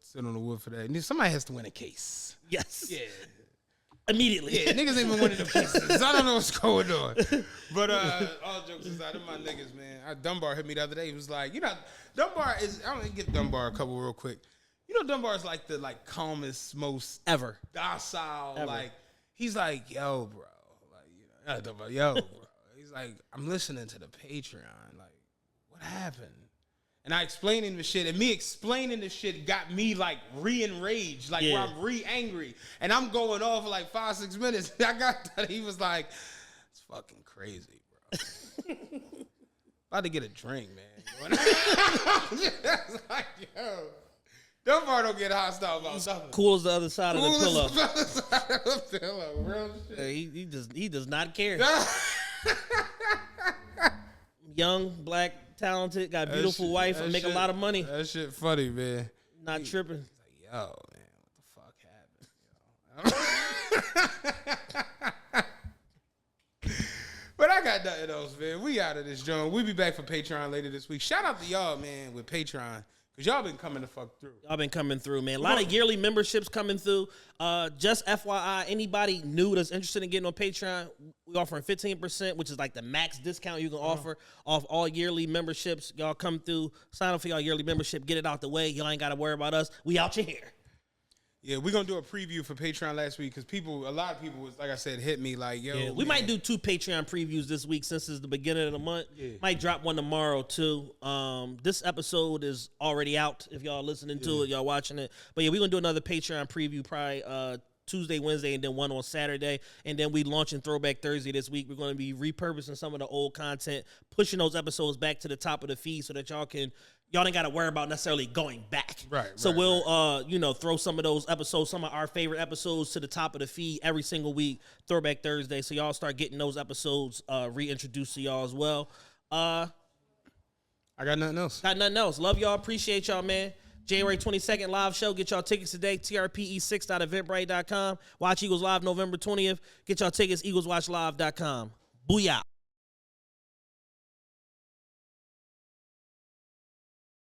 sit on the wood for that. And somebody has to win a case. Yes. Yeah. Immediately. Yeah, niggas ain't been winning the cases. I don't know what's going on. But all jokes aside, them my niggas, man. Dunbar hit me the other day. He was like, Dunbar is. I'm gonna give Dunbar a couple real quick. Dunbar is like the calmest, most ever docile. Ever. Like he's like, yo, bro. Like Dunbar, yo, bro. He's like, I'm listening to the Patreon. Like, what happened? And I explained him the shit, and me explaining the shit got me like re-enraged, like where I'm re-angry, and I'm going off for like 5-6 minutes. I got that he was like, it's fucking crazy, bro. About to get a drink, man. Like, yo. Dunbar don't get hostile about something. Cool as the other side of the pillow. Cool as the other side of the pillow. Real shit. He does not care. Young, black, talented, got a beautiful wife, and make a lot of money. That shit funny, man. Not tripping. He's like, yo, man, what the fuck happened? But I got nothing else, man. We out of this joint. We'll be back for Patreon later this week. Shout out to y'all, man, with Patreon. Because y'all been coming the fuck through. Y'all been coming through, man. A lot of yearly memberships coming through. Just FYI, anybody new that's interested in getting on Patreon, we offering 15%, which is like the max discount you can offer off all yearly memberships. Y'all come through, sign up for y'all yearly membership, get it out the way. Y'all ain't got to worry about us. We out your hair. Yeah, we're gonna do a preview for Patreon last week because a lot of people was, like I said, hit me like, yo. Yeah, we might do 2 Patreon previews this week since it's the beginning of the month. Yeah. Might drop one tomorrow too. This episode is already out. If y'all listening to it, y'all watching it. But yeah, we're gonna do another Patreon preview probably Tuesday, Wednesday, and then one on Saturday. And then we launching Throwback Thursday this week. We're going to be repurposing some of the old content, pushing those episodes back to the top of the feed so that y'all ain't got to worry about necessarily going back. Right. So we'll, throw some of those episodes, some of our favorite episodes to the top of the feed every single week, Throwback Thursday. So y'all start getting those episodes reintroduced to y'all as well. I got nothing else. Love y'all. Appreciate y'all, man. January 22nd live show. Get y'all tickets today. TRPE6.eventbrite.com. Watch Eagles Live November 20th. Get y'all tickets. EaglesWatchLive.com. Booyah.